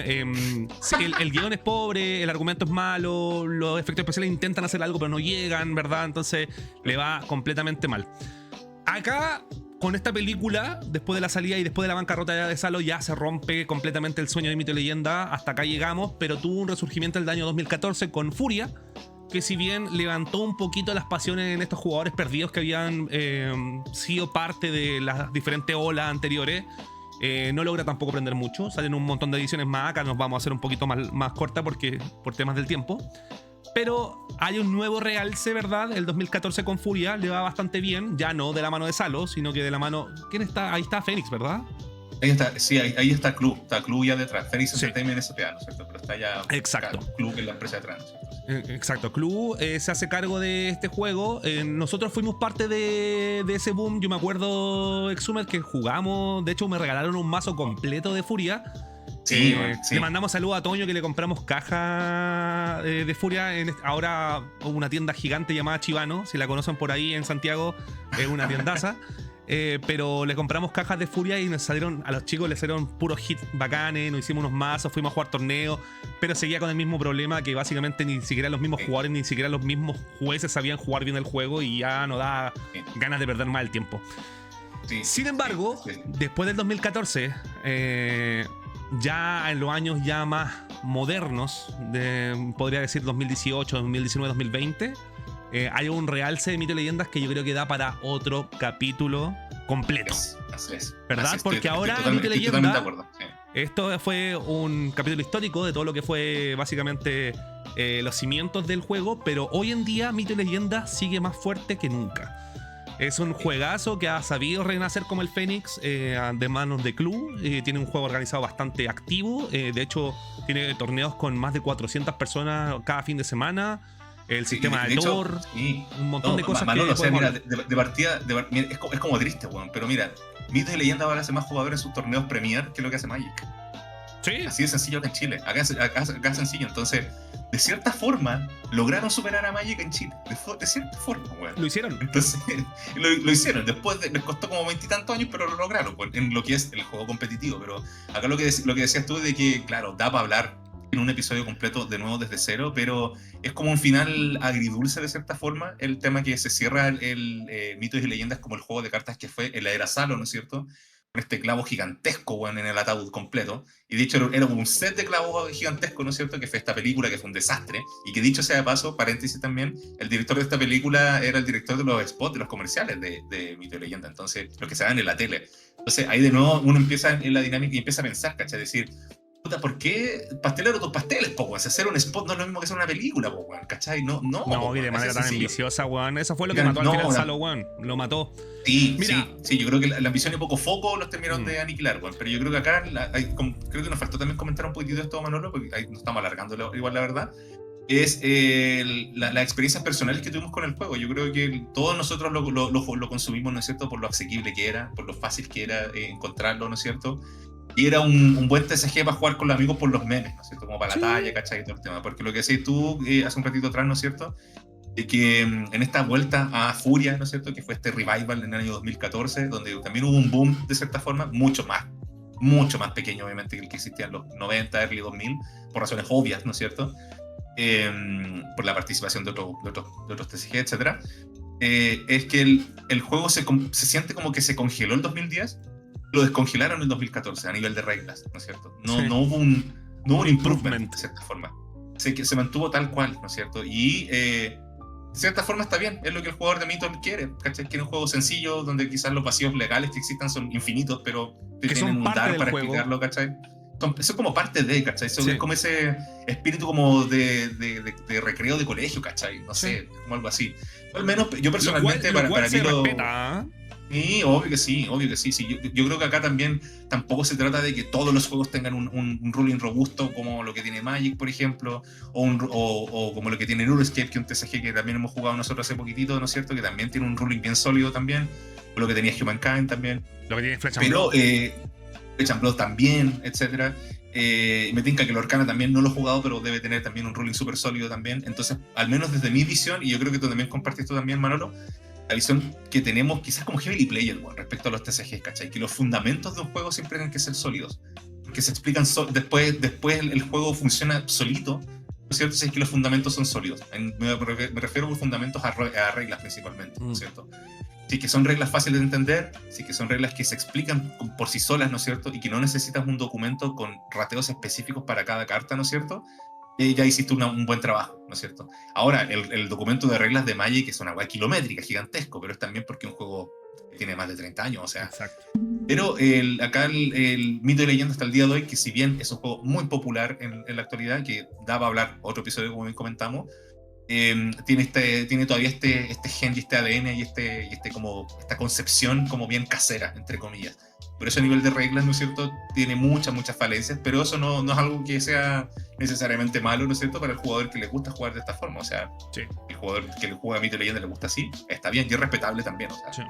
[SPEAKER 1] El guión es pobre, el argumento es malo, los efectos especiales intentan hacer algo pero no llegan, ¿verdad? Entonces le va completamente mal. Acá, con esta película, después de la salida y después de la bancarrota de Salo, ya se rompe completamente el sueño de Mito y Leyenda. Hasta acá llegamos, pero tuvo un resurgimiento el año 2014 con Furia, que si bien levantó un poquito las pasiones en estos jugadores perdidos que habían sido parte de las diferentes olas anteriores, no logra tampoco aprender mucho. Salen un montón de ediciones más. Acá nos vamos a hacer un poquito más corta por temas del tiempo. Pero hay un nuevo realce, ¿verdad? El 2014 con Furia le va bastante bien. Ya no de la mano de Salo, sino que de la mano... ¿Quién está? Ahí está Fénix, ¿verdad?
[SPEAKER 2] Ahí está, sí, ahí está Club. Está Club ya detrás. Fénix Entertainment S.P.A., ¿no es cierto? Pero está ya...
[SPEAKER 1] Exacto.
[SPEAKER 2] Club que es la empresa detrás, ¿no es cierto?
[SPEAKER 1] Exacto, Club se hace cargo de este juego. Nosotros fuimos parte de ese boom. Yo me acuerdo, Exhumer, que jugamos. De hecho, me regalaron un mazo completo de Furia.
[SPEAKER 2] Sí.
[SPEAKER 1] Le mandamos saludos a Toño, que le compramos caja de Furia. Ahora una tienda gigante llamada Chivano. Si la conocen por ahí en Santiago, es una tiendaza. Pero le compramos cajas de Furia y nos salieron, a los chicos les salieron puros hits bacanes, nos hicimos unos mazos, fuimos a jugar torneos, pero seguía con el mismo problema que básicamente ni siquiera los mismos jugadores, ni siquiera los mismos jueces sabían jugar bien el juego y ya no da ganas de perder más el tiempo. Sin embargo, después del 2014, ya en los años ya más modernos, podría decir 2018, 2019, 2020, hay un realce de Mito y Leyendas que yo creo que da para otro capítulo completo.
[SPEAKER 2] Así es.
[SPEAKER 1] ¿Verdad? Porque ahora Mito y Leyenda, esto fue un capítulo histórico de todo lo que fue básicamente los cimientos del juego, pero hoy en día Mito y Leyenda sigue más fuerte que nunca. Es un juegazo que ha sabido renacer como el Fénix de manos de Club. Tiene un juego organizado bastante activo. De hecho, tiene torneos con más de 400 personas cada fin de semana. El sistema de lore, un montón de cosas
[SPEAKER 2] Manolo, que... mira, de partida, es como triste, weón. Pero mira, Mito y Leyenda ahora hace más jugadores en sus torneos Premier que lo que hace Magic.
[SPEAKER 1] Sí.
[SPEAKER 2] Así de sencillo acá en Chile. Acá es sencillo. Entonces, de cierta forma, lograron superar a Magic en Chile. De cierta forma, weón.
[SPEAKER 1] Lo hicieron.
[SPEAKER 2] Entonces, lo hicieron. Después les costó como 20 y tantos años, pero lo lograron, en lo que es el juego competitivo. Pero acá lo que decías tú de que, claro, da para hablar en un episodio completo de nuevo desde cero, pero es como un final agridulce de cierta forma, el tema que se cierra Mitos y Leyendas como el juego de cartas que fue en la era Salo, ¿no es cierto? Con este clavo gigantesco, bueno, en el ataúd completo. Y de hecho era como un set de clavos gigantescos, ¿no es cierto? Que fue esta película que fue un desastre. Y que dicho sea de paso, paréntesis también, el director de esta película era el director de los spots, de los comerciales de Mito y Leyenda. Entonces, lo que se dan en la tele. Entonces, ahí de nuevo uno empieza en la dinámica y empieza a pensar, ¿cachai? Es decir, puta, ¿por qué pastelero tus pasteles, po, weón? Hacer un spot no es lo mismo que hacer una película, po, weón, ¿cachai? No,
[SPEAKER 1] No, y de manera tan ambiciosa, weón. Eso fue lo que mató al final Salo, weón. Lo mató.
[SPEAKER 2] Sí,
[SPEAKER 1] Mira,
[SPEAKER 2] sí, yo creo que la ambición y poco foco los terminaron de aniquilar, weón. Pero yo creo que acá, creo que nos faltó también comentar un poquitito de esto, Manolo, porque ahí nos estamos alargando igual la verdad. Es las experiencias personales que tuvimos con el juego. Yo creo que todos nosotros lo consumimos, ¿no es cierto? Por lo asequible que era, por lo fácil que era encontrarlo, ¿no es cierto? Y era un buen TCG para jugar con los amigos por los memes, ¿no es cierto? Como para la talla, ¿cachai? Y todo el tema. Porque lo que decís tú hace un ratito atrás, ¿no es cierto? Que en esta vuelta a Furia, ¿no es cierto? Que fue este revival en el año 2014, donde también hubo un boom, de cierta forma, mucho más pequeño, obviamente, que el que existía en los 90, early 2000, por razones obvias, ¿no es cierto? Por la participación de otros TCG, etc. Es que el juego se siente como que se congeló en 2010, lo descongelaron en el 2014 a nivel de reglas, ¿no es cierto? No hubo un improvement, de cierta forma. Se mantuvo tal cual, ¿no es cierto? Y de cierta forma está bien, es lo que el jugador de Mito quiere, ¿cachai? Quiere un juego sencillo donde quizás los vacíos legales que existan son infinitos, pero
[SPEAKER 1] que
[SPEAKER 2] tienen un dar para
[SPEAKER 1] juego.
[SPEAKER 2] explicarlo, ¿cachai? Eso es como parte de, ¿cachai? Eso es como ese espíritu como de recreo de colegio, ¿cachai? No sé, como algo así. Al menos yo personalmente,
[SPEAKER 1] lo cual
[SPEAKER 2] para
[SPEAKER 1] se
[SPEAKER 2] mí
[SPEAKER 1] respeta,
[SPEAKER 2] Sí, obvio que sí. Yo creo que acá también tampoco se trata de que todos los juegos tengan un ruling robusto como lo que tiene Magic, por ejemplo, o como lo que tiene RuneScape, que es un TCG que también hemos jugado nosotros hace poquitito, ¿no es cierto? Que también tiene un ruling bien sólido también, o lo que tenía Humankind también.
[SPEAKER 1] Lo que tiene Flesh and Blood.
[SPEAKER 2] Flesh and Blood también, etc. Me tinca que el Orcana también no lo he jugado, pero debe tener también un ruling súper sólido también. Entonces, al menos desde mi visión, y yo creo que tú también compartiste también, Manolo, la visión que tenemos quizás como heavy player, bueno, respecto a los TCGs, ¿cachai? Que los fundamentos de un juego siempre tienen que ser sólidos, porque se explican después el juego funciona solito, ¿no es cierto? Si es que los fundamentos son sólidos. Me refiero a fundamentos a reglas principalmente, ¿no es cierto? Sí, que son reglas fáciles de entender, sí que son reglas que se explican por sí solas, ¿no es cierto? Y que no necesitas un documento con rateos específicos para cada carta, ¿no es cierto? Ya hiciste un buen trabajo, ¿no es cierto? Ahora, el documento de reglas de Magic es una hueá kilométrica, gigantesco, pero es también porque un juego tiene más de 30 años, o sea.
[SPEAKER 1] Exacto.
[SPEAKER 2] Pero acá el Mito y Leyenda hasta el día de hoy, que si bien es un juego muy popular en la actualidad, que daba a hablar otro episodio como bien comentamos, tiene todavía este gen y este ADN y esta concepción como bien casera, entre comillas. Por eso a nivel de reglas, ¿no es cierto?, tiene muchas falencias, pero eso no es algo que sea necesariamente malo, ¿no es cierto?, para el jugador que le gusta jugar de esta forma. O sea, sí, el jugador que le juega a Mito y Leyenda le gusta así, está bien y es respetable también. O sea.
[SPEAKER 1] Sí.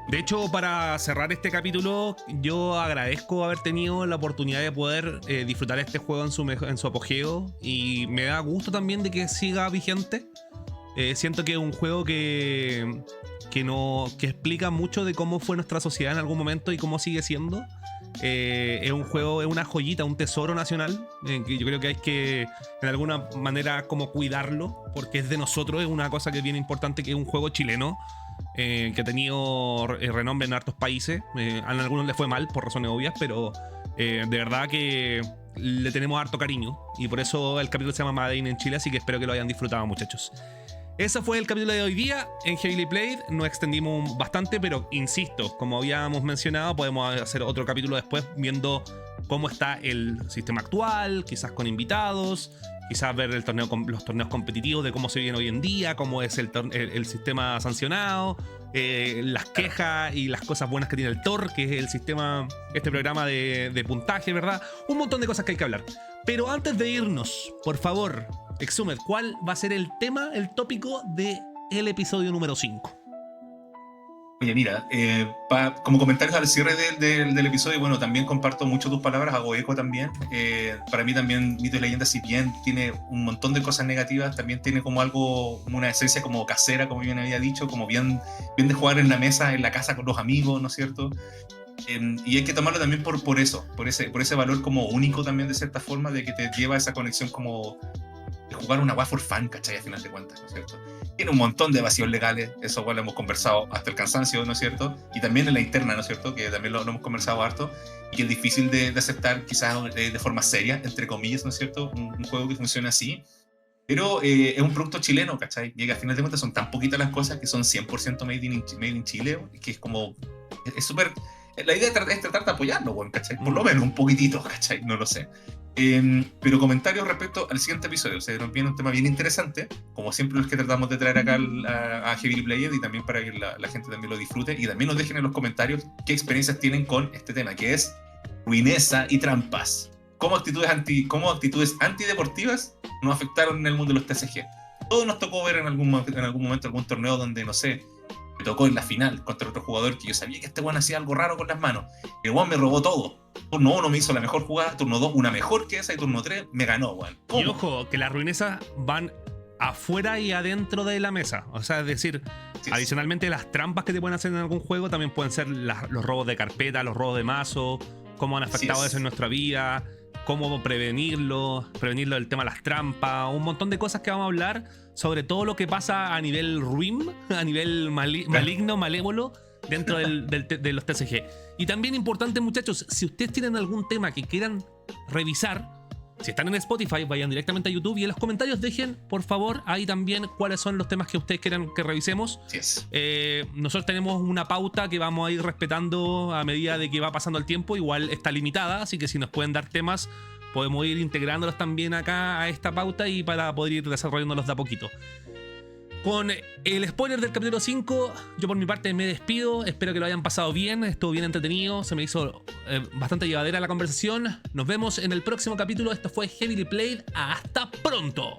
[SPEAKER 1] De hecho, para cerrar este capítulo, yo agradezco haber tenido la oportunidad de poder disfrutar este juego en su apogeo, y me da gusto también de que siga vigente. Siento que es un juego que explica mucho de cómo fue nuestra sociedad en algún momento y cómo sigue siendo. Es un juego, es una joyita, un tesoro nacional, que yo creo que hay que de alguna manera como cuidarlo, porque es de nosotros, es una cosa que es bien importante, que es un juego chileno, que ha tenido renombre en hartos países. A algunos les fue mal por razones obvias, pero de verdad que le tenemos harto cariño, y por eso el capítulo se llama Made in Chile, así que espero que lo hayan disfrutado, muchachos. Ese fue el capítulo de hoy día en Heavily Played. Nos extendimos bastante, pero insisto, como habíamos mencionado, podemos hacer otro capítulo después viendo cómo está el sistema actual, quizás con invitados, quizás ver los torneos competitivos, de cómo se viene hoy en día, cómo es el sistema sancionado, las quejas y las cosas buenas que tiene el TOR, que es el sistema, este programa de puntaje, ¿verdad? Un montón de cosas que hay que hablar. Pero antes de irnos, por favor, Exhumed, ¿cuál va a ser el tema, el tópico del episodio número 5?
[SPEAKER 2] Oye, mira, como comentarios al cierre del episodio, bueno, también comparto mucho tus palabras, hago eco también. Para mí también Mito y Leyenda, si bien tiene un montón de cosas negativas, también tiene como algo, una esencia como casera, como bien había dicho, como bien de jugar en la mesa, en la casa con los amigos, ¿no es cierto? Y hay que tomarlo también por eso, por ese valor como único también de cierta forma, de que te lleva a esa conexión como de jugar una WA for fun, ¿cachai? A final de cuentas, ¿no es cierto? Tiene un montón de vacíos legales, eso igual lo hemos conversado hasta el cansancio, ¿no es cierto? Y también en la interna, ¿no es cierto? Que también lo hemos conversado harto, y que es difícil de aceptar quizás de forma seria, entre comillas, ¿no es cierto? Un juego que funcione así, pero es un producto chileno, ¿cachai? Y que a final de cuentas son tan poquitas las cosas que son 100% made in Chile, que es como, es súper... La idea es tratar de apoyarlo, bueno, ¿cachai? Por lo menos un poquitito, ¿cachai? No lo sé. Pero comentarios respecto al siguiente episodio. O sea, nos viene un tema bien interesante, como siempre los que tratamos de traer acá a Heavy Played, y también para que la gente también lo disfrute, y también nos dejen en los comentarios qué experiencias tienen con este tema, que es ruineza y trampas. ¿Cómo actitudes antideportivas nos afectaron en el mundo de los TCG? Todos nos tocó ver en algún momento algún torneo donde, no sé, me tocó en la final contra otro jugador que yo sabía que este weón hacía algo raro con las manos. El weón me robó todo. Turno 1 me hizo la mejor jugada, turno 2 una mejor que esa, y turno 3 me ganó, weón.
[SPEAKER 1] Y ojo, que las ruinezas van afuera y adentro de la mesa. O sea, es decir, sí, adicionalmente las trampas que te pueden hacer en algún juego también pueden ser los robos de carpeta, los robos de mazo, cómo han afectado eso en nuestra vida, cómo prevenirlo del tema de las trampas, un montón de cosas que vamos a hablar, sobre todo lo que pasa a nivel RIM, a nivel maligno, malévolo, dentro de los TCG. Y también importante, muchachos, si ustedes tienen algún tema que quieran revisar, si están en Spotify, vayan directamente a YouTube y en los comentarios dejen, por favor, ahí también cuáles son los temas que ustedes quieran que revisemos.
[SPEAKER 2] Yes.
[SPEAKER 1] Nosotros tenemos una pauta que vamos a ir respetando a medida de que va pasando el tiempo. Igual está limitada, así que si nos pueden dar temas, podemos ir integrándolos también acá a esta pauta y para poder ir desarrollándolos de a poquito. Con el spoiler del capítulo 5, yo por mi parte me despido. Espero que lo hayan pasado bien, estuvo bien entretenido, se me hizo bastante llevadera la conversación. Nos vemos en el próximo capítulo. Esto fue Heavily Played. Hasta pronto.